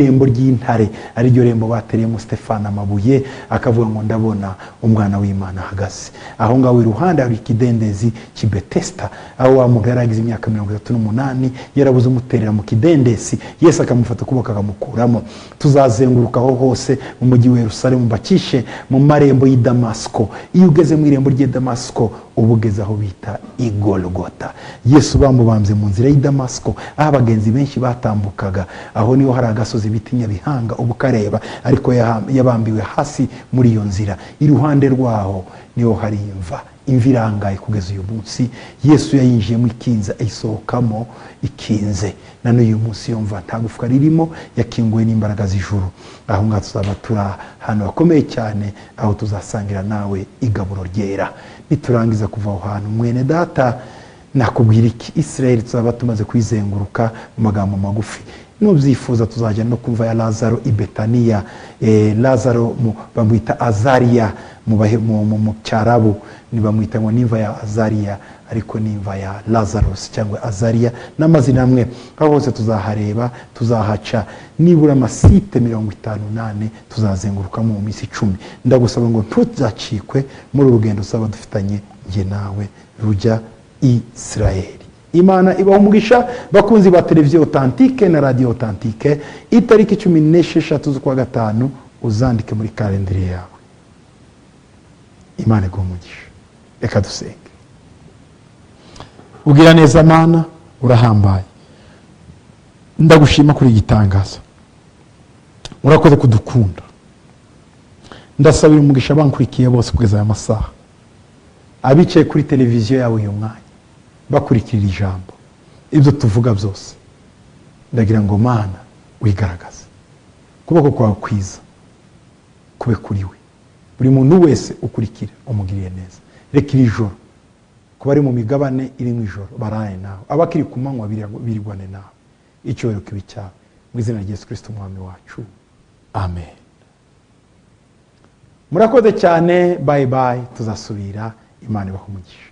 irembo ry'intare, ari ryo rembo batereyemo Stefano amabuye, akavuga ngo ndabona umwana w'Imana ahagaze. Aho ngaho iruhande hari ikidendezi cy'Betesda, aho wa muntu yaragize imyaka 38 yarabuze umuterera mu kidendezi, Yesu akamufata ukuboko akamukuramo. Tuzazenguruka aho hose mu mujyi wa Yerusalemu, bacishe mu marembo y'i Damasko. Iyo ugeze mu irembo ry'i Damasko ubugeze aho bita Igolgota. Yesu bamubambye mu nzira y'i Damasko, aho abagenzi benshi batambukaga. Aho niho hari agasozi bita Nyabihanga ubukareba, ariko yabambiwe hasi muri iyo nzira. Iruhande rwaho niho hari imva irangaye kugeza uyu munsi. Yesu yayinjiye mu ikinza ayisohokamo ikinze. Na n'uyu munsi iyo mva nta gufwa ririmo, yakinguwe n'imbaraga z'ijuru. Aho ngaho tuzaba turi ahantu hakomeye cyane, aho tuzasangira nawe igaburo ryera. Niturangiza kuva aho hantu, mwene data, nakubwira iki, Israeli tuzaba tumaze kwizenguruka mu magambo magufi. nubyifuza tuzajya no kumva ya Lazaro i Betaniya. Lazaro bamwita Azariya mu cyarabu, bamwita ngo nimva ya Azariya, ariko nimva ya Lazarus cyangwa Azariya, n'amazina amwe. aho hose tuzahareba, tuzahaca nibura amasite 58 tuzazengurukamo mu minsi 10. ndagusaba ngo ntuzacikwe muri urugendo usaba dufitanye nge nawe rujya Israeli. Imana ibaho umugisha bakunzi ba televiziyo Authentique na radio Authentique. Itariki 16 z'ukwa gatanu uzandike muri kalendari yawe. Imana iguhe umugisha. Reka dusenge. Ugira neza Mana, urahambaye. Ndagushima kuri igitangazo. Urakoze kudukunda. Ndasabira umugisha bankurikiye bose kugeza aya masaha. Abicaye kuri televiziyo yawe uyu mwanya bakurikira ijambo, ibyo tuvuga byose ndagira ngo Mana wigaragaze, kuboko kwawe kwiza kube kuri we. Buri muntu wese ukurikira umugiriye neza. Reka iri joro kuba ari mu migabane iri mu ijoro barane nawe, abakiri ku manywa birigwane nawe. Icyubahiro kibe cyawe mu izina rya Yesu Kristo umwami wacu, amen. Murakoze cyane, bye bye, tuzasubira. Imana ibahe umugisha.